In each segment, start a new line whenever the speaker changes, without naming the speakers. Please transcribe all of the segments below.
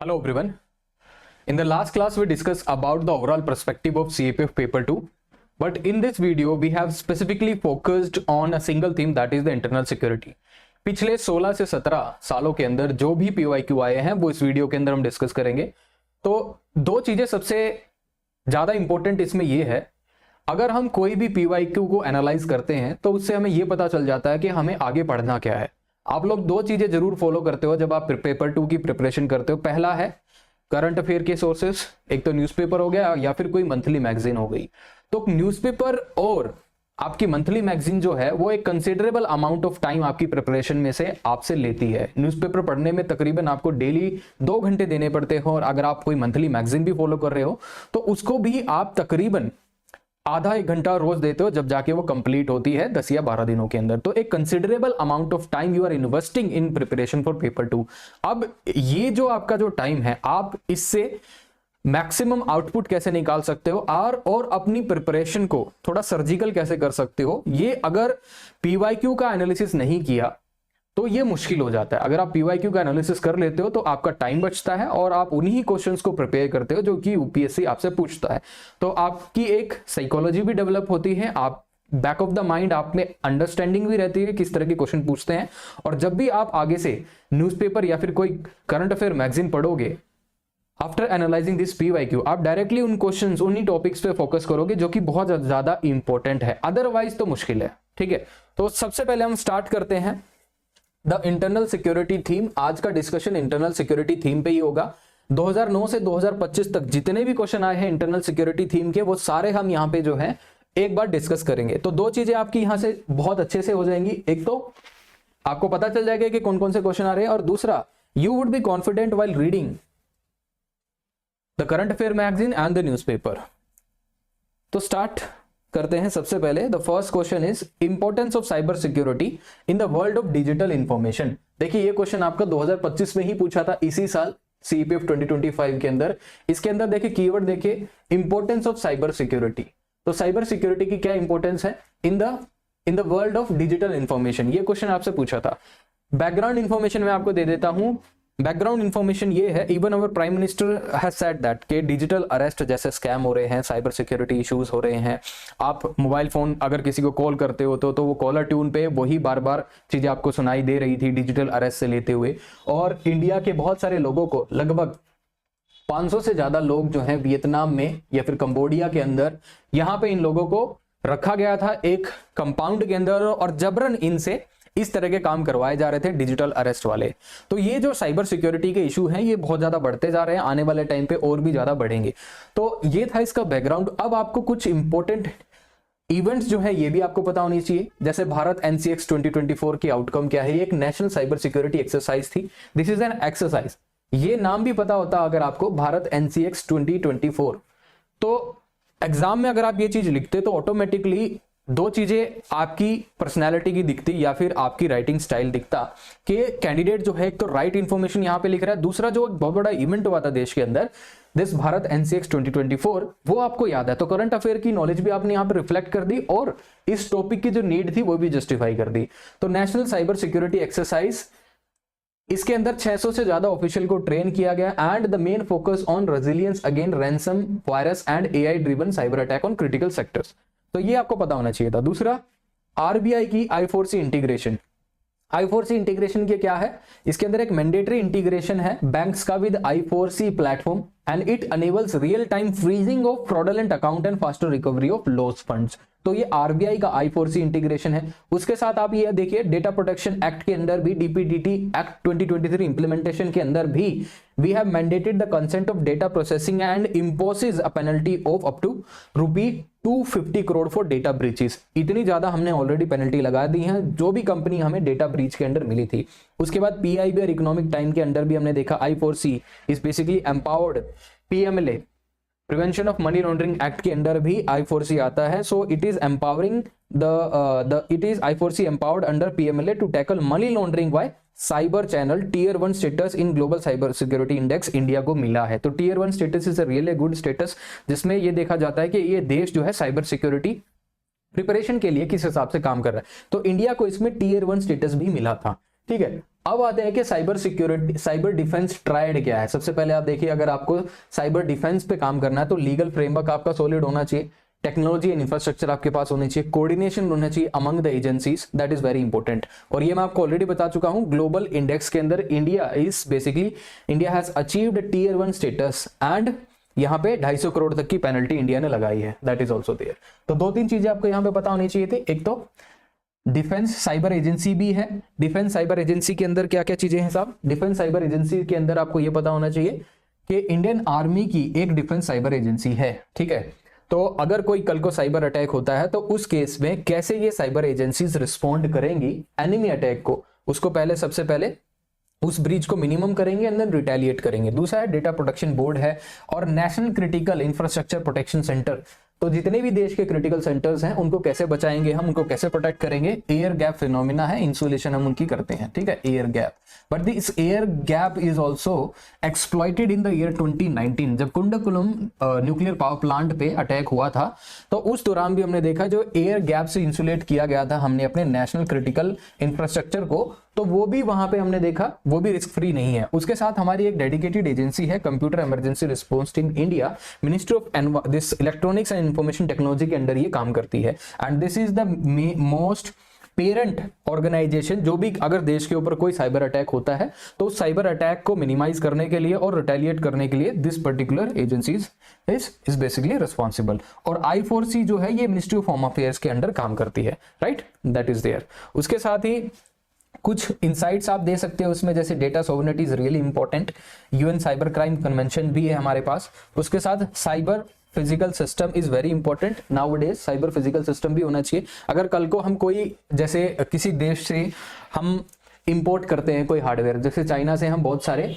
Hello everyone. In the last class we discussed about the overall perspective of CAPF paper 2, but in this video we have specifically focused on a single theme, that is the internal security. पिछले 16 से 17 सालों के अंदर जो भी PYQ आए हैं वो इस वीडियो के अंदर हम डिस्कस करेंगे। तो दो चीजें सबसे ज्यादा इंपॉर्टेंट इसमें ये है, अगर हम कोई भी PYQ को एनालाइज करते हैं तो उससे हमें ये पता चल जाता है कि हमें आगे पढ़ना क्या है। आप लोग दो चीजें जरूर फॉलो करते हो जब आप पेपर 2 की प्रिपरेशन करते हो। पहला है करंट अफेयर के सोर्सेस, एक तो न्यूज़पेपर हो गया या फिर कोई मंथली मैगजीन हो गई। तो न्यूज़पेपर और आपकी मंथली मैगजीन जो है वो एक कंसिडरेबल अमाउंट ऑफ टाइम आपकी प्रिपरेशन में से आपसे लेती है। न्यूज़पेपर पढ़ने में तकरीबन आपको डेली 2 घंटे देने पड़ते हो, और अगर आप कोई मंथली मैगजीन भी फॉलो कर रहे हो तो उसको भी आप तकरीबन आधा 1 घंटा रोज देते हो, जब जाके वो कंप्लीट होती है 10 या 12 दिनों के अंदर। तो एक considerable amount of time you are investing in preparation for paper 2। अब ये जो आपका जो टाइम है, आप इससे मैक्सिमम आउटपुट कैसे निकाल सकते हो और अपनी प्रिपरेशन को थोड़ा सर्जिकल कैसे कर सकते हो, ये अगर PYQ का एनालिसिस नहीं किया तो ये मुश्किल हो जाता है। अगर आप PYQ का एनालिसिस कर लेते हो तो आपका टाइम बचता है और आप उन्हीं क्वेश्चंस को प्रिपेयर करते हो जो कि UPSC आपसे पूछता है। तो आपकी एक साइकोलॉजी भी डेवलप होती है, आप बैक ऑफ द माइंड आप में अंडरस्टैंडिंग भी रहती है किस तरह के क्वेश्चन पूछते हैं। और जब भी आप आगे से न्यूज़पेपर या फिर कोई करंट अफेयर मैगजीन पढ़ोगे, आफ्टर एनालाइजिंग दिस PYQ आप डायरेक्टली उन क्वेश्चंस उन्हीं टॉपिक्स पे फोकस करोगे जो कि बहुत ज्यादा इंपॉर्टेंट है, अदरवाइज तो मुश्किल है। ठीक है, तो सबसे पहले हम स्टार्ट करते हैं द इंटरनल सिक्योरिटी थीम। आज का डिस्कशन इंटरनल सिक्योरिटी थीम पे ही होगा। 2009 से 2025 तक जितने भी क्वेश्चन आए हैं इंटरनल सिक्योरिटी थीम के, वो सारे हम यहाँ पे जो है एक बार डिस्कस करेंगे। तो दो चीजें आपकी यहाँ से बहुत अच्छे से हो जाएंगी, एक तो आपको पता चल जाएगा कि कौन कौन से क्वेश्चन आ रहे हैं, और दूसरा you would be confident while reading the current affair magazine and the newspaper. तो स्टार्ट करते हैं। सबसे पहले the first question is importance of cyber security in the world of digital information. देखिए ये क्वेश्चन आपका 2025 में ही पूछा था, इसी साल CPF 2025 के अंदर। इसके अंदर देखिए कीवर्ड देखिए इंपॉर्टेंस ऑफ साइबर सिक्योरिटी। तो साइबर सिक्योरिटी की क्या इंपॉर्टेंस है in the world of digital information, ये क्वेश्चन आपसे पूछा था। बैकग्राउंड इंफॉर्मेशन मैं आपको दे देता हूं। बैकग्राउंड इंफॉर्मेशन ये है, even our prime minister has said that कि डिजिटल अरेस्ट जैसे स्कैम हो रहे हैं, साइबर सिक्योरिटी इश्यूज हो रहे हैं। आप मोबाइल फोन अगर किसी को कॉल करते हो तो वो कॉलर ट्यून पे वही बार बार चीजें आपको सुनाई दे रही थी डिजिटल अरेस्ट से लेते हुए। और इंडिया के बहुत सारे लोगों को, लगभग 500 से ज्यादा लोग जो हैं वियतनाम में या फिर कंबोडिया के अंदर, यहाँ पे इन लोगों को रखा गया था एक कंपाउंड के अंदर, और जबरन इनसे इस तरह के काम करवाए जा रहे थे डिजिटल अरेस्ट वाले। तो ये जो साइबर सिक्योरिटी के इशू हैं ये बहुत ज्यादा बढ़ते जा रहे हैं, आने वाले टाइम पे और भी ज्यादा बढ़ेंगे। तो ये था इसका बैकग्राउंड। अब आपको कुछ इंपॉर्टेंट इवेंट्स जो है ये भी आपको पता होनी चाहिए, जैसे भारत NCX 2024 की आउटकम क्या है। ये एक नेशनल साइबर सिक्योरिटी एक्सरसाइज थी। This is an exercise. ये नाम भी पता होता अगर आपको, भारत NCX 2024। तो एग्जाम में अगर आप ये चीज लिखते तो ऑटोमेटिकली दो चीजें आपकी पर्सनैलिटी की दिखती या फिर आपकी राइटिंग स्टाइल दिखता कि कैंडिडेट जो है एक तो राइट इंफॉर्मेशन यहां पे लिख रहा है, दूसरा जो एक बहुत बड़ा इवेंट हुआ था देश के अंदर, दिस भारत NCX 2024, वो आपको याद है। तो करंट अफेयर की नॉलेज भी आपने यहां पे रिफ्लेक्ट कर दी और इस टॉपिक की जो नीड थी वो भी जस्टिफाई कर दी। तो नेशनल साइबर सिक्योरिटी एक्सरसाइज, इसके अंदर 600 से ज्यादा ऑफिशियल को ट्रेन किया गया, and the main focus on resilience against ransom virus and AI driven cyber attack on critical sectors. तो ये आपको पता होना चाहिए था। दूसरा, RBI की I4C इंटीग्रेशन। I4C इंटीग्रेशन के क्या है, इसके अंदर एक मैंडेटरी इंटीग्रेशन है बैंक्स का with I4C platform, and it enables real time freezing of fraudulent account and faster recovery of lost funds. तो ये RBI का I4C इंटीग्रेशन है। उसके साथ आप ये देखिए डेटा प्रोटेक्शन एक्ट के अंदर भी, DPDT एक्ट 2023 इंप्लीमेंटेशन के अंदर भी, we have mandated the consent of data processing and imposes a penalty of up to ₹250 crore for data breaches. इतनी ज्यादा हमने ऑलरेडी पेनल्टी लगा दी है जो भी कंपनी हमें डेटा ब्रीच के अंदर मिली थी। उसके बाद PIB और इकोनॉमिक टाइम के अंदर भी हमने देखा I4C is basically empowered. PMLA prevention of money laundering act के अंदर भी I4C आता है। So it is empowering it is I4C empowered under PMLA to tackle money laundering by cyber channel. Tier 1 status in global cyber security index India को मिला है। तो Tier 1 status is a really good status, जिसमें ये देखा जाता है कि ये देश जो है साइबर सिक्योरिटी प्रिपरेशन के लिए किस हिसाब से काम कर रहा है। तो इंडिया को इसमें Tier 1 स्टेटस भी मिला था। ठीक है, अब आते हैं कि cyber security, cyber defence triad क्या है। सबसे पहले आप देखिए, अगर आपको साइबर डिफेंस पे काम करना है तो लीगल फ्रेमवर्क आपका सॉलिड होना चाहिए, टेक्नोलॉजी एंड इंफ्रास्ट्रक्चर आपके पास होनी चाहिए, कोऑर्डिनेशन होना चाहिए among the agencies, that is very important. और ये मैं आपको ऑलरेडी बता चुका हूं, ग्लोबल इंडेक्स के अंदर India has achieved tier 1 status and यहाँ पे 250 करोड़ तक की पेनल्टी इंडिया ने लगाई है, दैट इज ऑल्सो देयर। तो 2-3 चीजें आपको यहाँ पे पता होनी चाहिए थी। एक तो डिफेंस साइबर एजेंसी भी है। डिफेंस साइबर एजेंसी के अंदर क्या क्या चीजें हैं साहब? डिफेंस साइबर एजेंसी के अंदर आपको यह पता होना चाहिए कि इंडियन आर्मी की एक डिफेंस साइबर एजेंसी है, ठीक है। तो अगर कोई कल को साइबर अटैक होता है तो उस केस में कैसे ये साइबर एजेंसीज रिस्पॉन्ड करेंगी एनिमी अटैक को, उसको पहले सबसे पहले उस ब्रीच को मिनिमम करेंगे एंड देन रिटेलिएट करेंगे। दूसरा है डेटा प्रोटेक्शन बोर्ड है और national critical infrastructure protection centre. तो जितने भी देश के क्रिटिकल सेंटर्स हैं उनको कैसे बचाएंगे हम, उनको कैसे प्रोटेक्ट करेंगे। एयर गैप फिनोमिना है, इंसुलेशन हम उनकी करते हैं, ठीक है, air gap. But this air gap is also exploited in the year 2019 जब कुंडकुलम न्यूक्लियर पावर प्लांट पे अटैक हुआ था। तो उस दौरान भी हमने देखा जो एयर गैप से इंसुलेट किया गया था हमने अपने नेशनल क्रिटिकल इंफ्रास्ट्रक्चर को, तो वो भी वहां पे हमने देखा वो भी रिस्क फ्री नहीं है। उसके साथ हमारी एक डेडिकेटेड एजेंसी है computer emergency response team India, ministry of this electronics and information technology के अंडर ये काम करती है। And this is the most parent organisation, जो भी अगर देश के ऊपर कोई साइबर अटैक होता है तो उस साइबर अटैक को मिनिमाइज करने के लिए और रिटेलिएट करने के लिए this particular agency is basically responsible. और I4C जो है ये मिनिस्ट्री ऑफ होम अफेयर्स के अंडर काम करती है, राइट, दैट इज देयर। उसके साथ ही कुछ इंसाइट्स आप दे सकते हो उसमें, जैसे data sovereignty is really important, UN cyber crime convention भी है हमारे पास। उसके साथ cyber physical system is very important now days, cyber physical system भी होना चाहिए। अगर कल को हम कोई जैसे किसी देश से हम इंपोर्ट करते हैं कोई हार्डवेयर, जैसे चाइना से हम बहुत सारे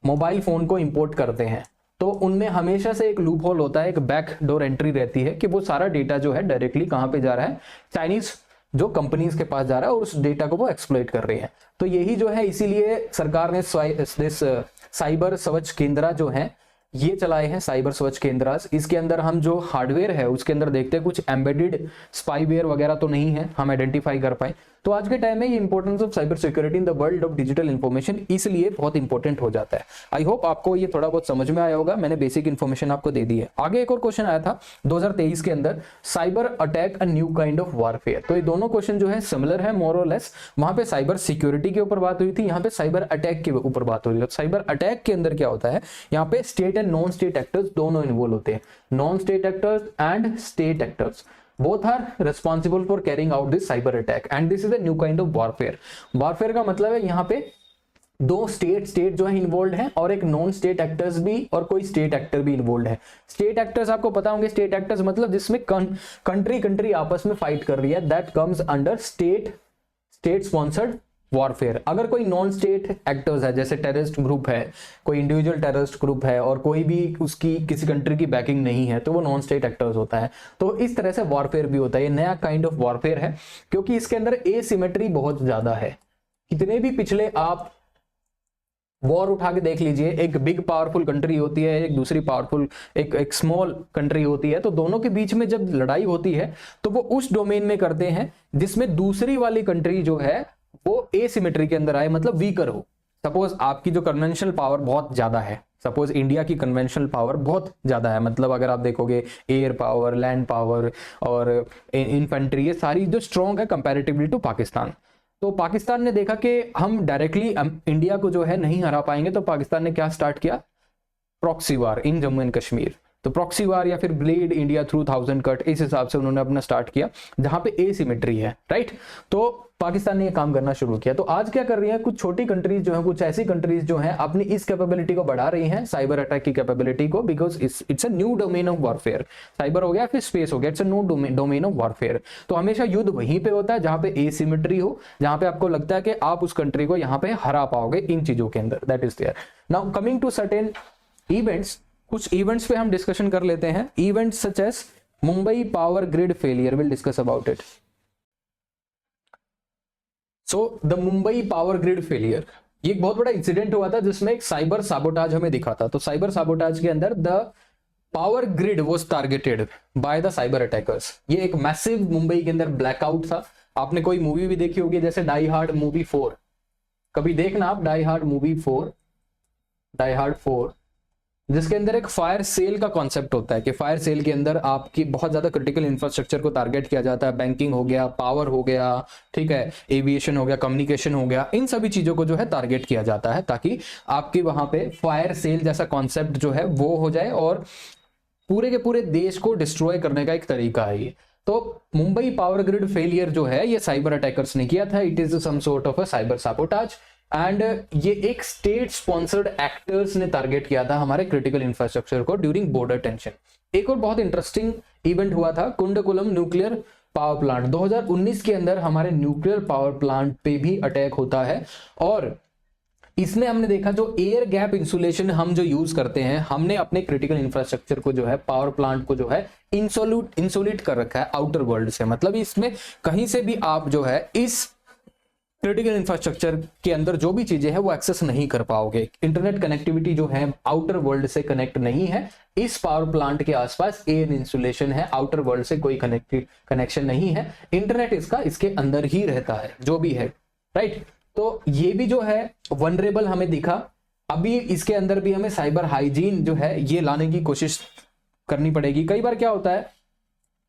मोबाइल फोन को इंपोर्ट करते हैं, तो उनमें हमेशा से एक लूप होल होता है, एक बैक डोर एंट्री रहती है कि वो सारा डेटा जो है डायरेक्टली कहां पे जा रहा है, चाइनीज जो कंपनीज के पास जा रहा है और उस डेटा को वो एक्सप्लॉइट कर रही है। तो यही जो है इसीलिए सरकार ने साइबर स्वच्छ केंद्र जो है ये चलाए हैं, साइबर स्वच्छ केंद्र। इसके अंदर हम जो हार्डवेयर है उसके अंदर देखते हैं कुछ एम्बेडेड स्पाईवेयर वगैरह तो नहीं है, हम आइडेंटिफाई कर पाए। तो आज के टाइम में ये importance of cyber security in the world of digital information इसलिए बहुत इंपॉर्टेंट हो जाता है। आई होप आपको ये थोड़ा बहुत समझ में आया होगा, मैंने बेसिक इन्फॉर्मेशन आपको दे दी है। आगे एक और क्वेश्चन आया था 2023 के अंदर, cyber attack a new kind of warfare. तो ये दोनों क्वेश्चन जो है सिमिलर है मोर और लेस। वहां पे साइबर सिक्योरिटी के ऊपर बात हुई थी, यहाँ पे साइबर अटैक के ऊपर बात हो रही है। साइबर अटैक के अंदर क्या होता है, यहाँ पे state and non state actors दोनों इन्वॉल्व होते हैं। Non state actors and state actors both are responsible for carrying out this cyber attack and this is a new kind of warfare। warfare का मतलब है यहाँ पे दो स्टेट जो है इन्वॉल्व है और एक नॉन स्टेट एक्टर्स भी और कोई स्टेट एक्टर भी इन्वॉल्व है। स्टेट एक्टर्स आपको पता होंगे, स्टेट एक्टर्स मतलब जिसमें कंट्री आपस में फाइट कर रही है, that comes under state sponsored warfare. अगर कोई नॉन स्टेट एक्टर्स है, जैसे टेररिस्ट ग्रुप है, कोई इंडिविजुअल टेररिस्ट ग्रुप है और कोई भी उसकी किसी कंट्री की बैकिंग नहीं है, तो वो नॉन स्टेट एक्टर्स होता है। तो इस तरह से वॉरफेयर भी होता है, ये नया काइंड ऑफ वॉरफेयर है क्योंकि इसके अंदर एसिमेट्री बहुत ज्यादा है। कितने भी पिछले आप वॉर उठा के देख लीजिए, एक बिग पावरफुल कंट्री होती है, एक दूसरी पावरफुल एक स्मॉल कंट्री होती है, तो दोनों के बीच में जब लड़ाई होती है तो वो उस डोमेन में करते हैं जिसमें दूसरी वाली कंट्री जो है वो एसिमेट्री के अंदर आए, मतलब वीकर हो। सपोज आपकी जो कन्वेंशनल पावर बहुत ज्यादा है, सपोज इंडिया की कन्वेंशनल पावर बहुत ज्यादा है, मतलब अगर आप देखोगे एयर पावर, लैंड पावर और इन्फेंट्री, ये सारी जो स्ट्रॉन्ग है कंपैरेटिवली टू पाकिस्तान। तो पाकिस्तान ने देखा कि हम डायरेक्टली इंडिया को जो है नहीं हरा पाएंगे, तो पाकिस्तान ने क्या स्टार्ट किया, proxy war in Jammu and Kashmir. तो प्रॉक्सी वार या फिर ब्लेड इंडिया थ्रू 1000 कट, इस हिसाब से उन्होंने अपना स्टार्ट किया जहां पे एसिमेट्री है, राइट। तो पाकिस्तान ने ये काम करना शुरू किया। तो आज क्या कर रही है, कुछ छोटी कंट्रीज जो है, कुछ ऐसी कंट्रीज जो हैं अपनी इस कैपेबिलिटी को बढ़ा रही हैं, साइबर अटैक की कैपेबिलिटी को, because it's a new domain of warfare. Cyber हो गया फिर स्पेस हो गया, it's a new domain of warfare. तो हमेशा युद्ध वहीं पे होता है जहां पे एसिमेट्री हो, जहां पे आपको लगता है कि आप उस कंट्री को यहाँ पे हरा पाओगे इन चीजों के अंदर, that is there. Now coming to certain events, कुछ इवेंट्स पे हम डिस्कशन कर लेते हैं। Events such as Mumbai power grid failure, will discuss about it. So the Mumbai power grid failure, ये एक बहुत बड़ा इंसिडेंट हुआ था जिसमें एक साइबर साबोटाज हमें दिखा था। तो साइबर साबोटाज के अंदर the power grid was targeted by the cyber attackers. ये एक मैसिव मुंबई के अंदर ब्लैकआउट था। आपने कोई मूवी भी देखी होगी जैसे डाई हार्ड मूवी 4, कभी देखना आप die hard movie 4, die hard 4, जिसके अंदर एक फायर सेल का कॉन्सेप्ट होता है कि फायर सेल के अंदर आपकी बहुत ज्यादा क्रिटिकल इंफ्रास्ट्रक्चर को टारगेट किया जाता है। बैंकिंग हो गया, पावर हो गया, ठीक है, एविएशन हो गया, कम्युनिकेशन हो गया, इन सभी चीजों को जो है टारगेट किया जाता है ताकि आपकी वहां पे फायर सेल जैसा कॉन्सेप्ट जो है वो हो जाए और पूरे के पूरे देश को डिस्ट्रॉय करने का एक तरीका है ये। तो मुंबई पावर ग्रिड फेलियर जो है ये साइबर अटैकर्स ने किया था। It is some sort of a cyber sabotage and ये एक स्टेट स्पॉन्सर्ड एक्टर्स ने टारगेट किया था हमारे क्रिटिकल इंफ्रास्ट्रक्चर को ड्यूरिंग बॉर्डर टेंशन। एक और बहुत इंटरेस्टिंग इवेंट हुआ था कुंडकुलम न्यूक्लियर पावर प्लांट 2019 के अंदर हमारे न्यूक्लियर पावर प्लांट पे भी अटैक होता है और इसमें हमने देखा जो एयर गैप इंसुलेशन हम जो यूज करते हैं, हमने अपने क्रिटिकल इंफ्रास्ट्रक्चर को जो है, पावर प्लांट को जो है इंसुलेट कर रखा है आउटर वर्ल्ड से। मतलब इसमें कहीं से भी आप जो है इस क्रिटिकल इंफ्रास्ट्रक्चर के अंदर जो भी चीजें हैं वो एक्सेस नहीं कर पाओगे। इंटरनेट कनेक्टिविटी जो है आउटर वर्ल्ड से कनेक्ट नहीं है। इस पावर प्लांट के आसपास एयर इंसुलेशन है, आउटर वर्ल्ड से कोई कनेक्शन नहीं है। इंटरनेट इसका इसके अंदर ही रहता है जो भी है, राइट। तो ये भी जो है वनरेबल हमें दिखा। अभी इसके अंदर भी हमें साइबर हाइजीन जो है ये लाने की कोशिश करनी पड़ेगी। कई बार क्या होता है,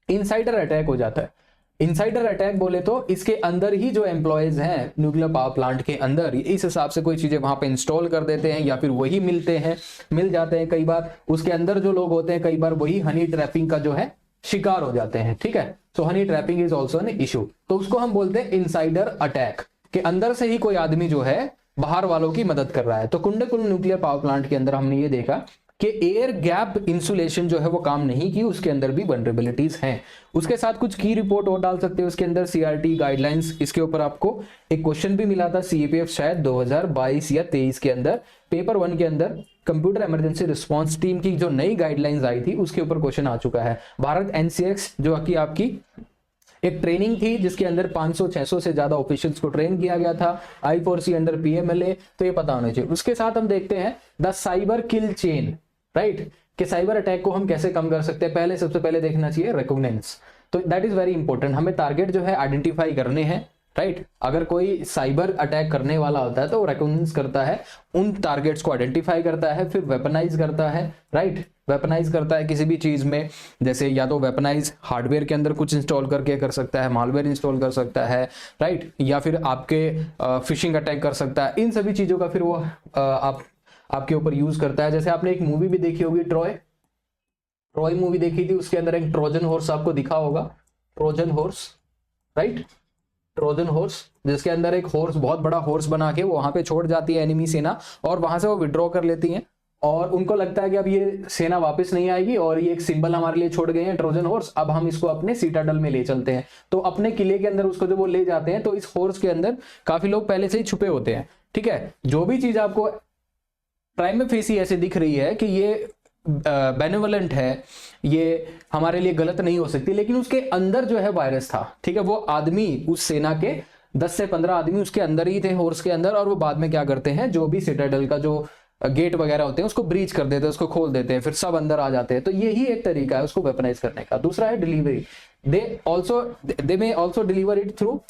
इनसाइडर अटैक हो जाता है। इनसाइडर अटैक बोले तो इसके अंदर ही जो एम्प्लॉयज हैं न्यूक्लियर पावर प्लांट के अंदर, इस हिसाब से कोई चीजें वहां पे इंस्टॉल कर देते हैं या फिर वही मिल जाते हैं। कई बार उसके अंदर जो लोग होते हैं कई बार वही हनी ट्रैपिंग का जो है शिकार हो जाते हैं, ठीक है। So honey trapping is also an issue. तो उसको हम बोलते हैं इनसाइडर अटैक, कि अंदर से ही कोई आदमी जो है बाहर वालों की मदद कर रहा है। तो कुंडकुलम न्यूक्लियर पावर प्लांट के अंदर हमने ये देखा कि एयर गैप इंसुलेशन जो है वो काम नहीं की, उसके अंदर भी वनरेबिलिटीज हैं। उसके साथ कुछ की रिपोर्ट और डाल सकते हो उसके अंदर, सीआरटी गाइडलाइंस, इसके ऊपर आपको एक क्वेश्चन भी मिला था सीएपीएफ शायद 2022 या 23 के अंदर, पेपर 1 के अंदर कंप्यूटर इमरजेंसी रिस्पांस टीम की जो नई गाइडलाइंस आई थी उसके ऊपर क्वेश्चन आ चुका है। भारत एनसीएक्स जो कि आपकी एक ट्रेनिंग थी जिसके अंदर 500-600 से ज्यादा ऑफिशियल्स को ट्रेन किया गया था, I4C अंडर पीएमएलए, तो ये पता होना चाहिए। उसके साथ हम देखते हैं the cyber kill chain, right, कि साइबर अटैक को हम कैसे कम कर सकते हैं। सबसे पहले देखना चाहिए रिकॉग्नाइज, तो दैट इज वेरी इंपॉर्टेंट। हमें टारगेट जो है आइडेंटिफाई करने हैं, राइट। अगर कोई साइबर अटैक करने वाला होता है तो वो रिकॉग्नाइज करता है, उन टारगेट्स को आइडेंटिफाई करता है, फिर वेपनाइज करता है, राइट। वेपनाइज करता है किसी भी चीज में, जैसे या तो वेपनाइज हार्डवेयर के अंदर कुछ इंस्टॉल करके कर सकता है, मालवेयर इंस्टॉल कर सकता है, राइट, या फिर आपके फिशिंग अटैक कर सकता है। इन सभी चीजों का फिर वो आपके ऊपर यूज करता है। जैसे आपने एक मूवी भी देखी होगी, ट्रॉय मूवी देखी थी, उसके अंदर एक ट्रोजन हॉर्स आपको दिखा होगा, Trojan horse, right, Trojan horse, जिसके अंदर एक हॉर्स, बहुत बड़ा हॉर्स बना के वो वहां पे छोड़ जाती है एनिमी सेना और वहां से वो विड्रॉ कर लेती है और उनको लगता है कि अब ये सेना वापस नहीं आएगी और ये एक सिंबल हमारे लिए छोड़ गए हैं ट्रोजन हॉर्स, अब हम इसको अपने सीटाडल में ले चलते हैं। तो अपने किले के अंदर उसको जब वो ले जाते हैं तो इस हॉर्स के अंदर काफी लोग पहले से ही छुपे होते हैं, ठीक है। जो भी चीज आपको प्राइम फेसी ऐसे दिख रही है कि ये बेनेवलेंट है, ये हमारे लिए गलत नहीं हो सकती, लेकिन उसके अंदर जो है वायरस था, ठीक है। वो आदमी, उस सेना के 10 से 15 आदमी उसके अंदर ही थे, हॉर्स के अंदर, और वो बाद में क्या करते हैं, जो भी सिटाडेल का जो गेट वगैरह होते हैं उसको ब्रीच कर देते हैं, उसको खोल देते हैं, फिर सब अंदर आ जाते हैं। तो यही एक तरीका है उसको वेपनाइज करने का। दूसरा है delivery, they may also deliver it through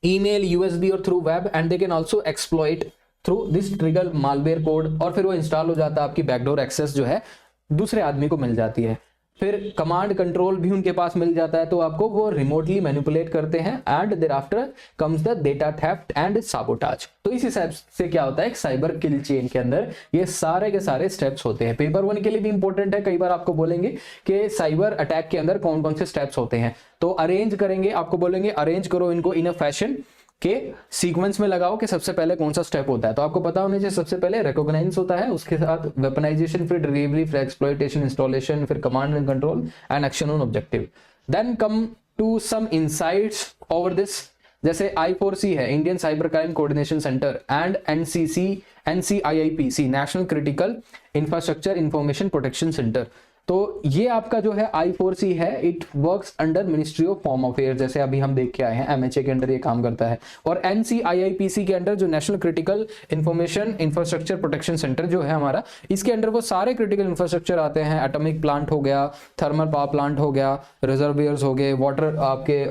email, USB और through web, and they can also exploit through this trigger malware code, और फिर वो इंस्टॉल हो जाता है, आपकी बैकडोर एक्सेस जो है दूसरे आदमी को मिल जाती है। फिर कमांड कंट्रोल भी उनके पास मिल जाता है, तो आपको वो रिमोटली मैनिपुलेट करते हैं, and thereafter comes the data theft and sabotage. तो इस हिसाब से क्या होता है, एक साइबर किल चेन के अंदर ये सारे के सारे स्टेप्स होते हैं। पेपर 1 के लिए भी इंपॉर्टेंट है, कई बार आपको बोलेंगे कि साइबर अटैक के अंदर कौन कौन से स्टेप्स होते हैं, तो अरेंज करेंगे, आपको बोलेंगे अरेंज करो इनको इन अ फैशन के सीक्वेंस में लगाओ कि सबसे पहले कौन सा स्टेप होता है। तो आपको पता होना चाहिए सबसे पहले रिकॉग्नाइज होता है, उसके साथ वेपनाइजेशन, फिर डिलीवरी, फिर एक्सप्लॉइटेशन, इंस्टॉलेशन, फिर command and control and action on objective. Then come to some insights over this, जैसे I4C है, Indian cyber crime coordination centre, and NCIIPC, national critical infrastructure information protection centre. तो ये आपका जो है I4C है, it works under ministry of home affair, जैसे अभी हम देख के आए हैं, MHA के अंडर ये काम करता है। और NCIIPC के अंडर जो national critical information infrastructure protection centre जो है हमारा, इसके अंडर वो सारे क्रिटिकल इंफ्रास्ट्रक्चर आते हैं, एटॉमिक प्लांट हो गया, थर्मल पावर प्लांट हो गया, रिजर्वियर्स हो गए, वाटर आपके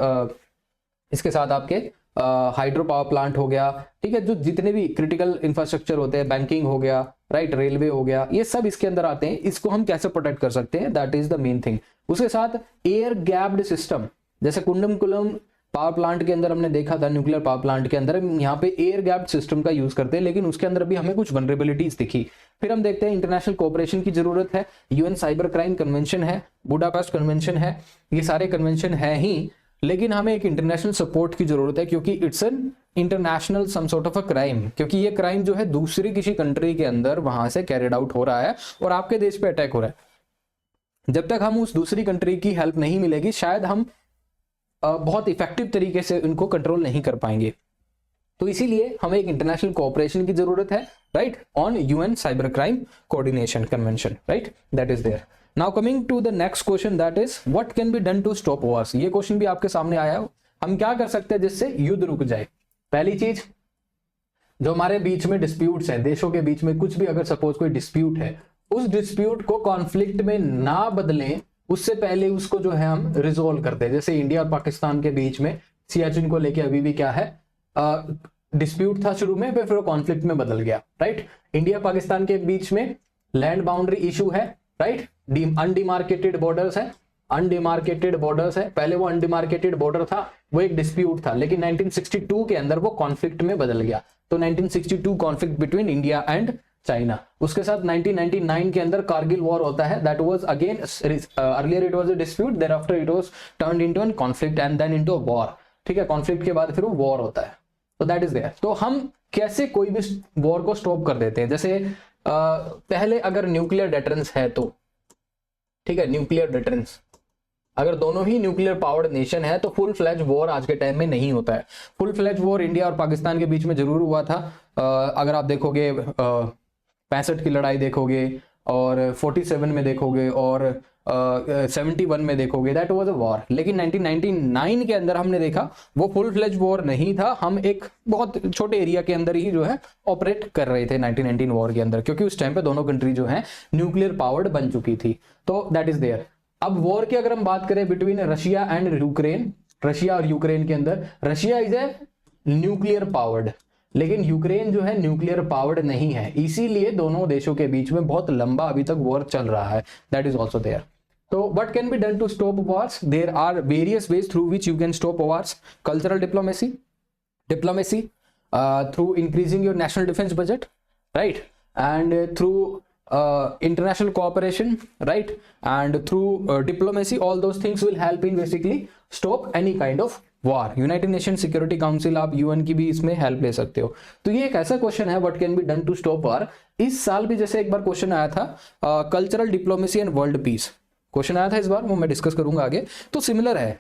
इसके साथ आपके हाइड्रो पावर प्लांट हो गया, ठीक है, जो जितने भी क्रिटिकल इंफ्रास्ट्रक्चर होते हैं, बैंकिंग हो गया, राइट, रेलवे हो गया, ये सब इसके अंदर आते हैं। इसको हम कैसे प्रोटेक्ट कर सकते हैं, that is the main thing. उसके साथ एयर गैप्ड सिस्टम, जैसे कुंडमकुलम पावर प्लांट के अंदर हमने देखा था, न्यूक्लियर पावर प्लांट के अंदर यहाँ पे एयर गैप्ड सिस्टम का यूज करते हैं, लेकिन उसके अंदर भी हमें कुछ वनरेबिलिटीज दिखी। फिर हम देखते हैं इंटरनेशनल कोऑपरेशन की जरूरत है, यूएन साइबर क्राइम कन्वेंशन है, बुडापेस्ट कन्वेंशन है, ये सारे कन्वेंशन है ही, लेकिन हमें एक इंटरनेशनल सपोर्ट की जरूरत है, क्योंकि it's an international some sort of a crime, क्योंकि ये क्राइम जो है दूसरी किसी कंट्री के अंदर वहां से कैरिड आउट हो रहा है और आपके देश पे अटैक हो रहा है। जब तक हम उस दूसरी कंट्री की हेल्प नहीं मिलेगी, शायद हम बहुत इफेक्टिव तरीके से उनको कंट्रोल नहीं कर पाएंगे। तो इसीलिए हमें एक इंटरनेशनल कोऑपरेशन की जरूरत है, right, on UN cyber crime coordination convention, right, that is there. Now coming to the next question, that is what can be done to stop wars. ये क्वेश्चन भी आपके सामने आया है, हम क्या कर सकते हैं जिससे युद्ध रुक जाए। पहली चीज, जो हमारे बीच में डिस्प्यूट्स हैं, देशों के बीच में कुछ भी अगर सपोज कोई डिस्प्यूट है, उस डिस्प्यूट को कॉन्फ्लिक्ट में ना बदलें, उससे पहले उसको जो है हम रिजोल्व करते हैं। जैसे इंडिया और पाकिस्तान के बीच में सियाचिन को लेके अभी भी क्या है, डिस्प्यूट था शुरू में, फिर वो कॉन्फ्लिक्ट में बदल गया, राइट। इंडिया पाकिस्तान के बीच में लैंड बाउंड्री इशू है, राइट, अनडिमार्केटेड बॉर्डर्स है, अनडिमार्केटेड बॉर्डर्स है। पहले वो अनडिमार्केटेड बॉर्डर था, वो एक डिस्प्यूट था, लेकिन 1962 के अंदर वो कॉन्फ्लिक्ट में बदल गया। तो 1962 conflict between India and China. उसके साथ 1999 के अंदर कारगिल वॉर होता है, that was again earlier it was a dispute, then after it was turned into an conflict and then into a war, ठीक है। कॉन्फ्लिक्ट के बाद फिर वो वॉर होता है, तो दैट इज देयर। तो हम कैसे कोई भी वॉर को स्टॉप कर देते हैं, जैसे पहले अगर न्यूक्लियर डेटरेंस है तो, ठीक है, न्यूक्लियर डेटरेंस, अगर दोनों ही न्यूक्लियर पावर्ड नेशन है तो फुल फ्लैज वॉर आज के टाइम में नहीं होता है। फुल फ्लैज वॉर इंडिया और पाकिस्तान के बीच में जरूर हुआ था। अगर आप देखोगे 65 की लड़ाई देखोगे, और 47 में देखोगे, और 71 में देखोगे, दैट वाज अ वॉर। लेकिन 1999 के अंदर हमने देखा वो फुल फ्लेज वॉर नहीं था, हम एक बहुत छोटे एरिया के अंदर ही जो है ऑपरेट कर रहे थे 1919 वॉर के अंदर, क्योंकि उस टाइम पे दोनों कंट्री जो है न्यूक्लियर पावर्ड बन चुकी थी। तो दैट इज देयर। अब वॉर की अगर हम बात करें between Russia and Ukraine, Russia और यूक्रेन के अंदर, Russia is a nuclear powered, लेकिन यूक्रेन जो है न्यूक्लियर पावर्ड नहीं है, इसीलिए दोनों देशों के बीच में बहुत लंबा अभी तक वॉर चल रहा है, दैट इज ऑल्सो देयर। तो what can be done to stop wars? There are various ways through which you can stop wars. Cultural diplomacy through increasing your national defence budget, right, and through international cooperation, right, and through diplomacy, all those things will help in basically stop any kind of war. United nation security council, आप UN की भी इसमें help ले सकते हो। तो ये एक ऐसा क्वेश्चन है, what can be done to stop war. इस साल भी जैसे एक बार क्वेश्चन आया था cultural diplomacy and world peace, question आया था इस बार, वो मैं डिस्कस करूंगा आगे। तो सिमिलर है,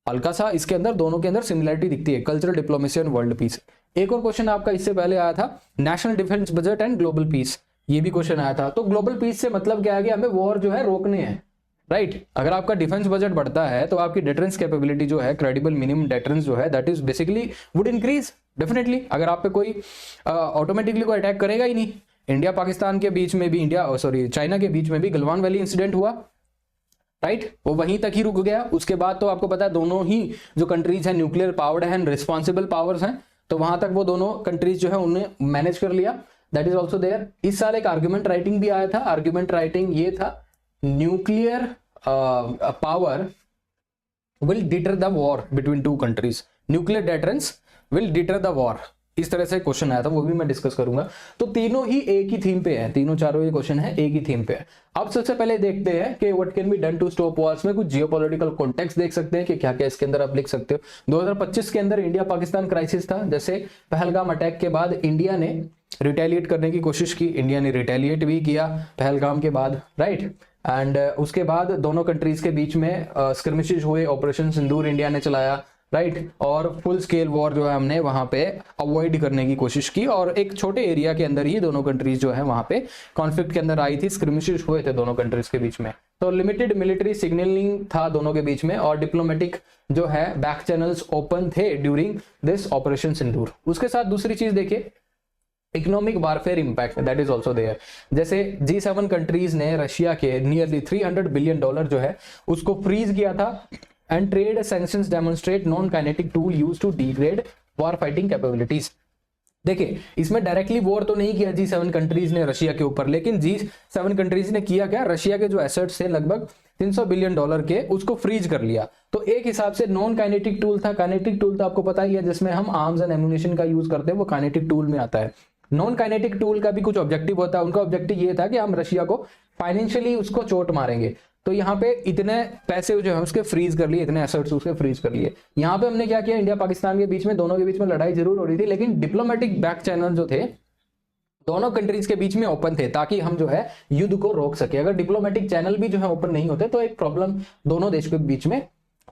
हल्का सा इसके अंदर दोनों के अंदर सिमिलरिटी दिखती है, cultural diplomacy and world piece. एक और क्वेश्चन आपका इससे पहले आया था national defence budget and global piece, ये भी क्वेश्चन आया था। तो ग्लोबल पीस से मतलब क्या है कि हमें वॉर जो है रोकने हैं, राइट। अगर आपका डिफेंस बजट बढ़ता है तो आपकी डिफरेंस कैपेबिलिटी जो है, क्रेडिबल मिनिमम डिफरेंस जो है, that is basically would increase definitely. अगर आप पे कोई ऑटोमेटिकली कोई अटैक करेगा ही नहीं। इंडिया पाकिस्तान के बीच में भी, चाइना के बीच में भी गलवान वैली इंसिडेंट हुआ, राइट, वो वहीं तक ही रुक गया। उसके बाद तो आपको पता है दोनों ही जो कंट्रीज हैं न्यूक्लियर पावर्ड हैं, रिस्पॉन्सिबल पावर्स हैं, तो वहां तक वो दोनों कंट्रीज जो है उन्हें मैनेज कर लिया, दैट इज ऑल्सो देयर। इस साल एक आर्ग्यूमेंट राइटिंग भी आया था, आर्ग्यूमेंट राइटिंग ये था, nuclear power will deter the war between two countries, nuclear deterrence will deter the war, इस तरह से क्वेश्चन आया था, वो भी मैं डिस्कस करूंगा। तो तीनों ही एक ही थीम पे है, तीनों चारों ये क्वेश्चन है एक ही थीम पे है। अब सबसे पहले देखते हैं कि what can be done to stop wars में कुछ जियोपॉलिटिकल कॉन्टेक्स्ट देख सकते हैं कि क्या क्या इसके अंदर आप लिख सकते हो। 2025 के अंदर इंडिया पाकिस्तान क्राइसिस था, जैसे पहलगाम अटैक के बाद इंडिया ने रिटेलिएट करने की कोशिश की, इंडिया ने रिटेलिएट भी किया पहलगाम के बाद, राइट, एंड उसके बाद दोनों कंट्रीज के बीच में स्क्रिमिशेस हुए, ऑपरेशन सिंदूर इंडिया ने चलाया, राइट, और फुल स्केल वॉर जो है हमने वहां पे अवॉइड करने की कोशिश की, और एक छोटे एरिया के अंदर ही दोनों कंट्रीज जो है वहां पे कॉन्फ्लिक्ट के अंदर आई थी, स्क्रिमिशेस हुए थे दोनों कंट्रीज के बीच में। तो लिमिटेड मिलिट्री सिग्नलिंग था दोनों के बीच में, और डिप्लोमेटिक जो है बैक चैनल्स ओपन थे ड्यूरिंग दिस ऑपरेशन सिंदूर। उसके साथ दूसरी चीज देखिए, economic warfare impact, that is also there. जैसे G7 कंट्रीज ने रशिया के नियरली $300 बिलियन जो है उसको फ्रीज किया था and trade sanctions demonstrate non kinetic tool used to degrade war fighting capabilities. देखिए इसमें डायरेक्टली वॉर तो नहीं किया G7 कंट्रीज ने रशिया के ऊपर, लेकिन G7 कंट्रीज ने किया क्या, रशिया के जो एसेट्स थे लगभग $300 बिलियन के, उसको फ्रीज कर लिया। तो एक हिसाब से नॉन काइनेटिक टूल था। काइनेटिक टूल तो आपको पता ही है जिसमें हम आर्म्स एंड एम्यूनिशन का यूज करते हैं, वो काइनेटिक टूल में आता है। नॉन काइनेटिक टूल का भी कुछ ऑब्जेक्टिव होता है। उनका ऑब्जेक्टिव ये था कि हम रशिया को फाइनेंशियली उसको चोट मारेंगे। तो यहाँ पे इतने पैसे जो है उसके फ्रीज कर लिए, इतने एसेट्स उसके फ्रीज कर लिए। यहाँ पे हमने क्या किया, इंडिया पाकिस्तान के बीच में, दोनों के बीच में लड़ाई जरूर हो रही थी, लेकिन डिप्लोमेटिक बैक चैनल जो थे दोनों कंट्रीज के बीच में ओपन थे, ताकि हम जो है युद्ध को रोक सके। अगर डिप्लोमेटिक चैनल भी जो है ओपन नहीं होते तो एक प्रॉब्लम दोनों देश के बीच में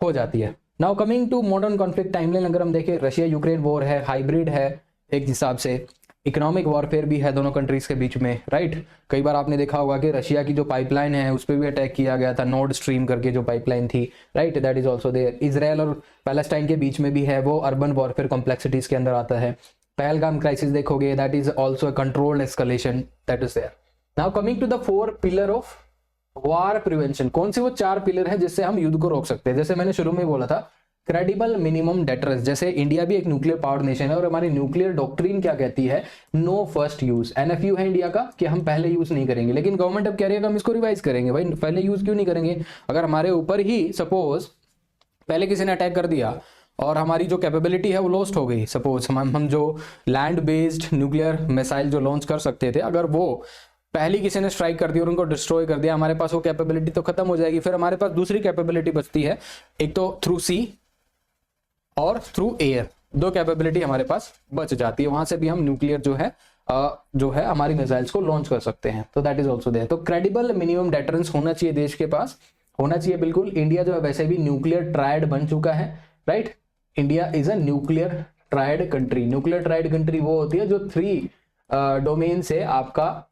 हो जाती है। Now coming to modern conflict timeline, अगर हम देखें रशिया यूक्रेन वॉर है, हाइब्रिड है एक हिसाब से, इकोनॉमिक वॉरफेयर भी है दोनों कंट्रीज के बीच में, राइट। कई बार आपने देखा होगा कि रशिया की जो पाइपलाइन है उस पर भी अटैक किया गया था, नॉर्ड स्ट्रीम करके जो पाइपलाइन थी, right, that is also there. Israel और पैलेस्टाइन के बीच में भी है, वो अर्बन वॉरफेयर कॉम्प्लेक्सिटीज के अंदर आता है। पहलगाम क्राइसिस देखोगे, that is also a controlled escalation, that is there. Now coming to the 4 pillar of war prevention, कौन से वो 4 पिलर है जिससे हम युद्ध को रोक सकते हैं। जैसे मैंने शुरू में बोला था, क्रेडिबल मिनिमम डेटरेंस, जैसे इंडिया भी एक न्यूक्लियर पावर नेशन है और हमारी न्यूक्लियर डॉक्ट्रिन क्या कहती है, नो फर्स्ट यूज। NFU है इंडिया का कि हम पहले यूज नहीं करेंगे, लेकिन गवर्नमेंट अब कह रही है कि हम इसको रिवाइज करेंगे। भाई पहले यूज क्यों नहीं करेंगे? अगर हमारे ऊपर ही सपोज पहले किसी ने अटैक कर दिया और हमारी जो कैपेबिलिटी है वो लॉस्ट हो गई, सपोज हम जो लैंड बेस्ड न्यूक्लियर मिसाइल जो लॉन्च कर सकते थे, अगर वो पहली किसी ने स्ट्राइक कर दी और उनको डिस्ट्रॉय कर दिया, हमारे पास वो कैपेबिलिटी तो खत्म हो जाएगी। फिर हमारे पास दूसरी कैपेबिलिटी बचती है, एक तो थ्रू सी और थ्रू एयर, 2 कैपेबिलिटी हमारे पास बच जाती है। वहां से भी हम न्यूक्लियर जो है हमारी मिसाइल्स को लॉन्च कर सकते हैं। तो दैट इज ऑल्सो देयर। तो क्रेडिबल मिनिमम डेटरेंस होना चाहिए देश के पास, होना चाहिए बिल्कुल। इंडिया जो है वैसे भी न्यूक्लियर ट्रायड बन चुका है, right. India is a nuclear triad country. Nuclear triad country वो होती है जो 3 डोमेन से आपका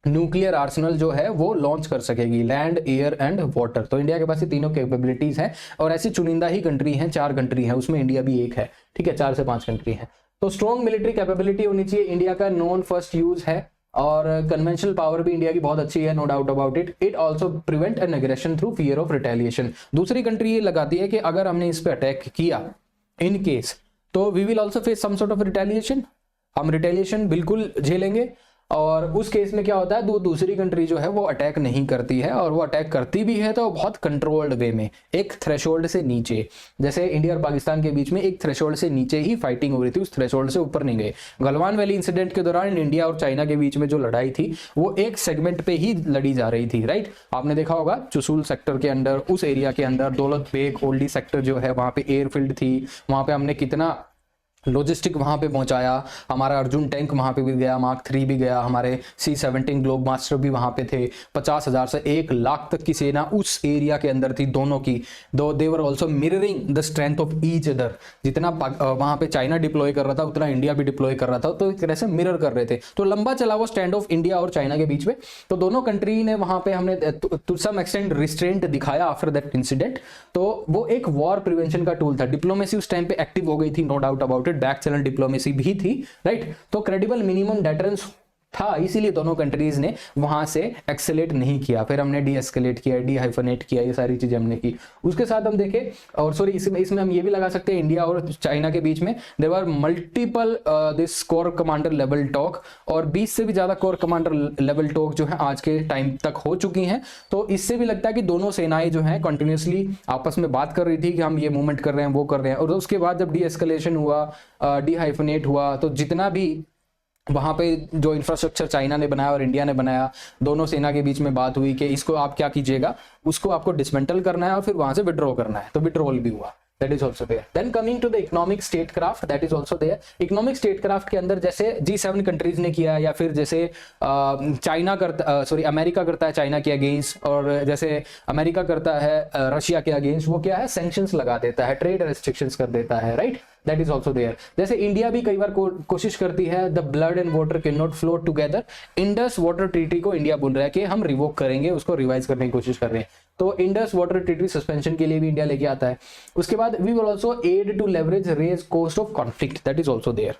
न्यूक्लियर आर्सेनल जो है वो लॉन्च कर सकेगी, लैंड, एयर एंड वाटर। तो इंडिया के पास ये तीनों कैपेबिलिटीज हैं और ऐसी चुनिंदा ही कंट्री हैं, 4 कंट्री हैं, उसमें इंडिया भी एक है, ठीक है, 4 से 5 कंट्री हैं। तो स्ट्रॉन्ग मिलिट्री कैपेबिलिटी होनी चाहिए। इंडिया का नॉन फर्स्ट यूज है और कन्वेंशनल पावर भी इंडिया की बहुत अच्छी है, no doubt about it. It also prevent an aggression through fear of retaliation. दूसरी कंट्री ये लगाती है कि अगर हमने इस पर अटैक किया इन केस, तो we will also face some sort of retaliation, हम रिटेलिएशन बिल्कुल झेलेंगे। और उस केस में क्या होता है, दूसरी कंट्री जो है वो अटैक नहीं करती है, और वो अटैक करती भी है तो बहुत कंट्रोल्ड वे में, एक थ्रेशोल्ड से नीचे। जैसे इंडिया और पाकिस्तान के बीच में एक थ्रेशोल्ड से नीचे ही फाइटिंग हो रही थी, उस थ्रेशोल्ड से ऊपर नहीं गए। गलवान वैली इंसिडेंट के दौरान इंडिया और चाइना के बीच में जो लड़ाई थी वो एक सेगमेंट पे ही लड़ी जा रही थी, राइट। आपने देखा होगा चुसूल सेक्टर के अंदर, उस एरिया के अंदर, दौलत बेग ओल्डी सेक्टर जो है वहां पे एयरफील्ड थी, वहां पे हमने कितना लॉजिस्टिक वहां पे पहुंचाया। हमारा अर्जुन टैंक वहां पे भी गया, Mark 3 भी गया, हमारे C-17 ग्लोब मास्टर भी वहां पे थे। 50,000 से 1 लाख तक की सेना उस एरिया के अंदर थी दोनों की। Though they were also mirroring the strength of each other. जितना वहां पे चाइना डिप्लॉय कर रहा था उतना इंडिया भी डिप्लॉय कर रहा था, तो एक तरह से मिरर कर रहे थे। तो लंबा चला वो स्टैंड ऑफ इंडिया और चाइना के बीच में। तो दोनों कंट्री ने वहां पे हमने टू सम एक्सटेंट रिस्ट्रेंट दिखाया आफ्टर दैट इंसिडेंट। तो वो एक वॉर प्रिवेंशन का टूल था। डिप्लोमेसी उस टाइम पे एक्टिव हो गई थी, no doubt about it, back channel diplomacy भी थी, राइट। तो क्रेडिबल मिनिमम डेटरेंस था, इसीलिए दोनों कंट्रीज ने वहां से एक्सेलेट नहीं किया। फिर हमने डी एस्केलेट किया, डी हाइफनेट किया, ये सारी चीजें हमने की। उसके साथ हम देखें, और सॉरी इसमें हम ये भी लगा सकते हैं, इंडिया और चाइना के बीच में there were multiple this core commander level talk, और 20 से भी ज्यादा कोर कमांडर लेवल टॉक जो है आज के टाइम तक हो चुकी हैं। तो इससे भी लगता है कि दोनों सेनाएं जो हैं कंटिन्यूसली आपस में बात कर रही थी कि हम ये मूवमेंट कर रहे हैं, वो कर रहे हैं। और उसके बाद जब डी एस्केलेशन हुआ, डी हाइफनेट हुआ, तो जितना भी वहां पे जो इंफ्रास्ट्रक्चर चाइना ने बनाया और इंडिया ने बनाया, दोनों सेना के बीच में बात हुई कि इसको आप क्या कीजिएगा, उसको आपको डिसमेंटल करना है और फिर वहां से विड्रॉ करना है। तो विड्रॉल भी हुआ, that is also there. Then coming to the economic statecraft, that is also there. Economic statecraft के अंदर जैसे G7 कंट्रीज ने किया, या फिर जैसे चाइना करता, सॉरी अमेरिका करता है चाइना के अगेंस्ट, और जैसे अमेरिका करता है रशिया के अगेंस्ट, वो क्या है, सैंक्शंस लगा देता है, ट्रेड रेस्ट्रिक्शंस कर देता है, right. That is also there. जैसे इंडिया भी कई बार कोशिश करती है, the blood and water can not flow together. Indus water treaty को इंडिया बोल रहा है कि हम रिवोक करेंगे, उसको रिवाइज करने की कोशिश कर रहे हैं। तो इंडस वाटर ट्रीटी सस्पेंशन के लिए भी इंडिया लेके आता है। उसके बाद we will also add to leverage raise cost of conflict, that is also there.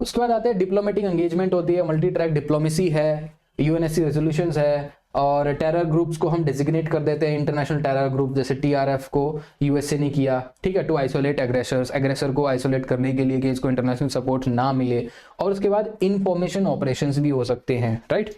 उसके बाद आते हैं डिप्लोमेटिक एंगेजमेंट होती है, मल्टी ट्रैक डिप्लोमेसी है, यूएनएससी रेजोल्यूशंस है, और टेरर ग्रुप्स को हम डिजिग्नेट कर देते हैं इंटरनेशनल टेरर ग्रुप, जैसे टीआरएफ को यूएसए ने किया, ठीक है, टू आइसोलेट एग्रेसर्स, एग्रेसर को आइसोलेट करने के लिए कि इसको इंटरनेशनल सपोर्ट ना मिले। और उसके बाद इंफॉर्मेशन ऑपरेशंस भी हो सकते हैं, राइट,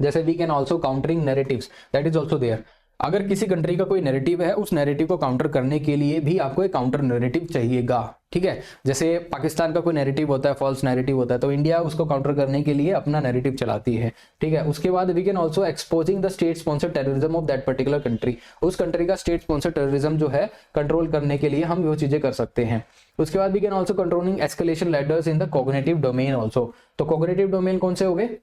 जैसे we can also countering narratives, that is also there. अगर किसी कंट्री का कोई नैरेटिव है, उस नैरेटिव को काउंटर करने के लिए भी आपको एक काउंटर नैरेटिव चाहिएगा, ठीक है। जैसे पाकिस्तान का कोई नैरेटिव होता है, फॉल्स नैरेटिव होता है, तो इंडिया उसको काउंटर करने के लिए अपना नैरेटिव चलाती है, ठीक है। उसके बाद we can also exposing the state sponsored terrorism of that particular country, उस कंट्री का स्टेट स्पॉन्सर्ड टेररिज्म जो है कंट्रोल करने के लिए हम वो चीजें कर सकते हैं। उसके बाद we can also controlling escalation ladders in the cognitive domain also. तो कॉग्निटिव डोमेन कौन से हो गए,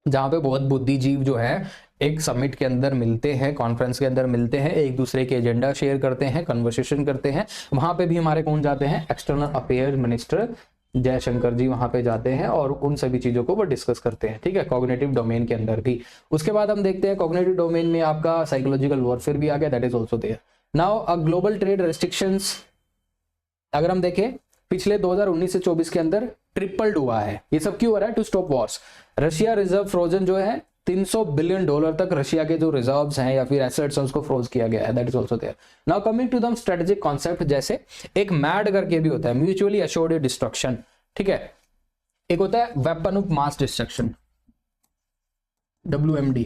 जहां पे बहुत बुद्धिजीव जो है एक समिट के अंदर मिलते हैं, कॉन्फ्रेंस के अंदर मिलते हैं, एक दूसरे के एजेंडा शेयर करते हैं, कन्वर्सेशन करते हैं। वहां पे भी हमारे कौन जाते हैं, एक्सटर्नल अफेयर्स मिनिस्टर जयशंकर जी वहां पे जाते हैं और उन सभी चीजों को वो डिस्कस करते हैं, ठीक है, कॉग्निटिव डोमेन के अंदर भी। उसके बाद हम देखते हैं कॉग्निटिव डोमेन में आपका साइकोलॉजिकल वॉरफेयर भी आ गया, that is also there. Now a global trade restrictions अगर हम देखें पिछले 2019 से 24 के अंदर ट्रिपल्ड हुआ है। ये सब क्यों हो रहा है, to stop wars. Russia reserve frozen जो है $300 बिलियन तक रशिया के जो रिजर्व्स हैं या फिर एसेट्स हैं उसको फ्रोज किया गया है, that is also there. Now coming to the strategic concept, जैसे एक मैड करके भी होता है, म्यूचुअली एश्योर्ड डिस्ट्रक्शन, ठीक है। एक होता है weapon of mass destruction, WMD।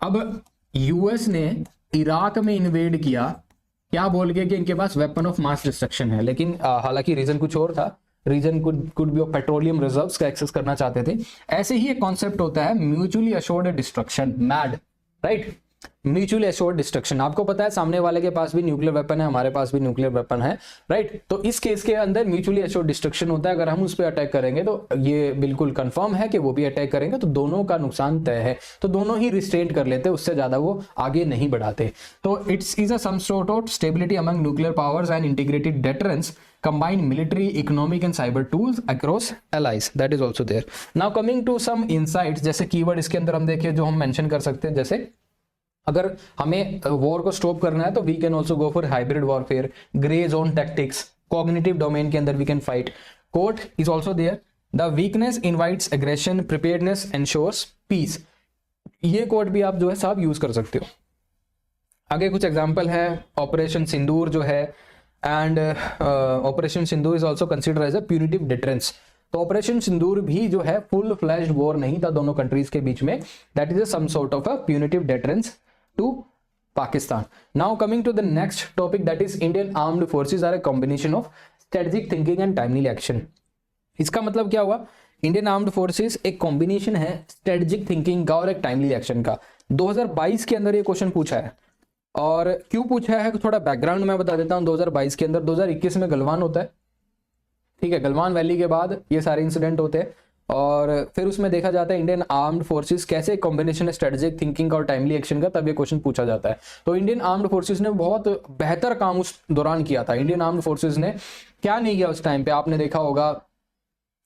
अब यूएस ने इराक में इन्वेड किया, क्या बोल के कि इनके पास वेपन ऑफ मास डिस्ट्रक्शन है, लेकिन हालांकि रीजन कुछ और था, reason could be of petroleum reserves का एक्सेस करना चाहते थे। ऐसे ही एक कॉन्सेप्ट होता है mutually assured destruction, MAD, right, mutually assured destruction. आपको पता है सामने वाले के पास भी न्यूक्लियर वेपन है, हमारे पास भी न्यूक्लियर वेपन है, राइट। तो इस केस के अंदर म्यूचुअली एश्योर्ड डिस्ट्रक्शन होता है। अगर हम उस पर अटैक करेंगे तो ये बिल्कुल कंफर्म है कि वो भी अटैक करेंगे, तो दोनों का नुकसान तय है, तो दोनों ही रिस्ट्रेंट कर लेते, उससे ज्यादा वो आगे नहीं बढ़ाते। तो it's is a some sort of stability among nuclear powers and integrated deterrence combine military, economic and cyber tools across allies, that is also there. Now coming to some insights, जैसे कीवर्ड इसके अंदर हम देखिए जो हम mention कर सकते हैं, जैसे अगर हमें वॉर को स्टॉप करना है तो we can also go for hybrid warfare, grey zone tactics, cognitive domain के अंदर we can fight, court is also there, the weakness invites aggression, preparedness ensures peace. ये कोड भी आप जो है साहब यूज कर सकते हो। आगे कुछ एग्जाम्पल है, ऑपरेशन सिंदूर जो है, and operation Sindoor is also consider as a punitive deterrence. तो ऑपरेशन सिंदूर भी जो है फुल फ्लैश्ड वॉर नहीं था दोनों कंट्रीज के बीच में, that is some sort of a punitive deterrence to Pakistan. Now coming to the next topic, that is Indian armed forces are a combination of strategic thinking and timely action. इसका मतलब क्या हुआ, इंडियन आर्म्ड फोर्सेस एक combination है strategic thinking का और एक timely action का। 2022 के अंदर ये क्वेश्चन पूछा है, और क्यों पूछा है थोड़ा बैकग्राउंड मैं बता देता हूं। 2022 के अंदर 2021 में गलवान होता है, ठीक है, गलवान वैली के बाद ये सारे इंसिडेंट होते हैं, और फिर उसमें देखा जाता है इंडियन आर्म्ड फोर्सेस कैसे कॉम्बिनेशन है स्ट्रेटेजिक थिंकिंग का और टाइमली एक्शन का, तब ये क्वेश्चन पूछा जाता है। तो इंडियन आर्म्ड फोर्सेस ने बहुत बेहतर काम उस दौरान किया था। इंडियन आर्म्ड फोर्सेस ने क्या नहीं किया उस टाइम पे, आपने देखा होगा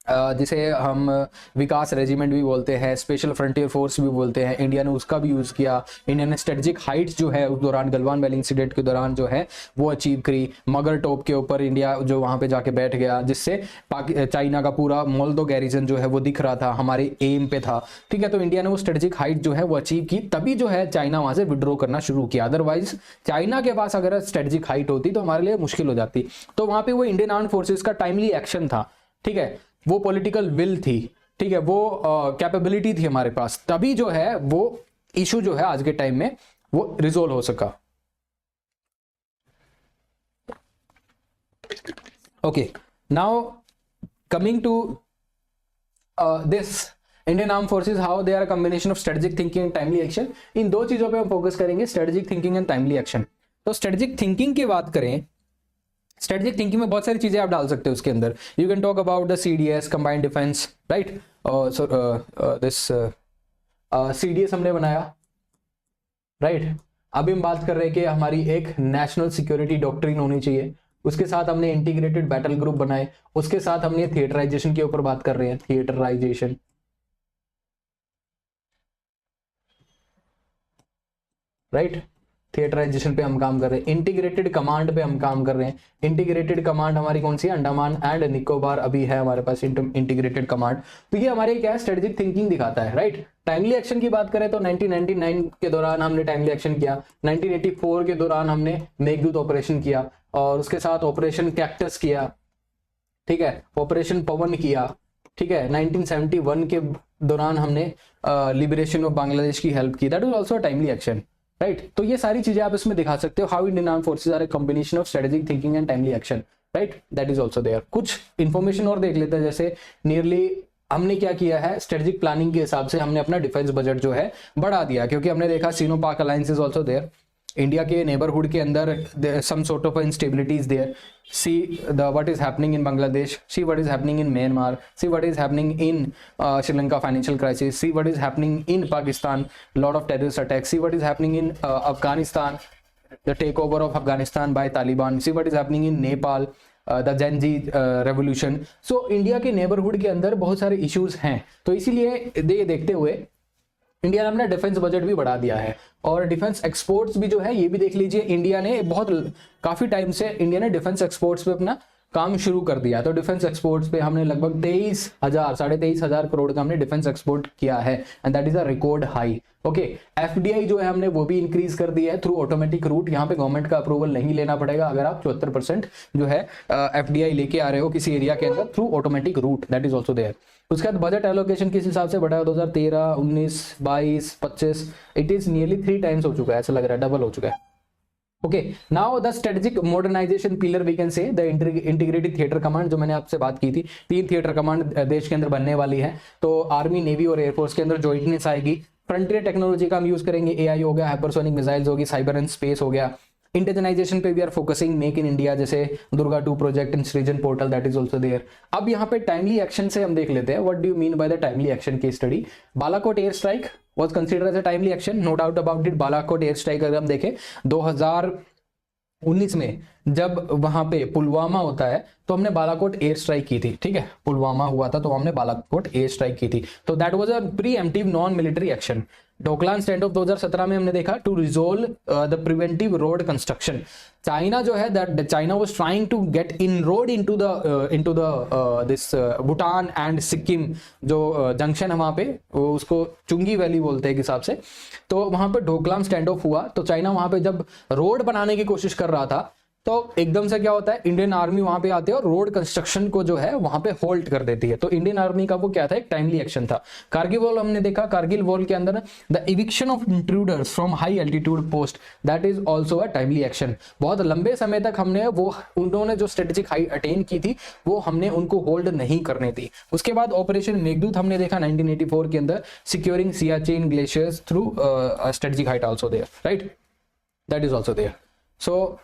जिसे हम विकास रेजिमेंट भी बोलते हैं, स्पेशल फ्रंटियर फोर्स भी बोलते हैं, इंडिया ने उसका भी यूज किया। इंडिया ने स्ट्रेटेजिक हाइट्स जो है उस दौरान गलवान वैली इंसिडेंट के दौरान जो है वो अचीव करी। मगर टॉप के ऊपर इंडिया जो वहां पे जाके बैठ गया, जिससे चाइना का पूरा मोल्दो गैरिजन जो है वो दिख रहा था, हमारे एम पे था, ठीक है। तो इंडिया ने वो स्ट्रेटेजिक हाइट जो है वो अचीव की, तभी जो है चाइना वहां से विड्रॉ करना शुरू किया। अदरवाइज चाइना के पास अगर स्ट्रेटेजिक हाइट होती तो हमारे लिए मुश्किल हो जाती। तो वहां पे वो इंडियन आर्म्ड फोर्सेज का टाइमली एक्शन था, ठीक है, वो पॉलिटिकल विल थी, ठीक है, वो कैपेबिलिटी थी हमारे पास, तभी जो है वो इशू जो है आज के टाइम में वो रिजोल्व हो सका। Okay, now coming to this Indian arm forces, how they are a combination of strategic thinking and timely action. इन दो चीजों पे हम फोकस करेंगे, strategic thinking and timely action. तो स्ट्रेटेजिक थिंकिंग की बात करें, स्ट्रेटेजिक थिंकिंग में बहुत सारी चीजें आप डाल सकते हो उसके अंदर। You can talk about the CDS, combined defence, right, this CDS हमने बनाया, राइट। अभी हम बात कर रहे हैं कि हमारी एक नेशनल सिक्योरिटी डॉक्ट्रिन होनी चाहिए, उसके साथ हमने इंटीग्रेटेड बैटल ग्रुप बनाए, उसके साथ हमने थिएटराइजेशन के ऊपर बात कर रहे हैं, थिएटराइजेशन, राइट, थिएटराइजेशन पे हम काम कर रहे हैं, इंटीग्रेटेड कमांड पे हम काम कर रहे हैं। इंटीग्रेटेड कमांड हमारी कौन सी है, अंडमान एंड निकोबार अभी है हमारे पास इंटीग्रेटेड कमांड। तो ये हमारे क्या है, स्ट्रेटेजिक थिंकिंग दिखाता है, राइट। टाइमली एक्शन की बात करें तो 1999 के दौरान हमने टाइमली एक्शन किया, 1984 के दौरान हमने मेघदूत ऑपरेशन किया, और उसके साथ ऑपरेशन कैक्टस किया, ठीक है, ऑपरेशन पवन किया, ठीक है। 1971 के दौरान हमने लिबरेशन ऑफ बांग्लादेश की हेल्प की, that was also timely action, right. तो ये सारी चीजें आप इसमें दिखा सकते हो, how Indian arm forces are a combination of strategic thinking and timely action, right, that is also there. कुछ इंफॉर्मेशन और देख लेते हैं, जैसे नियरली हमने क्या किया है, स्ट्रेटेजिक प्लानिंग के हिसाब से हमने अपना डिफेंस बजट जो है बढ़ा दिया, क्योंकि हमने देखा Sino Pak alliance is also there, India के नेबरहुड के अंदर some sort of instability is there, see the what is happening in Bangladesh, see what is happening in Myanmar, see what is happening in Sri Lanka financial crisis, see what is happening in Pakistan, lot of terrorist attacks, see what is happening in Afghanistan, the take over of Afghanistan by Taliban, see what is happening in Nepal, the Gen Z revolution. So India के neighbourhood के अंदर बहुत सारे issues हैं, तो इसीलिए ये देखते हुए इंडिया ने अपना डिफेंस बजट भी बढ़ा दिया है, और डिफेंस एक्सपोर्ट्स भी जो है ये भी देख लीजिए, इंडिया ने काफी टाइम से इंडिया ने डिफेंस एक्सपोर्ट्स पे अपना काम शुरू कर दिया। तो डिफेंस एक्सपोर्ट्स पे हमने लगभग 23,000 करोड़ का हमने डिफेंस एक्सपोर्ट किया है, and that is a record high. Okay, FDI जो है हमने वो भी इंक्रीज कर दिया है थ्रू ऑटोमेटिक रूट, यहाँ पे गवर्नमेंट का अप्रूवल नहीं लेना पड़ेगा अगर आप 74% जो है एफडीआई लेके आ रहे हो किसी एरिया के अंदर through automatic route, that is also there. उसके बाद बजट एलोकेशन किस हिसाब से बढ़ा है, 2013, 19, 22, 25, इट इज नियरली 3 टाइम्स हो चुका है, ऐसा लग रहा है डबल हो चुका है। Okay, now the strategic modernisation pillar we can say the integrated theatre command, जो मैंने आपसे बात की थी, 3 थिएटर कमांड देश के अंदर बनने वाली है, तो आर्मी, नेवी और एयरफोर्स के अंदर जॉइंटनेस आएगी। फ्रंटियर टेक्नोलॉजी का हम यूज करेंगे, एआई हो गया, हाइपरसोनिक मिसाइल्स होगी, साइबर एंड स्पेस हो गया। इंडिजनाइजेशन पे we are focusing, make in India, जैसे Durga 2 project in Srijan portal, that is also there. अब यहाँ पे टाइमली एक्शन से हम देख लेते हैं, what do you mean by the timely action की study. Balakot air strike was considered as a timely action, no doubt about it. Balakot air strike अगर हम देखें 2019 में जब वहां पे पुलवामा होता है तो हमने बालाकोट एयर स्ट्राइक की थी, ठीक है, पुलवामा हुआ था तो हमने बालाकोट एयर स्ट्राइक की थी, तो that was a pre emptive non military action. Doklam stand off 2017 में हमने देखा to resolve the preventive road construction, China जो है that China was trying to get in road into the this Bhutan and Sikkim, जो junction है वहां पे, उसको चुंगी वैली बोलते हैं एक हिसाब से, तो वहां पे डोकलाम स्टैंड ऑफ हुआ, तो चाइना वहां पे जब रोड बनाने की कोशिश कर रहा था तो एकदम से क्या होता है, इंडियन आर्मी वहां पे आती है और रोड कंस्ट्रक्शन को जो है वहां पे होल्ड कर देती है, तो इंडियन आर्मी का वो क्या था, एक टाइमली एक्शन था। कारगिल वॉर हमने देखा, कारगिल वॉर के अंदर the eviction of intruders from high altitude post, that is also a timely action. बहुत लंबे समय तक हमने वो, उन्होंने जो स्ट्रेटेजिक हाइट अटेन की थी वो हमने उनको होल्ड नहीं करने दी। उसके बाद ऑपरेशन मेघदूत हमने देखा 1984 के अंदर, securing Siachen glaciers through strategic height also there, right, that is also there. So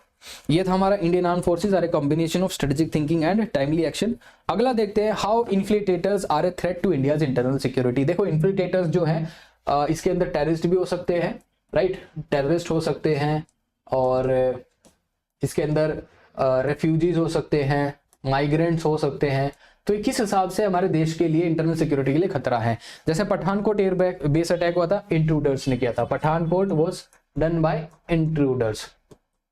ये था हमारा Indian arm forces are a combination of strategic thinking and timely action. अगला देखते हैं, how infiltrators are a threat to India's internal security. देखो infiltrators जो हैं इसके अंदर टेररिस्ट भी हो सकते हैं, राइट, टेररिस्ट हो सकते हैं, और इसके अंदर रेफ्यूजीज हो सकते हैं, माइग्रेंट्स हो सकते हैं, तो किस हिसाब से हमारे देश के लिए इंटरनल सिक्योरिटी के लिए खतरा है। जैसे पठानकोट एयर बेस अटैक हुआ था, इंट्रूडर्स ने किया था, Pathankot was done by intruders,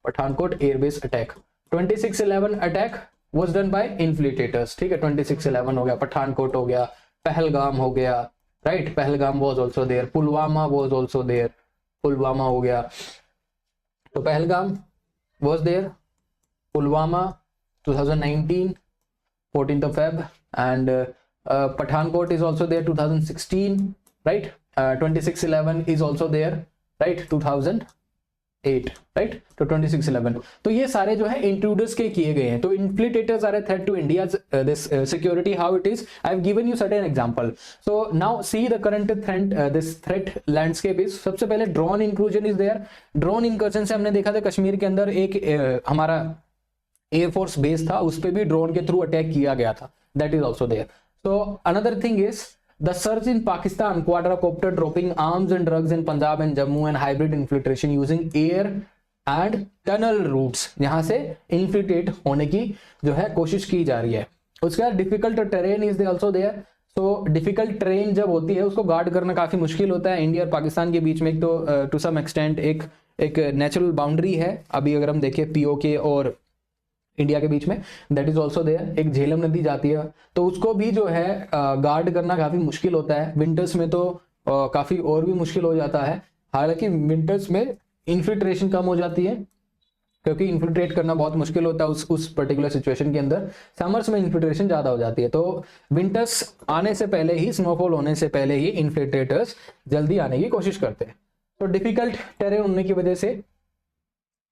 Pathankot airbase attack. 26/11 attack was done by infiltrators, ठीक है, 26/11 हो गया, पठानकोट हो गया, पहलगाम हो गया, right, Pahalgam was also there, Pulwama was also there, Pulwama हो गया, तो Pahalgam was there, Pulwama 2019 14th of Feb, and Pathankot is also there 2016, right, 26/11 is also there, right, 2008, right, तो 26/11, तो ये सारे जो है इंट्रूडर्स के किए गए हैं। तो infiltrators are a threat to India's this security, how it is, I have given you certain example. So now see the current threat, this threat landscape is, सबसे पहले drone inclusion is there. Drone incursion से हमने देखा था कश्मीर के अंदर एक हमारा एयरफोर्स बेस था, उस पर भी ड्रोन के थ्रू अटैक किया गया था, that is also there. So another thing is the search in Pakistan, quadcopter dropping arms and drugs in Punjab and Jammu and hybrid infiltration using air and tunnel routes, यहां से इन्फिल्ट्रेट होने की जो है कोशिश की जा रही है। उसके बाद difficult terrain is also there. So difficult terrain जब होती है उसको गार्ड करना काफी मुश्किल होता है। इंडिया और पाकिस्तान के बीच में एक तो टू सम एक्सटेंट एक एक नेचुरल बाउंड्री है अभी अगर हम देखें पीओके और इंडिया के बीच में, दैट इज ऑल्सो देयर। एक झेलम नदी जाती है तो उसको भी जो है गार्ड करना काफी मुश्किल होता है। विंटर्स में तो काफी और भी मुश्किल हो जाता है। हालांकि विंटर्स में इन्फिल्ट्रेशन कम हो जाती है क्योंकि इन्फिल्ट्रेट करना बहुत मुश्किल होता है उस पर्टिकुलर सिचुएशन के अंदर। समर्स में इन्फिल्ट्रेशन ज्यादा हो जाती है, तो विंटर्स आने से पहले ही, स्नोफॉल होने से पहले ही इन्फिल्ट्रेटर्स जल्दी आने की कोशिश करते हैं। तो डिफिकल्ट टेरेन होने की वजह से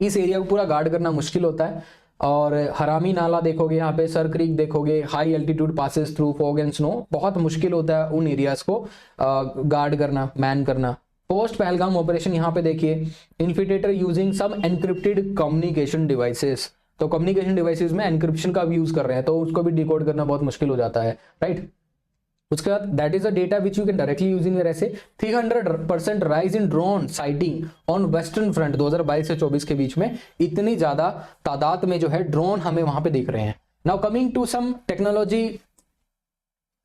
इस एरिया को पूरा गार्ड करना मुश्किल होता है। और हरामी नाला देखोगे, यहाँ पे सर क्रीक देखोगे, high altitude passes through fog and snow, बहुत मुश्किल होता है उन एरियाज को गार्ड करना, मैन करना। पोस्ट पहलगाम ऑपरेशन यहाँ पे देखिए, infiltrator using some encrypted communication devices, तो कम्युनिकेशन डिवाइसेस में एनक्रिप्शन का भी यूज कर रहे हैं, तो उसको भी डिकोड करना बहुत मुश्किल हो जाता है, राइट। उसके बाद that is a data which you can directly use in your essay. 300% rise in drone sighting on western front 2022 से 24 के बीच में, इतनी ज्यादा तादाद में जो है ड्रोन हमें वहां पे दिख रहे हैं। Now coming to some technology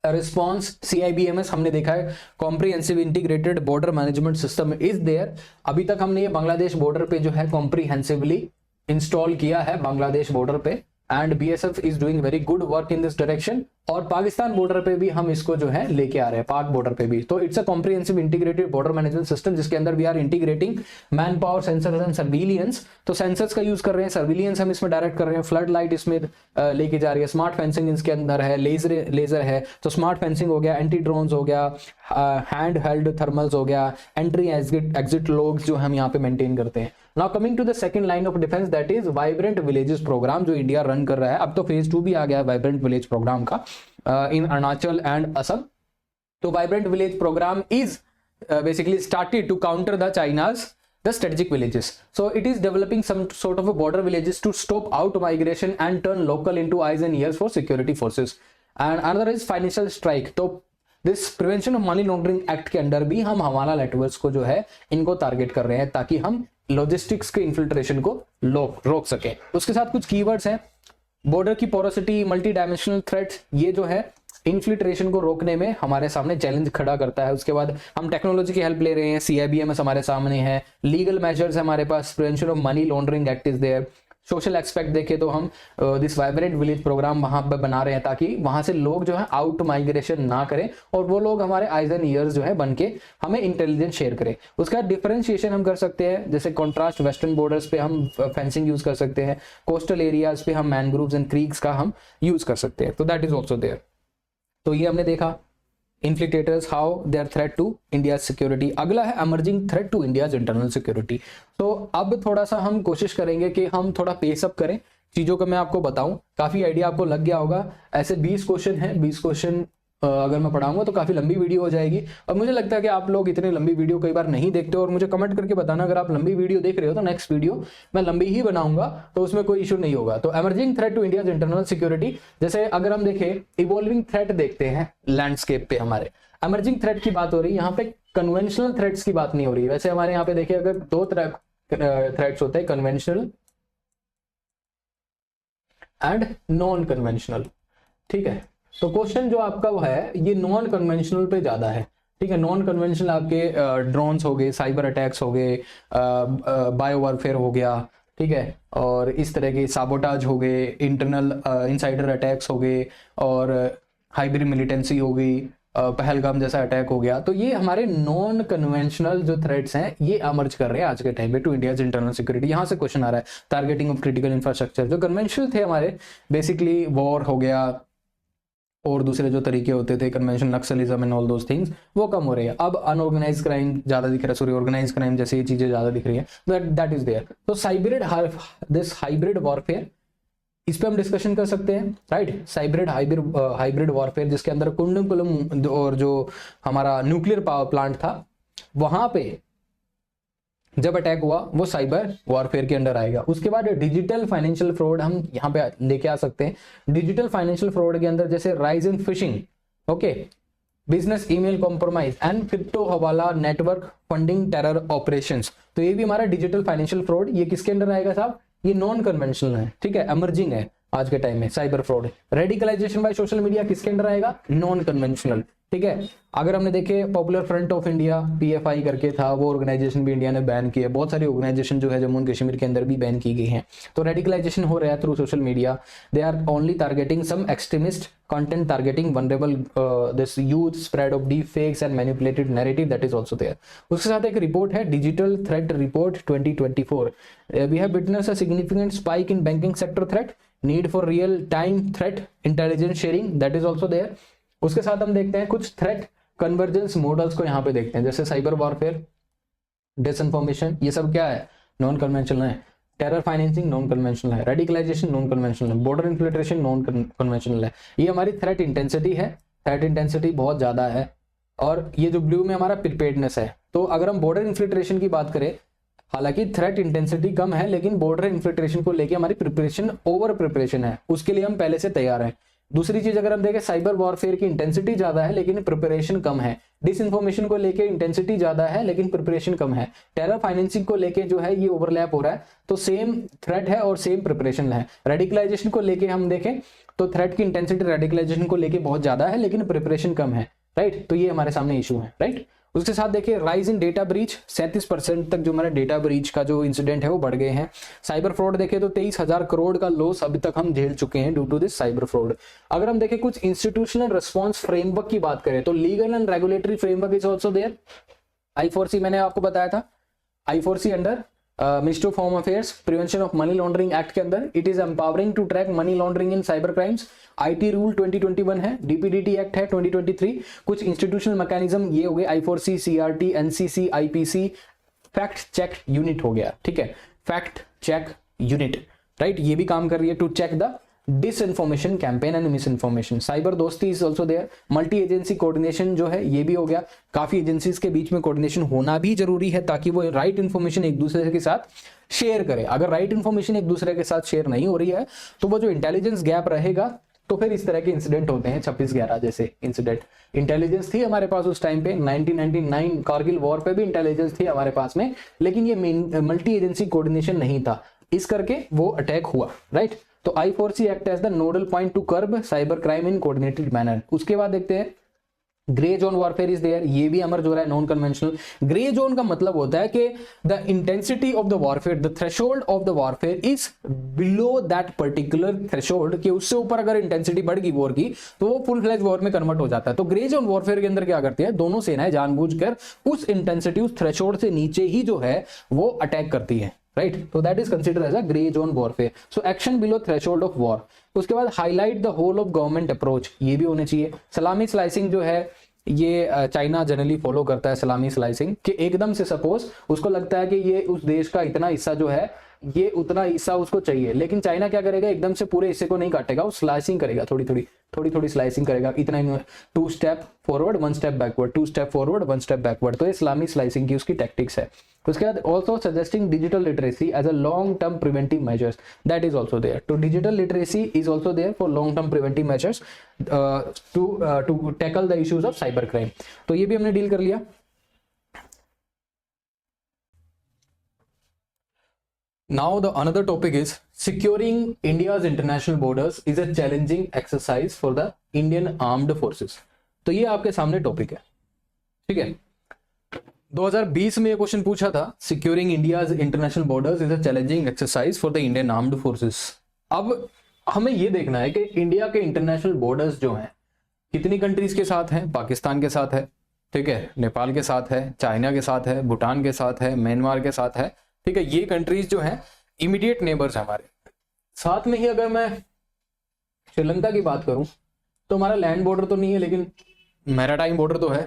response, CIBMS हमने देखा है, comprehensive integrated border management system is there. अभी तक हमने ये बांग्लादेश बॉर्डर पे जो है कॉम्प्रिहेंसिवली इंस्टॉल किया है बांग्लादेश बॉर्डर पे, and BSF is doing very good work in this direction. और पाकिस्तान बॉर्डर पे भी हम इसको जो है लेके आ रहे हैं, पाक बॉर्डर पे भी। तो it's a comprehensive integrated border management system जिसके अंदर we are integrating manpower, sensors and surveillance. तो सेंसर्स का यूज कर रहे हैं, सर्विलियंस हम इसमें डायरेक्ट कर रहे हैं, फ्लड लाइट इसमें लेके जा रही है, स्मार्ट फेंसिंग इसके अंदर है, लेजर है, तो स्मार्ट फेंसिंग हो गया, एंटी ड्रोन्स हो गया, हैंड हेल्ड थर्मल्स हो गया, एंट्री एग्जिट लॉग्स जो हम यहाँ पे मेंटेन करते हैं। Now coming to the second line of defence, that is vibrant villages programme, जो इंडिया रन कर रहा है। अब तो फेज 2 भी आ गया है वाइब्रेंट विलेज प्रोग्राम का इन अरुणाचल एंड असम। तो vibrant village programme is basically started to counter the China's the strategic villages. So it is developing some sort of a border villages to stop out migration and turn local into eyes and ears for security forces. And another is financial strike. तो this prevention of money laundering act के अंदर भी हम हवाला networks को जो है इनको टारगेट कर रहे हैं ताकि हम लॉजिस्टिक्स के इन्फिल्ट्रेशन को रोक सके। उसके साथ कुछ कीवर्ड्स हैं, बॉर्डर की पोरोसिटी, मल्टी डायमेंशनल थ्रेट्स, ये जो है इन्फिल्ट्रेशन को रोकने में हमारे सामने चैलेंज खड़ा करता है। उसके बाद हम टेक्नोलॉजी की हेल्प ले रहे हैं, CIBMS हमारे सामने है, लीगल मेजर्स हमारे पास, prevention of money laundering act is there. Social aspect देखें तो हम दिस वाइब्रेंट विलेज प्रोग्राम वहां पर बना रहे हैं ताकि वहां से लोग जो है आउट माइग्रेशन ना करें और वो लोग हमारे आइज एंड ईयर्स जो है बन के हमें इंटेलिजेंस शेयर करें। उसका डिफरेंशिएशन हम कर सकते हैं, जैसे कॉन्ट्रास्ट वेस्टर्न बॉर्डर्स पे हम फेंसिंग यूज कर सकते हैं, कोस्टल एरियाज पे हम मैनग्रोव्स एंड क्रीक्स का हम यूज कर सकते हैं। तो दैट इज ऑल्सो देयर। तो ये हमने देखा infiltrators, how they are threat to India security. अगला है emerging threat to India's internal security. तो अब थोड़ा सा हम कोशिश करेंगे कि हम थोड़ा पेस अप करें चीजों को, मैं आपको बताऊं, काफी आइडिया आपको लग गया होगा। ऐसे 20 क्वेश्चन हैं, 20 क्वेश्चन अगर मैं पढ़ाऊंगा तो काफी लंबी वीडियो हो जाएगी। और मुझे लगता है कि आप लोग इतनी लंबी वीडियो कई बार नहीं देखते, और मुझे कमेंट करके बताना अगर आप लंबी वीडियो देख रहे हो तो नेक्स्ट वीडियो मैं लंबी ही बनाऊंगा, तो उसमें कोई इशू नहीं होगा। तो emerging threat to India's internal security, जैसे अगर हम देखें इवॉल्विंग थ्रेट देखते हैं लैंडस्केप पे, हमारे एमर्जिंग थ्रेट की बात हो रही है यहाँ पे, कन्वेंशनल थ्रेट्स की बात नहीं हो रही। वैसे हमारे यहाँ पे देखिए अगर 2 थ्रेट्स होते हैं, कन्वेंशनल एंड नॉन कन्वेंशनल, ठीक है। तो क्वेश्चन जो आपका वो है ये नॉन कन्वेंशनल पे ज्यादा है, ठीक है। नॉन कन्वेंशनल आपके ड्रोन्स हो गए, साइबर अटैक्स हो गए, बायो वारफेयर हो गया, ठीक है, और इस तरह के साबोटाज हो गए, इंटरनल इनसाइडर अटैक्स हो गए, और हाइब्रिड मिलिटेंसी हो गई, पहलगाम जैसा अटैक हो गया। तो ये हमारे नॉन कन्वेंशनल जो थ्रेट्स हैं ये अमर्ज कर रहे हैं आज के टाइम पे टू इंडियाज इंटरनल सिक्योरिटी। यहाँ से क्वेश्चन आ रहा है, टारगेटिंग ऑफ क्रिटिकल इंफ्रास्ट्रक्चर। जो कन्वेंशनल थे हमारे, बेसिकली वॉर हो गया और दूसरे जो तरीके होते थे conventional, Naxalism and all those things, वो कम हो रही है। अब अनऑर्गेनाइज क्राइम ज्यादा दिख रहा है, सॉरी ऑर्गेनाइज क्राइम जैसे ये चीजें ज्यादा दिख रही है, दैट इज देयर। तो हाइब्रिड वॉरफेयर, इस पे हम डिस्कशन कर सकते हैं, राइट। हाइब्रिड वॉरफेयर जिसके अंदर कुंडकुलम और जो हमारा न्यूक्लियर पावर प्लांट था वहां पे जब अटैक हुआ वो साइबर वॉरफेयर के अंडर आएगा। उसके बाद डिजिटल फाइनेंशियल फ्रॉड हम यहाँ पे लेके आ सकते हैं। डिजिटल फाइनेंशियल फ्रॉड के अंदर जैसे rise in fishing, okay, business email compromise and crypto हवाला नेटवर्क फंडिंग टेरर ऑपरेशंस। तो ये भी हमारा डिजिटल फाइनेंशियल फ्रॉड, ये किसके अंडर आएगा साहब, ये नॉन कन्वेंशनल है, ठीक है, एमर्जिंग है आज के टाइम में cyber fraud. Radicalisation by social media किसके अंडर आएगा, नॉन कन्वेंशनल। ठीक है। अगर हमने देखे popular front of India PFI करके था, वो ऑर्गेनाइजेशन भी इंडिया ने बैन किया। बहुत सारी ऑर्गेनाइजेशन जो है जम्मू एंड कश्मीर के अंदर भी बैन की गई हैं। तो रेडिकलाइजेशन हो रहा है through social media. They are only targeting some extremist content, targeting vulnerable this youth, spread of deep fakes and manipulated narrative, that is also there. उसके साथ एक रिपोर्ट है digital threat report 2024। We have witnessed a significant spike in banking sector threat, need for real time threat intelligence sharing, that is also there. उसके साथ हम देखते हैं कुछ थ्रेट कन्वर्जेंस मॉडल्स को यहाँ पे देखते हैं, जैसे साइबर वॉरफेयर, डिसइंफॉर्मेशन, ये सब क्या है, नॉन कन्वेंशनल है। टेरर फाइनेंसिंग नॉन कन्वेंशनल है। रेडिकलाइजेशन नॉन कन्वेंशनल है। बॉर्डर इन्फिल्ट्रेशन नॉन कन्वेंशनल है। ये हमारी थ्रेट इंटेंसिटी है, थ्रेट इंटेंसिटी बहुत ज्यादा है। और ये जो ब्लू में हमारा प्रिपेयर्डनेस है। तो अगर हम बॉर्डर इन्फिल्ट्रेशन की बात करें, हालांकि थ्रेट इंटेंसिटी कम है, लेकिन बॉर्डर इन्फिल्ट्रेशन को लेके हमारी प्रिपरेशन ओवर प्रिपरेशन है, उसके लिए हम पहले से तैयार हैं। दूसरी चीज अगर हम देखें, साइबर वॉरफेयर की इंटेंसिटी ज्यादा है लेकिन प्रिपरेशन कम है। डिसइंफॉर्मेशन को लेके इंटेंसिटी ज्यादा है लेकिन प्रिपरेशन कम है। टेरर फाइनेंसिंग को लेके जो है ये ओवरलैप हो रहा है, तो सेम थ्रेट है और सेम प्रिपरेशन है। रेडिकलाइजेशन को लेके हम देखें तो थ्रेट की इंटेंसिटी रेडिकलाइजेशन को लेके बहुत ज्यादा है लेकिन प्रिपरेशन कम है, राइट। तो ये हमारे सामने इशू है, राइट। उसके साथ देखिए राइज इन डेटा ब्रीच, 37% तक जो हमारे डेटा ब्रीच का जो इंसिडेंट है वो बढ़ गए हैं। साइबर फ्रॉड देखें तो 23,000 करोड़ का लॉस अभी तक हम झेल चुके हैं due to this cyber fraud. अगर हम देखें कुछ इंस्टीट्यूशनल रिस्पॉन्स फ्रेमवर्क की बात करें तो legal and regulatory framework is also there. I4C मैंने आपको बताया था, I4C under ministry of home affairs, prevention of money laundering act के अंदर, it is empowering to track money laundering in cyber crimes. IT rule 2021 है, DPDT act है 2023। कुछ institutional mechanism ये हो गए, I4C, CRT, NCC, IPC, fact check unit हो गया, ठीक है, फैक्ट चेक यूनिट, राइट। ये भी काम कर रही है to check the disinformation campaign and misinformation. Cyber दोस्ती is also there. Multi agency coordination जो है ये भी हो गया। काफी एजेंसीज के बीच में कोऑर्डिनेशन होना भी जरूरी है ताकि वो राइट इन्फॉर्मेशन एक दूसरे के साथ शेयर करे। अगर राइट इन्फॉर्मेशन एक दूसरे के साथ शेयर नहीं हो रही है तो वो जो इंटेलिजेंस गैप रहेगा, तो फिर इस तरह के इंसिडेंट होते हैं 26/11 जैसे इंसिडेंट। इंटेलिजेंस थी हमारे पास उस टाइम पे, 1999 कारगिल वॉर पे भी इंटेलिजेंस थी हमारे पास में, लेकिन ये मल्टी एजेंसी कोऑर्डिनेशन नहीं था, इस करके वो अटैक हुआ, राइट। तो I4C act as the nodal point to curb cyber crime in coordinated manner. उसके बाद देखते हैं grey zone warfare is there, ये भी अमर जो रहा है नॉन कन्वेंशनल। ग्रे जोन का मतलब होता है कि the intensity of the warfare, the threshold of the warfare is below that particular threshold, कि उससे ऊपर अगर इंटेंसिटी बढ़ गई वॉर की तो वो फुल फ्लैज वॉर में कन्वर्ट हो जाता है। तो ग्रे जोन वॉरफेयर के अंदर क्या करती है, दोनों सेनाएं जानबूझकर उस इंटेंसिटी, उस थ्रेशोल्ड से नीचे ही जो है वो अटैक करती है, राइट। तो that is consider as a grey zone warfare. So action below threshold of war. उसके बाद highlight the whole of government approach, ये भी होने चाहिए। सलामी स्लाइसिंग जो है ये चाइना जनरली फॉलो करता है, सलामी स्लाइसिंग, कि एकदम से सपोज उसको लगता है कि ये उस देश का इतना हिस्सा जो है ये उतना हिस्सा उसको चाहिए, लेकिन चाइना क्या करेगा, एकदम से पूरे हिस्से को नहीं काटेगा, वो स्लाइसिंग करेगा, थोड़ी थोड़ी स्लाइसिंग करेगा, इतना 2 step forward 1 step backward, 2 step forward 1 step backward. तो ये इस्लामी स्लाइसिंग की उसकी टैक्टिक्स है। उसके बाद also suggesting digital literacy as a long term preventive measures, that is also there. तो digital literacy is also there for long term preventive measures to tackle the issues of cyber crime. तो ये भी हमने deal कर लिया। Now the another topic is securing India's international borders is a challenging exercise for the Indian Armed Forces। तो ये आपके सामने टॉपिक है, ठीक है। 2020 में ये क्वेश्चन पूछा था, securing India's international borders is a challenging exercise for the Indian armed forces. अब हमें ये देखना है कि इंडिया के इंटरनेशनल बॉर्डर्स जो हैं कितनी कंट्रीज के साथ हैं। पाकिस्तान के साथ है, ठीक है, नेपाल के साथ है, चाइना के साथ है, भूटान के साथ है, म्यांमार के साथ है, ठीक है। ये कंट्रीज जो हैं इमीडिएट नेबर्स हमारे। साथ में ही अगर मैं श्रीलंका की बात करूं तो हमारा लैंड बॉर्डर तो नहीं है लेकिन मैराटाइम बॉर्डर तो है।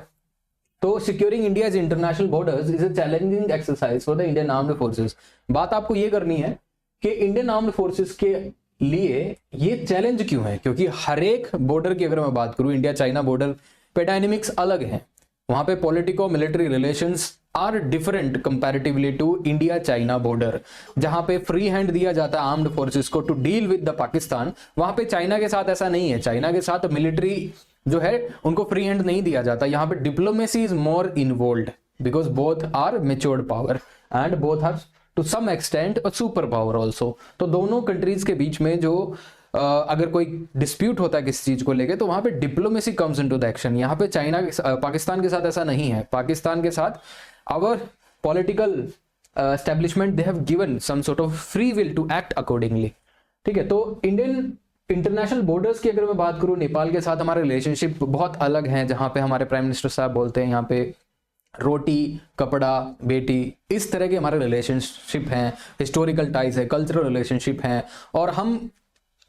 तो securing India's international borders is a challenging exercise for the Indian armed forces. बात आपको ये करनी है कि इंडियन आर्म्ड फोर्सेस के लिए ये चैलेंज क्यों है, क्योंकि हर एक बॉर्डर की अगर मैं बात करूं, इंडिया चाइना बॉर्डर पे डायनेमिक्स अलग है, वहां पे politico military relations are different comparatively to India China border. जहां पे फ्री हैंड दिया जाता है आर्म्ड फोर्सेस को to deal with the Pakistan, वहां पे चाइना के साथ ऐसा नहीं है। चाइना के साथ मिलिट्री जो है उनको फ्री हैंड नहीं दिया जाता। यहाँ पे diplomacy is more involved because both are matured power and both are to some extent a super power also. तो दोनों कंट्रीज के बीच में जो अगर कोई डिस्प्यूट होता है किसी चीज को लेके, तो वहां पे diplomacy comes into the action. यहाँ पे पाकिस्तान के साथ ऐसा नहीं है। पाकिस्तान के साथ our political establishment they have given some sort of free will to act accordingly. ठीक है, तो इंडियन इंटरनेशनल बॉर्डर्स की अगर मैं बात करूं, नेपाल के साथ हमारे रिलेशनशिप बहुत अलग हैं, जहां पे हमारे प्राइम मिनिस्टर साहब बोलते हैं यहाँ पे रोटी कपड़ा बेटी, इस तरह के हमारे रिलेशनशिप हैं, हिस्टोरिकल टाइज है, कल्चरल रिलेशनशिप हैं, और हम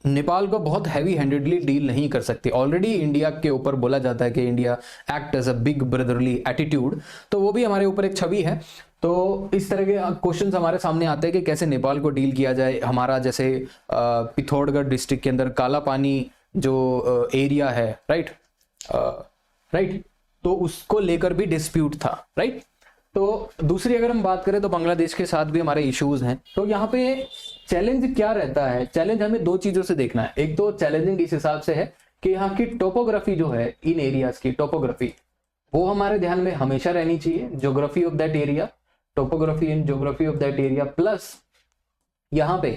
नेपाल को बहुत हैवी हैंडेडली डील नहीं कर सकते। ऑलरेडी इंडिया के ऊपर बोला जाता है कि India act as a big brotherly attitude, तो वो भी हमारे ऊपर एक छवि है। तो इस तरह के क्वेश्चंस हमारे सामने आते हैं कि कैसे नेपाल को डील किया जाए। हमारा जैसे पिथौरागढ़ डिस्ट्रिक्ट के अंदर काला पानी जो एरिया है, राइट, तो उसको लेकर भी डिस्प्यूट था, राइट। तो दूसरी अगर हम बात करें तो बांग्लादेश के साथ भी हमारे इश्यूज हैं। तो यहाँ पे चैलेंज क्या रहता है? चैलेंज हमें दो चीजों से देखना है। एक तो चैलेंजिंग इस हिसाब से है कि यहाँ की टोपोग्राफी जो है, इन एरियाज की टोपोग्राफी, वो हमारे ध्यान में हमेशा रहनी चाहिए। Geography of that area, topography and geography of that area, plus यहाँ पे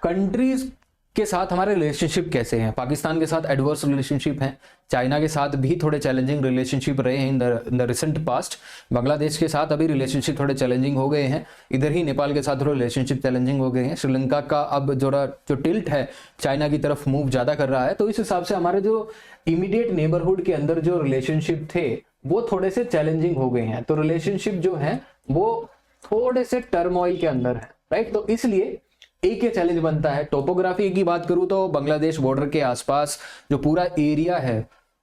कंट्रीज के साथ हमारे रिलेशनशिप कैसे हैं। पाकिस्तान के साथ एडवर्स रिलेशनशिप हैं, चाइना के साथ भी थोड़े चैलेंजिंग रिलेशनशिप रहे हैं in the recent past. Bangladesh के साथ अभी रिलेशनशिप थोड़े चैलेंजिंग हो गए हैं। इधर ही नेपाल के साथ थोड़े रिलेशनशिप चैलेंजिंग हो गए हैं। श्रीलंका का अब जो टिल्ट है चाइना की तरफ मूव ज्यादा कर रहा है। तो इस हिसाब से हमारे जो इमीडिएट नेबरहुड के अंदर जो रिलेशनशिप थे वो थोड़े से चैलेंजिंग हो गए हैं। तो रिलेशनशिप जो है वो थोड़े से टर्मोइल के अंदर है, राइट। तो इसलिए एक ये चैलेंज बनता है। टोपोग्राफी की बात करूं तो बांग्लादेश बॉर्डर के आसपास जो पूरा एरिया है,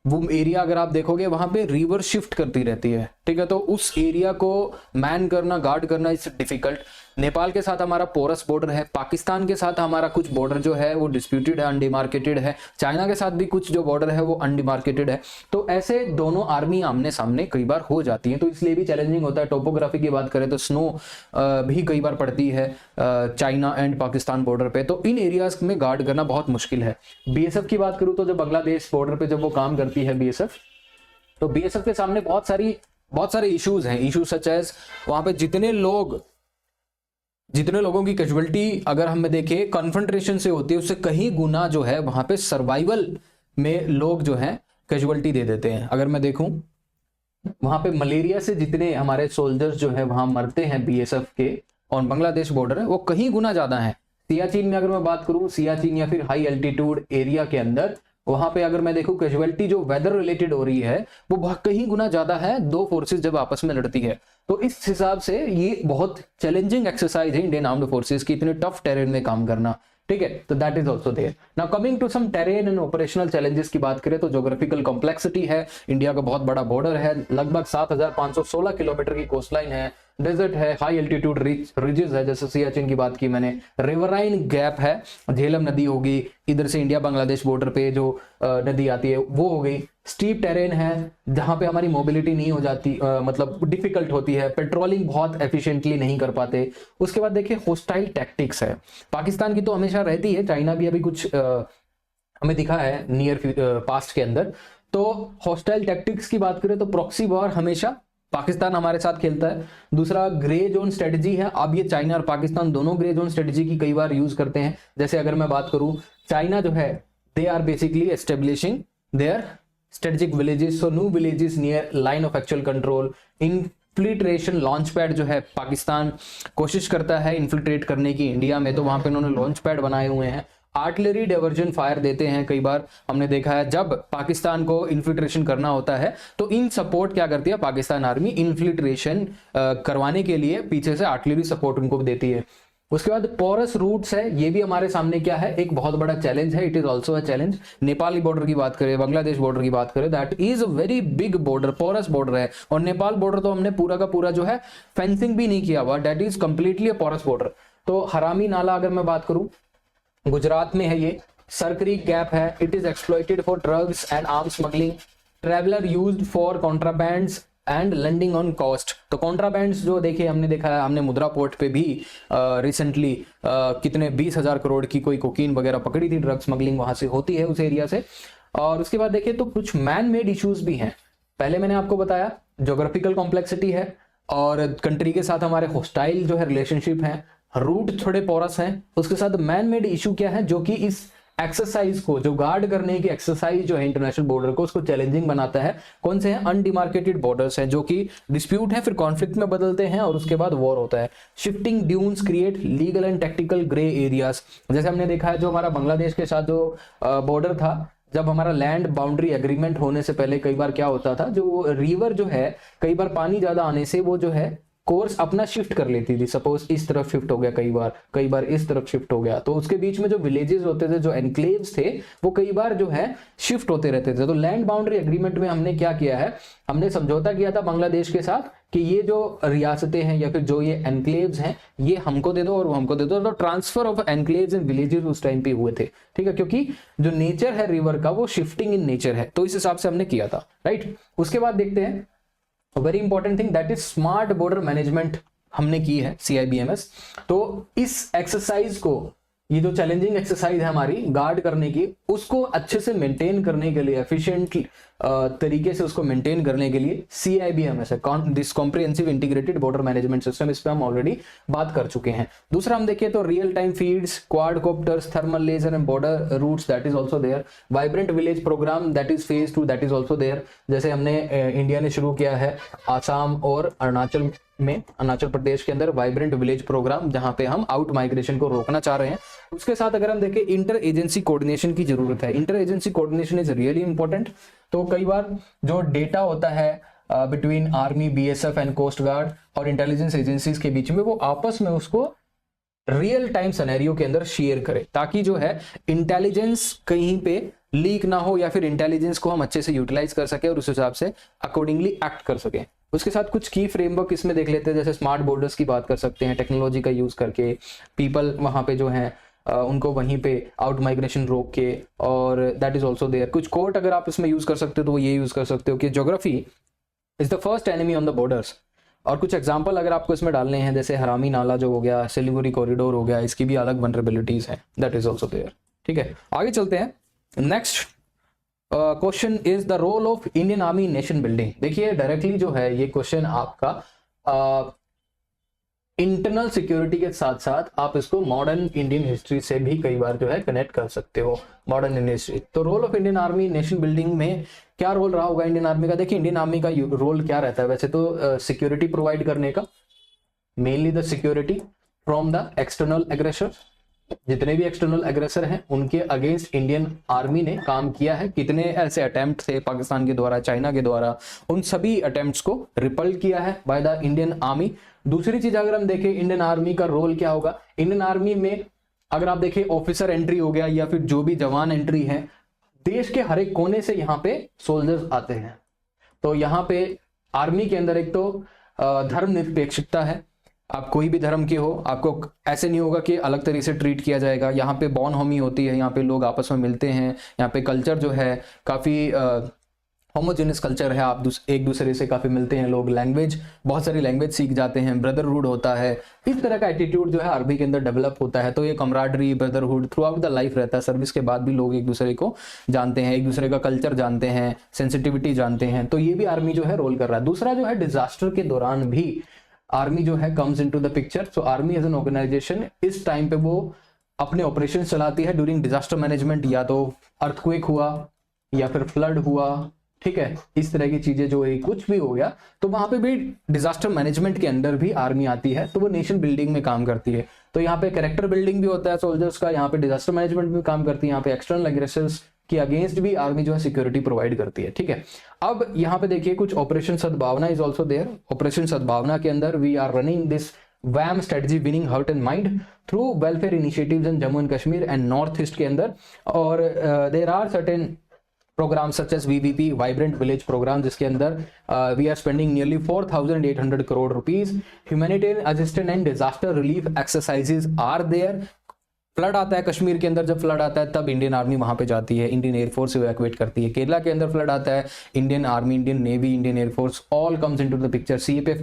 वो एरिया अगर आप देखोगे वहां पे रिवर शिफ्ट करती रहती है, ठीक है। तो उस एरिया को मैन करना, गार्ड करना इट्स डिफिकल्ट। नेपाल के साथ हमारा पोरस बॉर्डर है, पाकिस्तान के साथ हमारा कुछ बॉर्डर जो है वो डिस्प्यूटेड है, अनडिमार्केटेड है, चाइना के साथ भी कुछ जो बॉर्डर है वो अनडिमार्केटेड है। तो ऐसे दोनों आर्मी आमने सामने कई बार हो जाती है, तो इसलिए भी चैलेंजिंग होता है। टोपोग्राफी की बात करें तो स्नो भी कई बार पड़ती है चाइना एंड पाकिस्तान बॉर्डर पे, तो इन एरियाज में गार्ड करना बहुत मुश्किल है। बीएसएफ की बात करूं तो जब बांग्लादेश बॉर्डर पे जब वो काम करती है बीएसएफ, तो बीएसएफ के सामने बहुत सारे इश्यूज हैं। इश्यूज सच एज वहां पे जितने लोगों की कैजुअलिटी अगर हमें देखें कन्फ्रंट्रेशन से होती है, उससे कहीं गुना जो है वहां पे सर्वाइवल में लोग जो है कैजुअलिटी दे देते हैं। अगर मैं देखूं वहां पे मलेरिया से जितने हमारे सोल्जर्स जो है वहां मरते हैं बीएसएफ के और बांग्लादेश बॉर्डर है, वो कहीं गुना ज्यादा है। सियाचिन में अगर मैं बात करूं, सियाचिन या फिर हाई एल्टीट्यूड एरिया के अंदर, वहां पे अगर मैं देखूं कैजुअलिटी जो वेदर रिलेटेड हो रही है वो कहीं गुना ज्यादा है, दो फोर्सेस जब आपस में लड़ती है। तो इस हिसाब से ये बहुत चैलेंजिंग एक्सरसाइज है इंडियन आर्म्ड फोर्सेस की, इतने टफ टेरेन में काम करना, ठीक है। तो that is also there. Now coming to some terrain and operational challenges की बात करें तो ज्योग्राफिकल कॉम्प्लेक्सिटी है। इंडिया का बहुत बड़ा बॉर्डर है, लगभग 7516 किलोमीटर की कोस्टलाइन है, डेजर्ट है, हाई एल्टीट्यूड रिजेस है, जैसे सियाचिन की बात की मैंने, रिवराइन गैप है, झेलम नदी होगी, इधर से इंडिया बांग्लादेश बॉर्डर पे जो नदी आती है वो हो गई। स्टीप टेरेन है जहां पे हमारी मोबिलिटी नहीं हो जाती, मतलब डिफिकल्ट होती है, पेट्रोलिंग बहुत एफिशिएंटली नहीं कर पाते। उसके बाद देखिए होस्टाइल टैक्टिक्स है, पाकिस्तान की तो हमेशा रहती है, चाइना भी अभी कुछ हमें दिखा है नियर पास्ट के अंदर। तो होस्टाइल टैक्टिक्स की बात करें तो प्रॉक्सी वॉर हमेशा पाकिस्तान हमारे साथ खेलता है। दूसरा ग्रे जोन स्ट्रेटजी है। अब ये चाइना और पाकिस्तान दोनों ग्रे जोन स्ट्रेटजी की कई बार यूज करते हैं। जैसे अगर मैं बात करूं, चाइना जो है they are basically establishing their strategic villages, so new villages near line of actual control. Infiltration launch pad जो है पाकिस्तान कोशिश करता है इन्फिल्ट्रेट करने की इंडिया में, तो वहां पे उन्होंने लॉन्च पैड बनाए हुए हैं। आर्टिलरी डाइवर्जन फायर देते हैं, कई बार हमने देखा है जब पाकिस्तान को इन्फिल्ट्रेशन करना होता है तो इन सपोर्ट क्या करती है पाकिस्तान आर्मी, इन्फिल्ट्रेशन करवाने के लिए पीछे से आर्टिलरी सपोर्ट उनको देती है। उसके बाद पोरस रूट्स है, ये भी हमारे सामने क्या है, एक बहुत बड़ा चैलेंज है। It is also a challenge. Nepali border की बात करें, बांग्लादेश बॉर्डर की बात करें, that is a very big border, porous border है। और नेपाल बॉर्डर तो हमने पूरा का पूरा जो है फेंसिंग भी नहीं किया हुआ, that is completely a porous border. तो हरामी नाला अगर मैं बात करूं, गुजरात में है ये। सरक्रीक गैप है, it is exploited for drugs and arms smuggling, trawler used for contrabands and landing on coast. तो कॉन्ट्राबैंड्स जो देखिए हमने देखा है, हमने मुद्रा पोर्ट पे भी रिसेंटली कितने 20,000 करोड़ की कोई कोकीन वगैरह पकड़ी थी, ड्रग स्मगलिंग वहां से होती है उस एरिया से। और उसके बाद देखिए तो कुछ मैन मेड इश्यूज भी हैं। पहले मैंने आपको बताया ज्योग्राफिकल कॉम्प्लेक्सिटी है और कंट्री के साथ हमारे होस्टाइल जो है रिलेशनशिप है, रूट थोड़े पोरस हैं। उसके साथ मैन मेड इशू क्या है जो कि इस एक्सरसाइज को, जो गार्ड करने की एक्सरसाइज जो है इंटरनेशनल बॉर्डर को, उसको चैलेंजिंग बनाता है। कौन से हैं? अनडिमार्केटेड बॉर्डर्स हैं, जो कि डिस्प्यूट है, फिर कॉन्फ्लिक्ट में बदलते हैं और उसके बाद वॉर होता है। Shifting dunes create legal and technical grey areas, जैसे हमने देखा है जो हमारा बांग्लादेश के साथ जो बॉर्डर था, जब हमारा लैंड बाउंड्री एग्रीमेंट होने से पहले कई बार क्या होता था, जो रिवर जो है कई बार पानी ज्यादा आने से वो जो है कोर्स अपना शिफ्ट कर लेती थी। सपोज इस तरफ शिफ्ट हो गया, कई बार इस तरफ शिफ्ट हो गया, तो उसके बीच में जो विलेजेस होते थे, जो एनक्लेव्स थे, वो कई बार जो है शिफ्ट होते रहते थे। तो लैंड बाउंड्री एग्रीमेंट में हमने क्या किया है, हमने समझौता किया था बांग्लादेश के साथ कि ये जो रियासतें हैं या फिर जो ये एनक्लेव्स हैं, ये हमको दे दो और वो हमको दे दो। तो transfer of enclaves and villages उस टाइम पे हुए थे, ठीक है, क्योंकि जो नेचर है रिवर का वो शिफ्टिंग इन नेचर है, तो इस हिसाब से हमने किया था, राइट। उसके बाद देखते हैं very important thing, that is smart border management हमने की है, CIBMS। तो इस एक्सरसाइज को, ये जो चैलेंजिंग एक्सरसाइज है हमारी गार्ड करने की, उसको अच्छे से मेंटेन करने के लिए, एफिशिएंट तरीके से उसको मेंटेन करने के लिए CIBMS है, this comprehensive integrated border management system. इस पे हम ऑलरेडी बात कर चुके हैं। दूसरा हम देखें तो real time feeds, quadcopters, thermal laser and border routes, that is also there. Vibrant village programme, that is phase 2, that is also there. जैसे हमने इंडिया ने शुरू किया है आसाम और अरुणाचल प्रदेश के अंदर वाइब्रेंट विलेज प्रोग्राम, जहां पे हम आउट माइग्रेशन को रोकना चाह रहे हैं। उसके साथ अगर हम देखें, इंटर एजेंसी कोऑर्डिनेशन की जरूरत है। Inter agency coordination is really important. तो कई बार जो डेटा होता है between army, BSF and coast guard और इंटेलिजेंस एजेंसीज के बीच में, वो आपस में उसको रियल टाइम सिनेरियो के अंदर शेयर करे, ताकि जो है इंटेलिजेंस कहीं पे लीक ना हो, या फिर इंटेलिजेंस को हम अच्छे से यूटिलाइज कर सके और उस हिसाब से अकॉर्डिंगली एक्ट कर सके। उसके साथ कुछ की फ्रेमवर्क इसमें देख लेते हैं, जैसे स्मार्ट बॉर्डर्स की बात कर सकते हैं, टेक्नोलॉजी का यूज करके, पीपल वहां पे जो है उनको वहीं पे आउट माइग्रेशन रोक के, और दैट इज ऑल्सो देयर। कुछ कोट अगर आप इसमें यूज कर सकते हो तो वो ये यूज कर सकते हो कि geography is the first enemy on the borders. और कुछ एग्जांपल अगर आपको इसमें डालने हैं, जैसे हरामी नाला जो हो गया, सिलीगुड़ी कॉरिडोर हो गया, इसकी भी अलग वनरेबिलिटीज है, दैट इज ऑल्सो देयर, ठीक है। आगे चलते हैं। Next question is the role of Indian army in nation building. देखिए डायरेक्टली जो है ये क्वेश्चन आपका इंटरनल सिक्योरिटी के साथ साथ आप इसको मॉडर्न इंडियन हिस्ट्री से भी कई बार जो है कनेक्ट कर सकते हो, मॉडर्न इंडियन हिस्ट्री। तो role of Indian army nation building में क्या रोल रहा होगा इंडियन आर्मी का? देखिए इंडियन आर्मी का रोल क्या रहता है वैसे तो, सिक्योरिटी प्रोवाइड करने का, mainly the security from the external aggressor. जितने भी एक्सटर्नल एग्रेसर हैं उनके अगेंस्ट इंडियन आर्मी ने काम किया है। कितने ऐसे अटेम्प्ट थे पाकिस्तान के द्वारा, चाइना के द्वारा, उन सभी अटेम्प्ट्स को रिपल किया है बाय द इंडियन आर्मी। दूसरी चीज अगर हम देखें इंडियन आर्मी का रोल क्या होगा, इंडियन आर्मी में अगर आप देखें ऑफिसर एंट्री हो गया या फिर जो भी जवान एंट्री है, देश के हर एक कोने से यहाँ पे सोल्जर्स आते हैं। तो यहाँ पे आर्मी के अंदर एक तो धर्मनिरपेक्षता है, आप कोई भी धर्म के हो, आपको ऐसे नहीं होगा कि अलग तरीके से ट्रीट किया जाएगा। यहाँ पे बॉन होमी होती है, यहाँ पे लोग आपस में मिलते हैं, यहाँ पे कल्चर जो है काफ़ी होमोजेनियस कल्चर है, आप एक दूसरे से काफ़ी मिलते हैं लोग, लैंग्वेज, बहुत सारी लैंग्वेज सीख जाते हैं, ब्रदरहुड होता है, इस तरह का एटीट्यूड जो है आर्मी के अंदर डेवलप होता है। तो ये camaraderie, brotherhood through out the life रहता है। सर्विस के बाद भी लोग एक दूसरे को जानते हैं, एक दूसरे का कल्चर जानते हैं, सेंसिटिविटी जानते हैं। तो ये भी आर्मी जो है रोल कर रहा है। दूसरा जो है डिजास्टर के दौरान भी आर्मी जो है comes into the picture. So army as an organisation इस टाइम पे वो अपने ऑपरेशन चलाती है ड्यूरिंग डिजास्टर मैनेजमेंट, या तो अर्थक्वेक हुआ या फिर फ्लड हुआ, ठीक है, इस तरह की चीजें जो है कुछ भी हो गया तो वहां पे भी डिजास्टर मैनेजमेंट के अंदर भी आर्मी आती है, तो वो नेशन बिल्डिंग में काम करती है। तो यहाँ पे कैरेक्टर बिल्डिंग भी होता है सोल्जर्स का, यहाँ पे डिजास्टर मैनेजमेंट भी काम करती है, यहाँ पे एक्सटर्नल एग्रेसर्स के अगेंस्ट भी आर्मी जो है सिक्योरिटी प्रोवाइड करती है, ठीक है। अब यहाँ पे देखिए कुछ ऑपरेशन सद्भावना is also there. Operation Sadbhavana के अंदर वी आर रनिंग दिस वैम strategy winning heart and mind through welfare initiatives in Jammu and Kashmir and north east के अंदर। और there are certain program such as VVP vibrant village program, जिसके अंदर we are spending nearly 4,800 crore rupees. Humanitarian assistance and disaster relief exercises are there. Flood आता है कश्मीर के अंदर, जब फ्लड आता है तब इंडियन आर्मी वहां पे जाती है, इंडियन एयरफोर्स इवैक्यूएट करती है। केरला के अंदर फ्लड आता है, Indian army, Indian navy, Indian air force all comes into the picture. CFF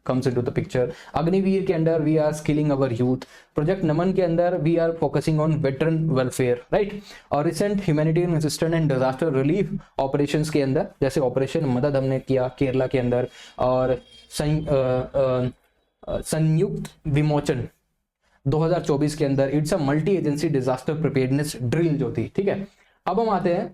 comes into the picture. Agniveer के अंदर we are skilling our youth. Project Naman के अंदर we are focusing on veteran welfare, right. और recent humanitarian assistance and disaster relief operations के अंदर, जैसे operation मदद हमने किया केरला के अंदर, और संयुक्त विमोचन 2024 के अंदर। It's a multi agency disaster preparedness drill जो थी, ठीक है। अब हम आते हैं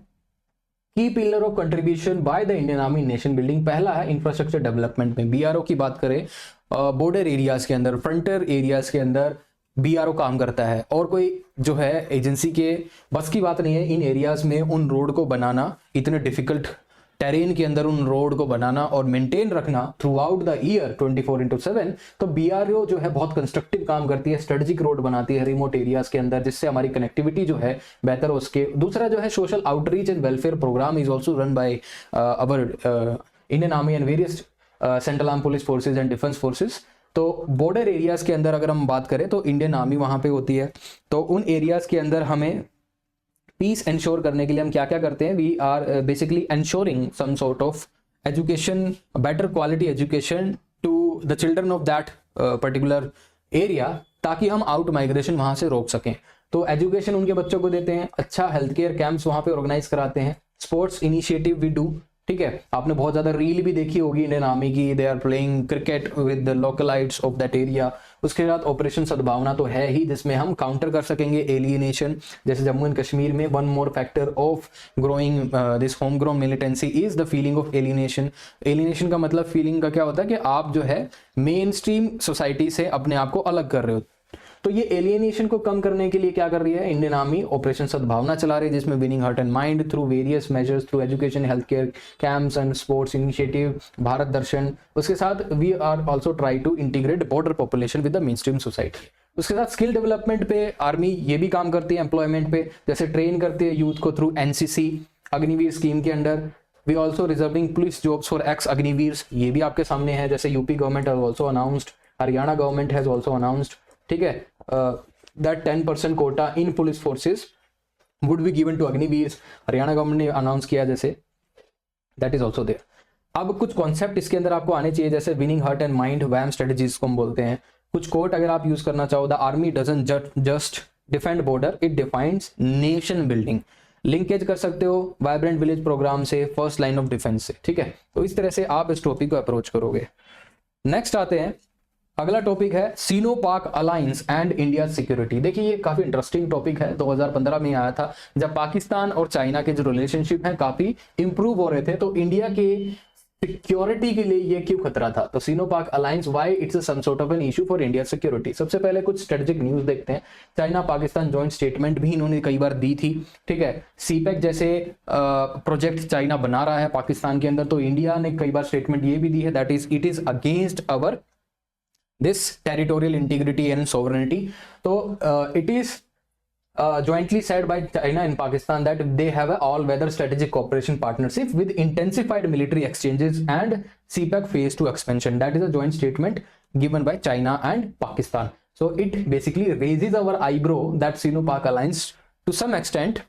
की pillar of contribution by the Indian army nation building. पहला है इंफ्रास्ट्रक्चर डेवलपमेंट में। बीआरओ की बात करें, बॉर्डर एरियाज के अंदर, फ्रंटियर एरियाज के अंदर बीआरओ काम करता है, और कोई जो है एजेंसी के बस की बात नहीं है इन एरियाज में उन रोड को बनाना, इतने डिफिकल्ट टेरेन के अंदर उन रोड को बनाना और मेंटेन रखना थ्रू आउट द ईयर 24/7। तो बीआरओ जो है बहुत कंस्ट्रक्टिव काम करती है, स्ट्रेटेजिक रोड बनाती है रिमोट एरियाज के अंदर, जिससे हमारी कनेक्टिविटी जो है बेहतर हो सके। दूसरा जो है social outreach and welfare programme is also run by our Indian army and various central arm police forces and defence forces. तो बॉर्डर एरियाज के अंदर अगर हम बात करें तो इंडियन आर्मी वहां पे होती है। तो उन एरियाज के अंदर हमें पीस इंश्योर करने के लिए हम क्या क्या करते हैं, we are basically ensuring some sort of education, better quality education to the children of that particular area, ताकि हम आउट माइग्रेशन वहां से रोक सकें। तो एजुकेशन उनके बच्चों को देते हैं, अच्छा हेल्थ केयर कैंप्स वहां पे ऑर्गेनाइज कराते हैं, स्पोर्ट्स इनिशिएटिव वी डू, ठीक है। आपने बहुत ज्यादा रील भी देखी होगी इंडियन आर्मी की, they are playing cricket with the localites of that area. उसके बाद ऑपरेशन सद्भावना तो है ही, जिसमें हम काउंटर कर सकेंगे एलियनेशन, जैसे जम्मू एंड कश्मीर में one more factor of growing this home grown militancy is the feeling of alienation. Alienation का मतलब फीलिंग का क्या होता है कि आप जो है मेन स्ट्रीम सोसाइटी से अपने आप को अलग कर रहे हो। तो ये एलियनेशन को कम करने के लिए क्या कर रही है इंडियन आर्मी, ऑपरेशन सद्भावना चला रही है, जिसमें winning heart and mind through various measures, through education, health care camps and sports initiative, Bharat Darshan. उसके साथ we are also try to integrate border population with the main stream society. उसके साथ skill development पे आर्मी ये भी काम करती है, एम्प्लॉयमेंट पे, जैसे ट्रेन करती है यूथ को थ्रू एनसीसी अग्निवीर स्कीम के under. We also reserving police jobs for ex Agniveers, ये भी आपके सामने है, जैसे UP government has also announced, Haryana government has also announced, ठीक है, that 10% quota in police forces would be given to Agniveer. Haryana government ने अनाउंस किया, जैसे that is also there। अब कुछ कॉन्सेप्ट इसके अंदर आपको आने चाहिए, जैसे विनिंग हार्ट एंड माइंड, वैम स्ट्रेटजीज को हम बोलते हैं। कुछ कोट अगर आप यूज करना चाहो, the army doesn't just defend border, it defines nation building. Linkage कर सकते हो वाइब्रेंट विलेज प्रोग्राम से, फर्स्ट लाइन ऑफ डिफेंस से, ठीक है। तो इस तरह से आप इस टॉपिक को अप्रोच करोगे। नेक्स्ट आते हैं, अगला टॉपिक है सीनो Pak alliance and India security. देखिए ये काफी इंटरेस्टिंग टॉपिक है, 2015 में आया था, जब पाकिस्तान और चाइना के जो रिलेशनशिप है काफी इंप्रूव हो रहे थे। तो इंडिया के सिक्योरिटी के लिए ये क्यों खतरा था? तो Sino Pak alliance, why it's some sort of an issue for India security. सबसे पहले कुछ स्ट्रेटेजिक न्यूज देखते हैं। चाइना पाकिस्तान जॉइंट स्टेटमेंट भी इन्होंने कई बार दी थी, ठीक है। सीपेक जैसे प्रोजेक्ट चाइना बना रहा है पाकिस्तान के अंदर, तो इंडिया ने कई बार स्टेटमेंट ये भी दी है, that is it is against our this territorial integrity and sovereignty. So it is jointly said by China and Pakistan that they have a all-weather strategic cooperation partnership with intensified military exchanges and CPEC phase 2 expansion. That is a joint statement given by China and Pakistan. So it basically raises our eyebrow that Sino-Pak alliance to some extent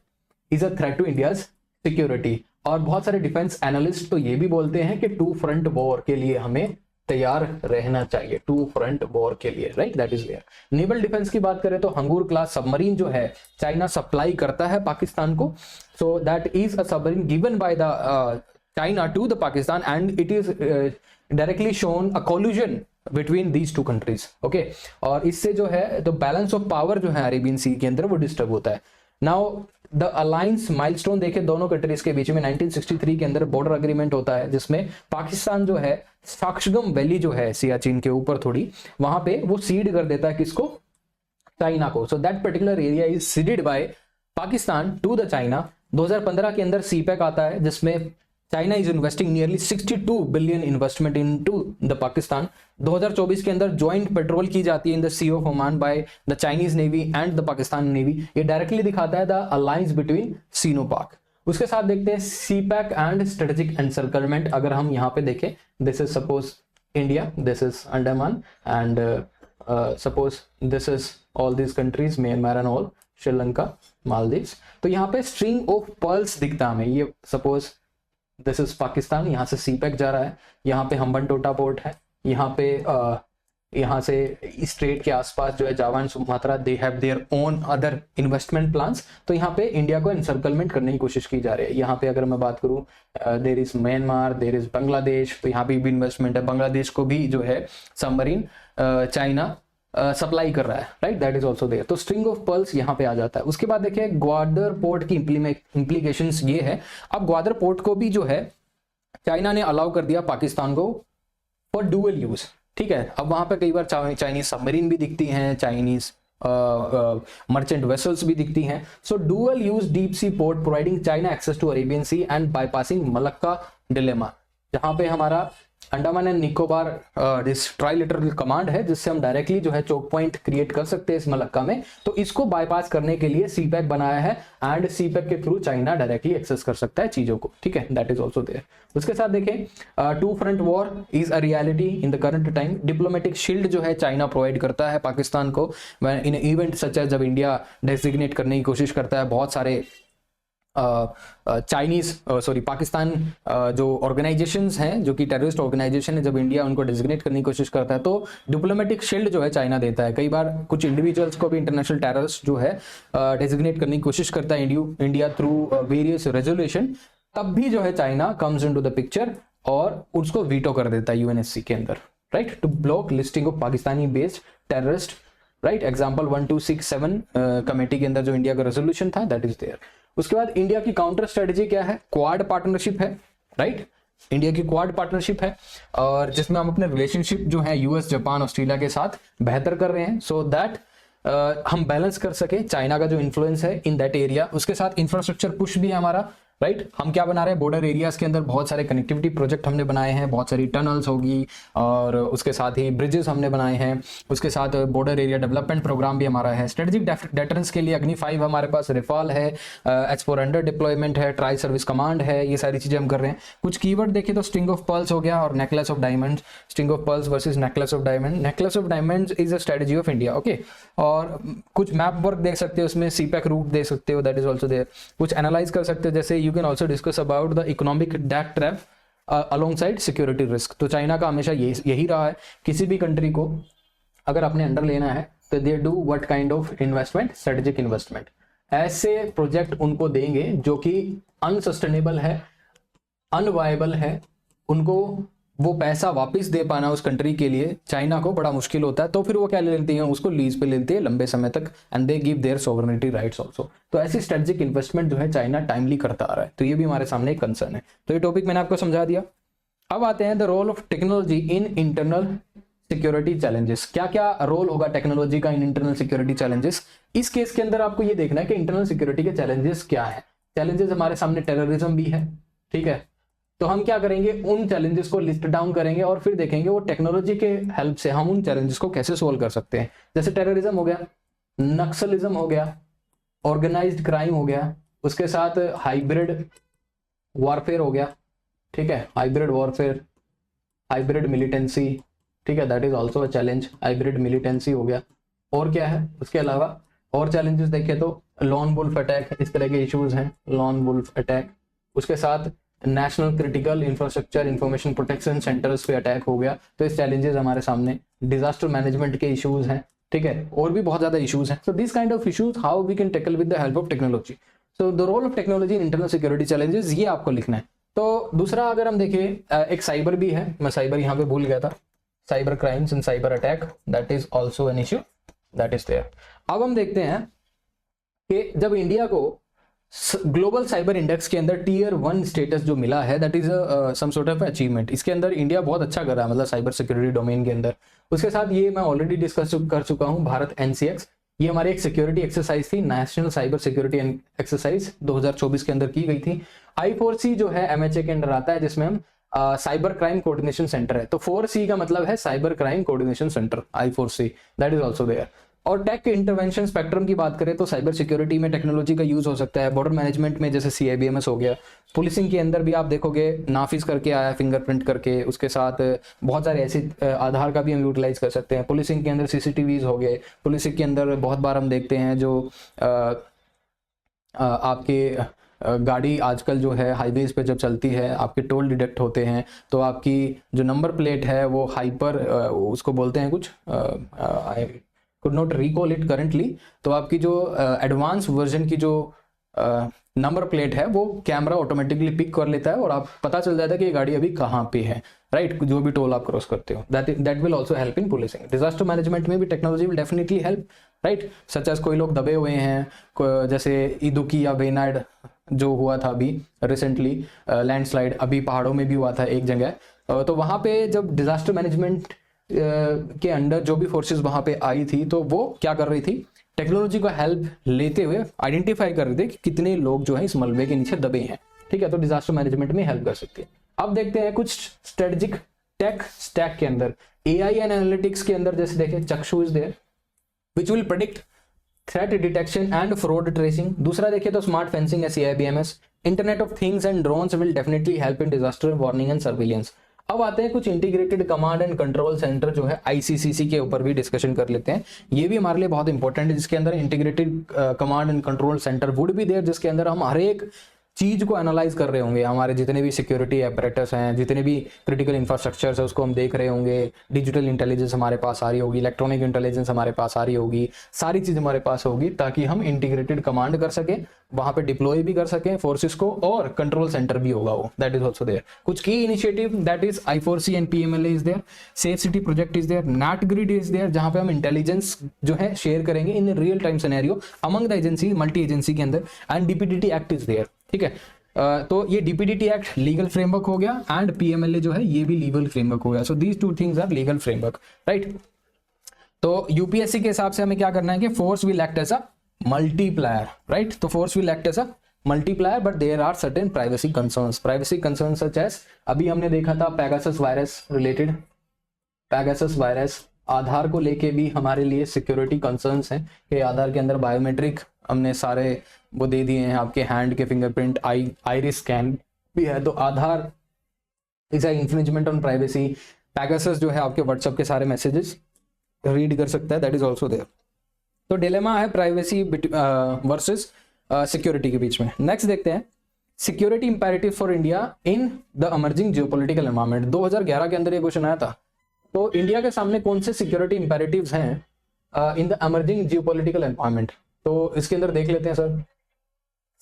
is a threat to India's security. और बहुत सारे defence analyst तो ये भी बोलते हैं कि to front war के लिए हमें तैयार रहना चाहिए, टू फ्रंट वॉर के लिए, right, that is there. Naval defence की बात करें तो हंगूर क्लास सबमरीन जो है चाइना सप्लाई करता है पाकिस्तान को। So that is a submarine given by the China to the Pakistan and it is directly shown a collision between these two countries, okay. और इससे जो है तो बैलेंस ऑफ पावर जो है अरेबियन सी के अंदर वो डिस्टर्ब होता है। नाउ द अलायंस माइलस्टोन देखें दोनों कंट्रीज के बीच में 1963 के अंदर बॉर्डर एग्रीमेंट होता है, जिसमें पाकिस्तान जो है साक्षगम वैली जो है सियाचिन के ऊपर थोड़ी, वहां पे वो सीड कर देता है किसको? चाइना को। So that particular area is ceded by Pakistan to the China. 2015 के अंदर सीपेक आता है, जिसमें China is investing nearly 62 billion investment into the Pakistan. 2024 के अंदर ज्वाइंट पेट्रोल की जाती है in the sea of Oman by the Chinese navy and the Pakistan navy. ये डायरेक्टली दिखाता है द अलायंस बिटवीन सीनो पाक। उसके साथ देखते हैं सीपैक एंड स्ट्रेटेजिक एनसर्कलमेंट। अगर हम यहाँ पे देखें, this is suppose India, this is Andaman and suppose this is all these countries, Myanmar and all, Sri Lanka, Maldives. तो यहाँ पे स्ट्रिंग ऑफ पर्ल्स दिखता है हमें, ये सपोज दिस इज पाकिस्तान, यहाँ से सीपेक जा रहा है, यहाँ पे हम्बनटोटा पोर्ट है, यहाँ पे यहाँ से स्ट्रेट के आसपास जो है Java and Sumatra, they have their own other investment plans. तो यहाँ पे इंडिया को एनसर्कलमेंट करने की कोशिश की जा रही है। यहाँ पे अगर मैं बात करूँ, there is Myanmar, there is Bangladesh, तो यहाँ पे भी इन्वेस्टमेंट है। बांग्लादेश को भी जो है सबमरीन चाइना सप्लाई कर रहा है, right, that is also there. तो स्ट्रिंग ऑफ पर्ल्स यहाँ पे आ जाता है। उसके बाद देखिए ग्वादर पोर्ट की इम्प्लीकेशंस ये है। अब ग्वादर पोर्ट को भी जो है चाइना ने अलाउ कर दिया पाकिस्तान को फॉर डुअल यूज, ठीक है। अब वहां पे कई बार चाइनीज सबमरीन भी दिखती हैं, चाइनीज मर्चेंट वेसल्स भी दिखती हैं। So dual use deep sea port providing China access to Arabian sea and bypassing Malacca dilemma, जहां पे हमारा Andaman and Nicobar trilateral command है, जिससे हम डायरेक्टली जो है चोक पॉइंट क्रिएट कर सकते हैं इस मलक्का में। तो इसको बाईपास करने के लिए सीपैक बनाया है एंड सीपैक के थ्रू चाइना डायरेक्टली एक्सेस कर सकता है चीजों को, ठीक है, दैट इज ऑल्सो देयर। उसके साथ देखें two front war is a reality in the current time. Diplomatic shield जो है चाइना प्रोवाइड करता है पाकिस्तान को इन इवेंट सच एज, जब इंडिया डेजिग्नेट करने की कोशिश करता है बहुत सारे पाकिस्तान जो ऑर्गेनाइजेशंस हैं जो कि टेररिस्ट ऑर्गेनाइजेशन है, जब इंडिया उनको डेजिग्नेट करने की कोशिश करता है तो डिप्लोमेटिक शील्ड जो है चाइना देता है। कई बार कुछ इंडिविजुअल्स को भी इंटरनेशनल टेररिस्ट जो है डेजिग्नेट करने की कोशिश करता है इंडिया थ्रू वेरियस रेजोल्यूशन, तब भी जो है China comes into the picture और उसको वीटो कर देता है यूएनएससी के अंदर, right, to block listing of Pakistani based terrorist, right. Example 1267 committee के अंदर जो इंडिया का रेजोल्यूशन था, दैट इज देयर। उसके बाद इंडिया की काउंटर स्ट्रेटजी क्या है? क्वाड पार्टनरशिप है, राइट, इंडिया की क्वाड पार्टनरशिप है और जिसमें हम अपने रिलेशनशिप जो है यूएस, जापान, ऑस्ट्रेलिया के साथ बेहतर कर रहे हैं सो दैट हम बैलेंस कर सके चाइना का जो इन्फ्लुएंस है इन दैट एरिया। उसके साथ इंफ्रास्ट्रक्चर पुश भी है हमारा, राइट। हम क्या बना रहे हैं, बॉर्डर एरियाज के अंदर बहुत सारे कनेक्टिविटी प्रोजेक्ट हमने बनाए हैं, बहुत सारी टनल्स होगी और उसके साथ ही ब्रिजेस हमने बनाए हैं। उसके साथ बॉर्डर एरिया डेवलपमेंट प्रोग्राम भी हमारा है। स्ट्रेटेजिक डेटरेंस के लिए अग्नि 5 हमारे पास, रिफाल है, H-400 डिप्लॉयमेंट है, ट्राई सर्विस कमांड है, ये सारी चीजें हम कर रहे हैं। कुछ कीवर्ड देखें तो स्ट्रिंग ऑफ पर्ल्स हो गया और necklace of diamond. String of pearls versus necklace of diamond. Necklace of diamond is a strategy of India, okay. और कुछ मैप वर्क देख सकते हो उसमें, सीपैक रूट देख सकते हो, दैट इज ऑल्सो देयर। कुछ एनालाइज कर सकते हो, जैसे you can also discuss about the economic debt trap alongside security risk. तो चाइना का हमेशा यही रहा है, किसी भी कंट्री को अगर अपने अंडर लेना है तो they do what kind of investment, strategic investment. ऐसे प्रोजेक्ट उनको देंगे जो कि अनसस्टेनेबल है, अनवायबल है, उनको वो पैसा वापस दे पाना उस कंट्री के लिए चाइना को बड़ा मुश्किल होता है, तो फिर वो क्या ले लेती हैं, उसको लीज पे लेती है लंबे समय तक and they give their sovereignty rights also. तो ऐसी स्ट्रेटेजिक इन्वेस्टमेंट जो है चाइना टाइमली करता आ रहा है, तो ये भी हमारे सामने एक कंसर्न है। तो ये टॉपिक मैंने आपको समझा दिया। अब आते हैं the role of technology in internal security challenges. क्या क्या रोल होगा टेक्नोलॉजी का इन इंटरनल सिक्योरिटी चैलेंजेस? इस केस के अंदर आपको ये देखना है कि इंटरनल सिक्योरिटी के चैलेंजेस क्या है। चैलेंजेस हमारे सामने टेररिज्म भी है, ठीक है, तो हम क्या करेंगे, उन चैलेंजेस को लिस्ट डाउन करेंगे और फिर देखेंगे वो टेक्नोलॉजी के हेल्प से हम उन चैलेंजेस को कैसे सोल्व कर सकते हैं। जैसे टेररिज्म हो गया, नक्सलिज्म हो गया, ऑर्गेनाइज्ड क्राइम हो गया, उसके साथ हाइब्रिड वॉरफेयर हो गया, ठीक है, हाइब्रिड वॉरफेयर, हाइब्रिड मिलिटेंसी, ठीक है, that is also a challenge, hybrid militancy हो गया। और क्या है उसके अलावा और चैलेंजेस देखें तो लॉन वुल्फ अटैक, इस तरह के इश्यूज हैं, लॉन वुल्फ अटैक। उसके साथ national critical infrastructure information protection centres पे अटैक हो गया, तो इस चैलेंजेस हमारे सामने। डिजास्टर मैनेजमेंट के इश्यूज हैं, ठीक है, और भी बहुत ज्यादा इश्यूज हैं। So this kind of issues how we can tackle with the help of technology. So the role of technology in internal security challenges, ये आपको लिखना है। तो दूसरा अगर हम देखें, एक साइबर भी है, मैं साइबर यहाँ पे भूल गया था, cyber crimes and cyber attack, that is also an issue that is there. अब हम देखते हैं कि जब इंडिया को ग्लोबल साइबर इंडेक्स के अंदर Tier 1 स्टेटस जो मिला है, that is some sort of achievement. इसके अंदर इंडिया बहुत अच्छा कर रहा है, मतलब साइबर सिक्योरिटी डोमेन के अंदर। उसके साथ ये मैं ऑलरेडी डिस्कस कर चुका हूं, भारत NCX, ये हमारी एक सिक्योरिटी एक्सरसाइज थी, नेशनल साइबर सिक्योरिटी एक्सरसाइज 2024 के अंदर की गई थी। I4C जो है MHA के अंदर आता है, जिसमें हम साइबर क्राइम कोऑर्डिनेशन सेंटर है, तो 4C का मतलब है cyber crime coordination centre, I4C, that is also there. और टेक इंटरवेंशन स्पेक्ट्रम की बात करें तो साइबर सिक्योरिटी में टेक्नोलॉजी का यूज हो सकता है। बॉर्डर मैनेजमेंट में जैसे CIBMS हो गया, पुलिसिंग के अंदर भी आप देखोगे नाफिस करके आया, फिंगरप्रिंट करके, उसके साथ बहुत सारे ऐसे आधार का भी हम यूटिलाइज कर सकते हैं। पुलिसिंग के अंदर CCTVs हो गए, पुलिसिंग के अंदर बहुत बार हम देखते हैं जो आपके गाड़ी आजकल जो है हाईवेज पे जब चलती है, आपके टोल डिडक्ट होते हैं, तो आपकी जो नंबर प्लेट है वो हाइपर, उसको बोलते हैं कुछ, could not recall it currently, तो आपकी जो एडवांस वर्जन की जो नंबर प्लेट है वो कैमरा ऑटोमेटिकली पिक कर लेता है और आप पता चल जाता है कि ये गाड़ी अभी कहाँ पे है, राइट, जो भी टोल आप क्रॉस करते हो, that will also help in policing. Disaster management में भी technology will definitely help, right, such as कोई लोग दबे हुए हैं, जैसे इदुकी या वेनाड जो हुआ था अभी रिसेंटली, लैंडस्लाइड अभी पहाड़ों में भी हुआ था एक जगह, तो वहाँ पे जब डिजास्टर मैनेजमेंट के अंडर जो भी फोर्सेस वहाँ पे आई थी, तो वो क्या कर रही थी, टेक्नोलॉजी का हेल्प लेते हुए आइडेंटिफाई कर रहे थे कि कितने लोग जो है इस मलबे के नीचे दबे हैं, ठीक है, तो डिजास्टर मैनेजमेंट में हेल्प कर सकती है। अब देखते हैं कुछ स्ट्रेटेजिक टेक स्टैक के अंदर, एआई एंड एनालिटिक्स के अंदर, जैसे देखें Chakshu is there which will predict threat detection and fraud tracing. दूसरा देखिए तो स्मार्ट फेंसिंग है, CIBMS, internet of things and drones will definitely help in disaster warning and surveillance. अब आते हैं कुछ integrated command and control centre जो है ICCC के ऊपर भी डिस्कशन कर लेते हैं। ये भी हमारे लिए बहुत इंपॉर्टेंट है, जिसके अंदर integrated command and control centre would be there, जिसके अंदर हम हर एक चीज को एनालाइज कर रहे होंगे, हमारे जितने भी सिक्योरिटी एपरेटस हैं, जितने भी क्रिटिकल इंफ्रास्ट्रक्चर्स है उसको हम देख रहे होंगे, डिजिटल इंटेलिजेंस हमारे पास आ रही होगी, इलेक्ट्रॉनिक इंटेलिजेंस हमारे पास आ रही होगी, सारी चीज हमारे पास होगी ताकि हम इंटीग्रेटेड कमांड कर सकें, वहां पे डिप्लॉय भी कर सकें फोर्सेस को, और कंट्रोल सेंटर भी होगा वो, दैट इज ऑल्सो देयर। कुछ key initiative that is I4C and PMLA is there, safe city project is there, NAT grid is there, जहां पे हम इंटेलिजेंस जो है शेयर करेंगे in real time scenario among the agency, multi agency के अंदर, and DPDT act is there, ठीक है। तो ये DPDT एक्ट लीगल फ्रेमवर्क हो गया, एंड PMLA जो है ये भी लीगल फ्रेमवर्क हो गया, so these two things are legal framework, right. तो यूपीएससी के हिसाब से हमें क्या करना है कि force will act as a multiplier, right, तो force will act as a multiplier, but there are certain privacy concerns such as अभी हमने देखा था Pegasus virus related, Pegasus virus, Aadhaar को लेके भी हमारे लिए सिक्योरिटी कंसर्न्स हैं कि आधार के अंदर बायोमेट्रिक हमने सारे वो दे दिए हैं, आपके हैंड के फिंगरप्रिंट, आइरिस स्कैन भी है, तो Aadhaar is infringement on privacy. Pegasus जो है आपके व्हाट्सएप के सारे मैसेजेस रीड कर सकता है, दैट इज ऑल्सो देयर। तो डिलेमा है प्राइवेसी वर्सेस सिक्योरिटी के बीच में। नेक्स्ट देखते हैं security imperative for India in the emerging geopolitical environment. 2011 के अंदर ये क्वेश्चन आया था, तो इंडिया के सामने कौन से सिक्योरिटी इंपैरेटिव्स हैं in the emerging geopolitical environment, तो इसके अंदर देख लेते हैं sir,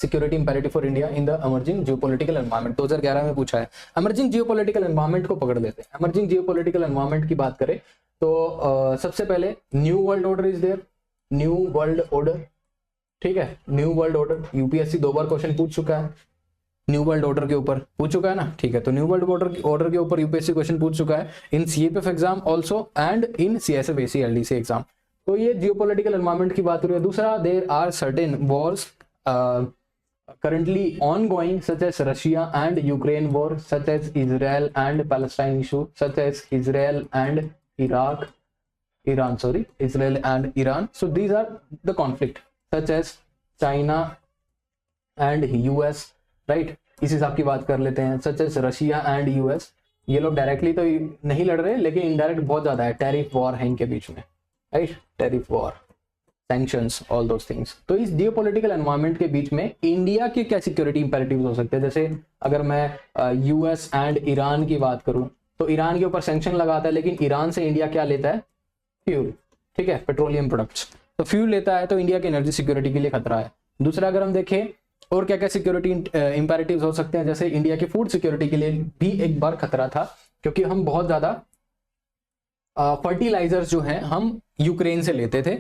security imperative for India in the emerging geopolitical environment 2011 में पूछा है। इमर्जिंग जियोपॉलिटिकल एनवायरनमेंट को पकड़ लेते हैं। इमर्जिंग जियोपॉलिटिकल एनवायरनमेंट की बात करें तो सबसे पहले new world order is there, new world order, ठीक है, न्यू वर्ल्ड ऑर्डर, यूपीएससी 2 बार क्वेश्चन पूछ चुका है, न्यू वर्ल्ड ऑर्डर के ऊपर पूछ चुका है ना, ठीक है, तो न्यू वर्ल्ड ऑर्डर के ऊपर यूपीएससी क्वेश्चन पूछ चुका है इन CAPF exam also and in CSF ACLDC exam. तो ये जियोपॉलिटिकल एनवायरनमेंट की बात हो रही है। दूसरा, there are certain wars currently ongoing such as Russia and Ukraine war, such as Israel and Palestine issue, such as Israel and Israel and Iran. So these are the conflict such as China and US, right? इस हिसाब की बात कर लेते हैं, such as Russia and US। ये लोग directly तो नहीं लड़ रहे लेकिन इनडायरेक्ट बहुत ज्यादा है, टैरिफ वॉर है इनके बीच में, right, tariff war, sanctions, all those things. तो इस जियोपॉलिटिकल एनवायरनमेंट के बीच में इंडिया के क्या सिक्योरिटी इंपैरेटिव्स हो सकते हैं, जैसे अगर मैं US एंड ईरान की बात करूं तो ईरान के ऊपर सैंक्शन लगाता है, लेकिन ईरान से इंडिया क्या लेता है, फ्यूल, ठीक है, पेट्रोलियम प्रोडक्ट्स, तो फ्यूल लेता है, तो इंडिया की एनर्जी सिक्योरिटी के लिए खतरा है। दूसरा, अगर हम देखें और क्या क्या सिक्योरिटी इंपैरेटिव्स हो सकते हैं, जैसे इंडिया की फूड सिक्योरिटी के लिए भी एक बार खतरा था, क्योंकि हम बहुत ज्यादा फर्टिलाइजर्स जो है हम यूक्रेन से लेते थे,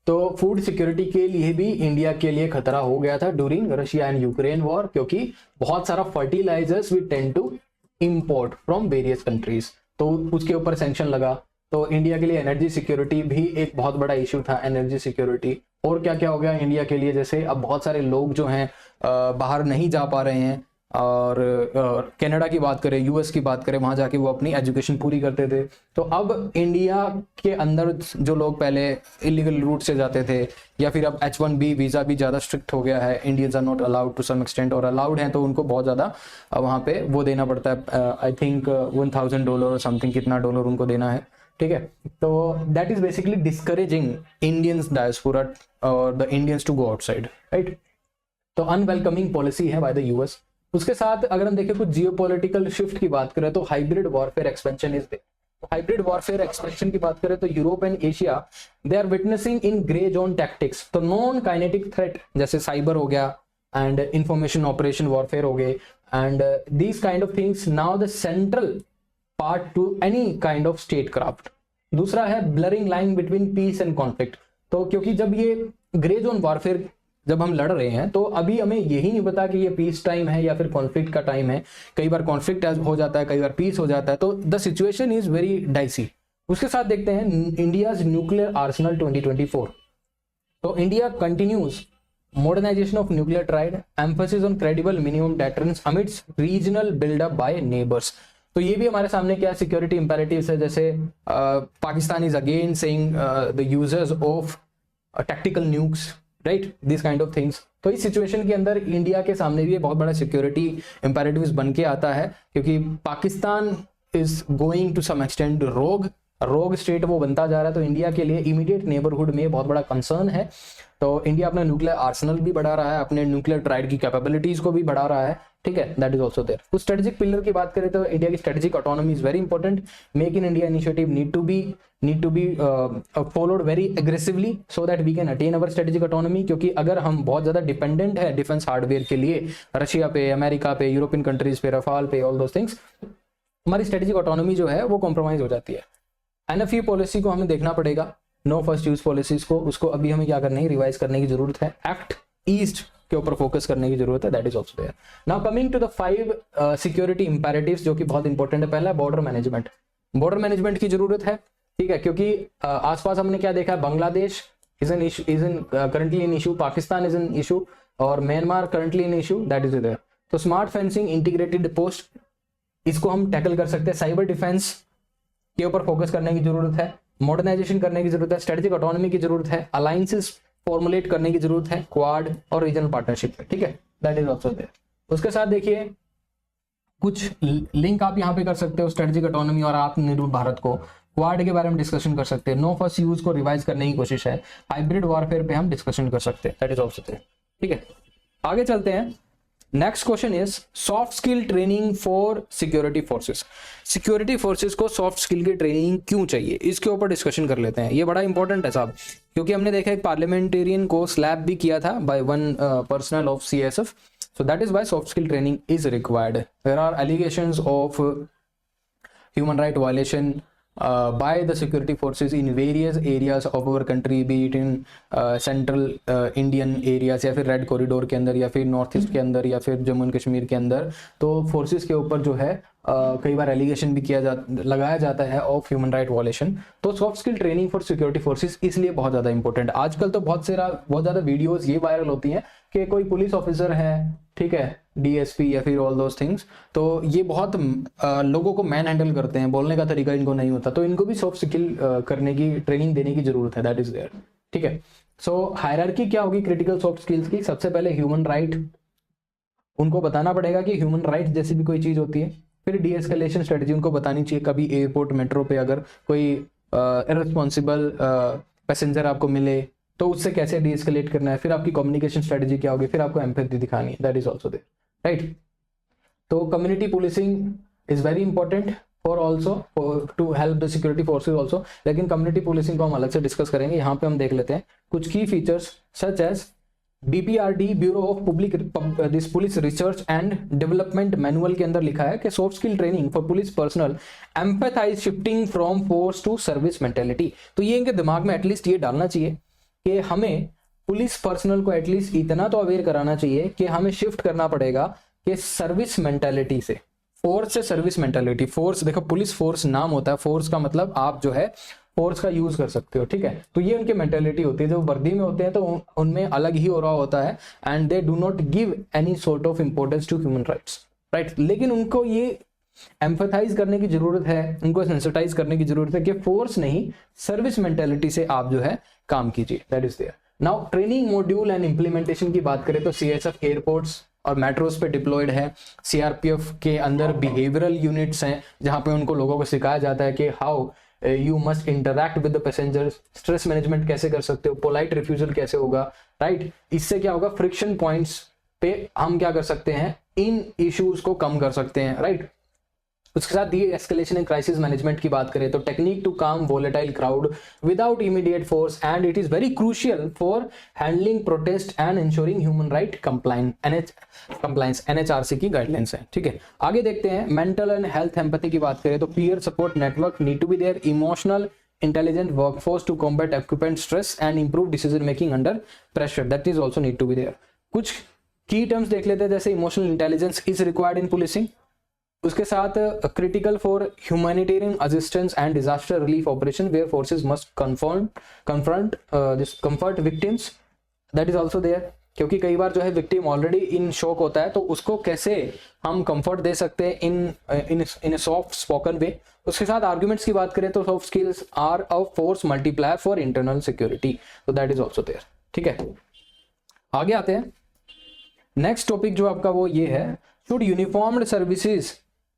तो फूड सिक्योरिटी के लिए भी इंडिया के लिए खतरा हो गया था during Russia and Ukraine war, क्योंकि बहुत सारा fertilisers we tend to import from various countries, तो उसके ऊपर सैंक्शन लगा। तो इंडिया के लिए एनर्जी सिक्योरिटी भी एक बहुत बड़ा इशू था, एनर्जी सिक्योरिटी। और क्या क्या हो गया इंडिया के लिए, जैसे अब बहुत सारे लोग जो हैं बाहर नहीं जा पा रहे हैं, और कनाडा की बात करें, US की बात करें, वहां जाके वो अपनी एजुकेशन पूरी करते थे। तो अब इंडिया के अंदर जो लोग पहले इलीगल रूट से जाते थे, या फिर अब H1B वीजा भी ज़्यादा स्ट्रिक्ट हो गया है, Indians are not allowed to some extent, और अलाउड हैं तो उनको बहुत ज़्यादा वहाँ पे वो देना पड़ता है, आई थिंक $1000 और समथिंग, कितना डॉलर उनको देना है, ठीक है। तो that is basically discouraging Indians diaspora और the Indians to go outside, right. तो अनवेलकमिंग पॉलिसी है बाय द US। उसके साथ अगर हम देखें कुछ जियोपॉलिटिकल शिफ्ट की बात करें तो hybrid warfare expansion is there. तो हाइब्रिड वॉरफेयर एक्सपेंशन की बात करें तो Europe and Asia they are witnessing in grey zone tactics. तो नॉन काइनेटिक थ्रेट जैसे साइबर हो गया एंड इंफॉर्मेशन ऑपरेशन वॉरफेयर हो गए, and these kind of things now the central part to any kind of state craft. दूसरा है blurring line between peace and conflict. तो क्योंकि जब ये ग्रे जोन वॉरफेयर जब हम लड़ रहे हैं तो अभी हमें यही नहीं पता कि ये पीस टाइम है या फिर कॉन्फ्लिक्ट का टाइम है। कई बार कॉन्फ्लिक्ट हो जाता है, कई बार पीस हो जाता है, तो the situation is very dicey. उसके साथ देखते हैं इंडियाज न्यूक्लियर आर्सेनल 2024। तो India continues modernization of nuclear triad, emphasis on credible minimum deterrence amidst regional build-up by neighbors। तो ये भी हमारे सामने क्या सिक्योरिटी इंपेरेटिव्स है, जैसे Pakistan is again saying the users of tactical nukes, right, this kind of things. तो इस सिचुएशन के अंदर इंडिया के सामने भी बहुत बड़ा सिक्योरिटी इंपेरेटिव्स बन के आता है, क्योंकि Pakistan is going to some extend rogue state वो बनता जा रहा है। तो इंडिया के लिए इमीडिएट नेबरहुड में बहुत बड़ा कंसर्न है। तो इंडिया अपना न्यूक्लियर आर्सेनल भी बढ़ा रहा है, अपने न्यूक्लियर ट्राइड की कैपेबिलिटीज को भी बढ़ा रहा है, ठीक है, दैट इज ऑल्सो देयर। कुछ स्ट्रेटेजिक पिलर की बात करें तो इंडिया की strategic autonomy is very important. Make in India initiative need to be followed very aggressively so that we can attain our strategic autonomy. क्योंकि अगर हम बहुत ज्यादा डिपेंडेंट है डिफेंस हार्डवेयर के लिए रशिया पे, अमेरिका पे, यूरोपियन कंट्रीज पे, रफाल पे, ऑल दोस थिंग्स, हमारी स्ट्रेटेजिक ऑटोनॉमी जो है वो कॉम्प्रोमाइज हो जाती है। NFE पॉलिसी को हमें देखना पड़ेगा, नो फर्स्ट यूज पॉलिसीज को, उसको अभी हमें क्या करना है, रिवाइज करने की जरूरत है। एक्ट ईस्ट के ऊपर फोकस करने की जरूरत है, that is also there. Now coming to the 5 security imperatives जो कि बहुत इंपॉर्टेंट है। पहला बॉर्डर मैनेजमेंट। बॉर्डर मैनेजमेंट की जरूरत है, ठीक है, क्योंकि आसपास हमने क्या देखा है, Bangladesh is in currently in issue, Pakistan is in issue, और Myanmar currently in issue, that is there. तो स्मार्ट फेंसिंग, इंटीग्रेटेड पोस्ट, इसको हम टैकल कर सकते हैं। साइबर डिफेंस के ऊपर फोकस करने की जरूरत है, मॉडर्नाइजेशन करने की जरूरत है, स्ट्रेटेजिक ऑटोनॉमी की जरूरत है, अलायंसेस फॉर्मुलेट करने की जरूरत है, क्वाड और रीजनल पार्टनरशिप, ठीक है, दैट इज ऑल्सो देयर। उसके साथ देखिए कुछ लिंक आप यहाँ पे कर सकते हो स्ट्रेटेजिक ऑटोनॉमी और आत्मनिर्भर भारत को। क्वाड के बारे में डिस्कशन कर सकते हैं, नो फर्स्ट यूज को रिवाइज करने की कोशिश है, हाइब्रिड वॉरफेयर पे हम डिस्कशन कर सकते हैं, दैट इज ऑल्सो देयर, ठीक है। आगे चलते हैं। Next question is soft skill training for security forces. Security forces को सॉफ्ट स्किल की ट्रेनिंग क्यों चाहिए, इसके ऊपर डिस्कशन कर लेते हैं। ये बड़ा इंपॉर्टेंट है साहब, क्योंकि हमने देखा एक पार्लियामेंटेरियन को स्लैप भी किया था by one personnel of CSF, so that is why soft skill training is required. There are allegations of human right violation by the security forces in various areas of our country, be it in central Indian areas या फिर red corridor के अंदर या फिर north east के अंदर या फिर जम्मू एंड कश्मीर के अंदर। तो फोर्सेस के ऊपर जो है कई बार एलिगेशन भी लगाया जाता है ऑफ ह्यूमन राइट वायलेशन। तो soft skill training for security forces इसलिए बहुत ज़्यादा इंपॉर्टेंट। आजकल तो बहुत ज़्यादा वीडियोज़ ये वायरल होती हैं कि कोई पुलिस ऑफिसर है, ठीक है, DSP या फिर ऑल दोस थिंग्स, तो ये बहुत लोगों को मैन हैंडल करते हैं, बोलने का तरीका इनको नहीं होता, तो इनको भी सॉफ्ट स्किल करने की ट्रेनिंग देने की जरूरत है, दैट इज देयर, ठीक है। सो हायरार्की क्या होगी क्रिटिकल सॉफ्ट स्किल्स की? सबसे पहले ह्यूमन राइट, उनको बताना पड़ेगा कि ह्यूमन राइट जैसी भी कोई चीज होती है। फिर डीएस्केलेशन स्ट्रेटजी उनको बतानी चाहिए। कभी एयरपोर्ट मेट्रो पे अगर कोई इररिस्पॉन्सिबल पैसेंजर आपको मिले तो उससे कैसे डीएस्केलेट करना है। फिर आपकी कम्युनिकेशन स्ट्रेटजी क्या होगी, फिर आपको एम्पैथी दिखानी है, that is also there, right. तो community policing is very important for also to help the security forces also, लेकिन कम्युनिटी पुलिसिंग को हम अलग से डिस्कस करेंगे। यहाँ पे हम देख लेते हैं कुछ की features such as BPRD bureau of public this police research and development manual के अंदर लिखा है कि soft skill training for police personnel empathise shifting from force to service mentality. तो ये इनके दिमाग में एटलीस्ट ये डालना चाहिए कि हमें पुलिस पर्सनल को एटलीस्ट इतना तो अवेयर कराना चाहिए कि हमें शिफ्ट करना पड़ेगा कि सर्विस मेंटालिटी से, फोर्स से सर्विस मेंटालिटी। फोर्स देखो, पुलिस फोर्स नाम होता है, फोर्स का मतलब आप जो है फोर्स का यूज कर सकते हो, ठीक है। तो ये उनकी मेंटालिटी होती है। जब वर्दी में होते हैं तो उनमें अलग ही ऑरा होता है and they do not give any sort of importance to human rights, right. लेकिन उनको ये एम्फेथाइज करने की जरूरत है, उनको सेंसिटाइज करने की जरूरत है कि फोर्स नहीं, सर्विस मेंटालिटी से आप जो है काम कीजिए, that is there. Now training module and implementation की बात करें तो CSF एयरपोर्ट्स और मेट्रोस पे डिप्लॉयड है। CRPF के अंदर बिहेवियरल यूनिट्स हैं जहां पे उनको लोगों को सिखाया जाता है कि how you must interact with the passengers, stress management कैसे कर सकते हो, पोलाइट रिफ्यूजल कैसे होगा, राइट। इससे क्या होगा, फ्रिक्शन पॉइंट्स पे हम क्या कर सकते हैं, इन इश्यूज को कम कर सकते हैं, राइट। उसके साथ D escalation and crisis management की बात करें तो टेक्निक टू काम volatile crowd without immediate force and it is very crucial for handling protest and ensuring human right compliance NHRC की गाइडलाइंस है। ठीक है, आगे देखते हैं मेंटल एंड हेल्थ एम्पैथी की बात करें तो peer support network need to be there, emotional intelligent workforce to combat occupant stress and improve decision making under pressure, that is also need to be there। कुछ की terms देख लेते हैं जैसे emotional intelligence is required in policing, उसके साथ critical for humanitarian assistance and disaster relief operation where forces must comfort victims, that is also there, क्योंकि कई बार जो है विक्टिम ऑलरेडी इन शॉक होता है तो उसको कैसे हम कंफर्ट दे सकते हैं इन सॉफ्ट स्पोकन वे। उसके साथ आर्ग्यूमेंट्स की बात करें तो soft skills are a force multiplier for internal security, so that is also there. ठीक है, आगे आते हैं। नेक्स्ट टॉपिक जो आपका वो ये है, should uniformed services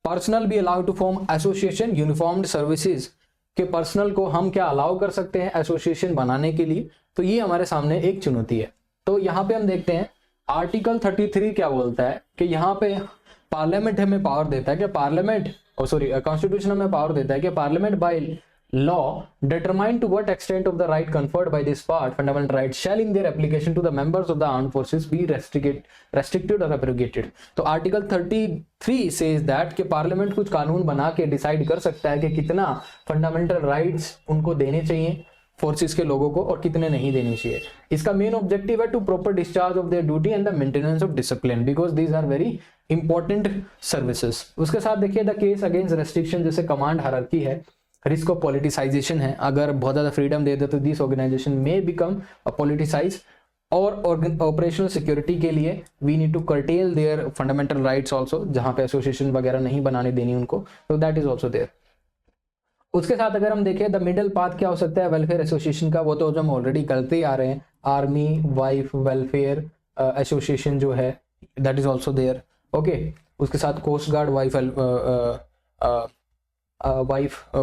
personnel be allowed to form association. Uniformed services के पर्सनल को हम क्या अलाउ कर सकते हैं एसोसिएशन बनाने के लिए, तो ये हमारे सामने एक चुनौती है। तो यहाँ पे हम देखते हैं आर्टिकल 33 क्या बोलता है कि यहाँ पे पार्लियामेंट हमें पावर देता है कि पार्लियामेंट कॉन्स्टिट्यूशन हमें पावर देता है कि parliament by law determine to what extent of the right conferred by this part fundamental right shall in their application to the members of the armed forces be restricted और abrogated. तो article 33 says that कि parliament कुछ कानून बना के decide कर सकता है कि कितना फंडामेंटल राइट्स उनको देने चाहिए फोर्सेस के लोगों को और कितने नहीं देने चाहिए। इसका मेन ऑब्जेक्टिव है to proper discharge of their duty and the maintenance of discipline because these are very important services. उसके साथ देखिए द केस अगेंस्ट रेस्ट्रिक्शन, जैसे कमांड हायरार्की है, रिस्क ऑफ पॉलिटिसाइजेशन है, अगर बहुत ज्यादा फ्रीडम दे दे तो this organisation may become a politicise, और ऑपरेशनल सिक्योरिटी के लिए we need to curtail their fundamental rights also, जहां पे एसोसिएशन वगैरह नहीं बनाने देनी उनको, तो दैट इज ऑल्सो देयर। उसके साथ अगर हम देखें द मिडिल पाथ क्या हो सकता है वेलफेयर एसोसिएशन का, वो तो जो हम ऑलरेडी करते ही आ रहे हैं, आर्मी वाइफ वेलफेयर एसोसिएशन जो है that is also there. Okay, उसके साथ coast guard wife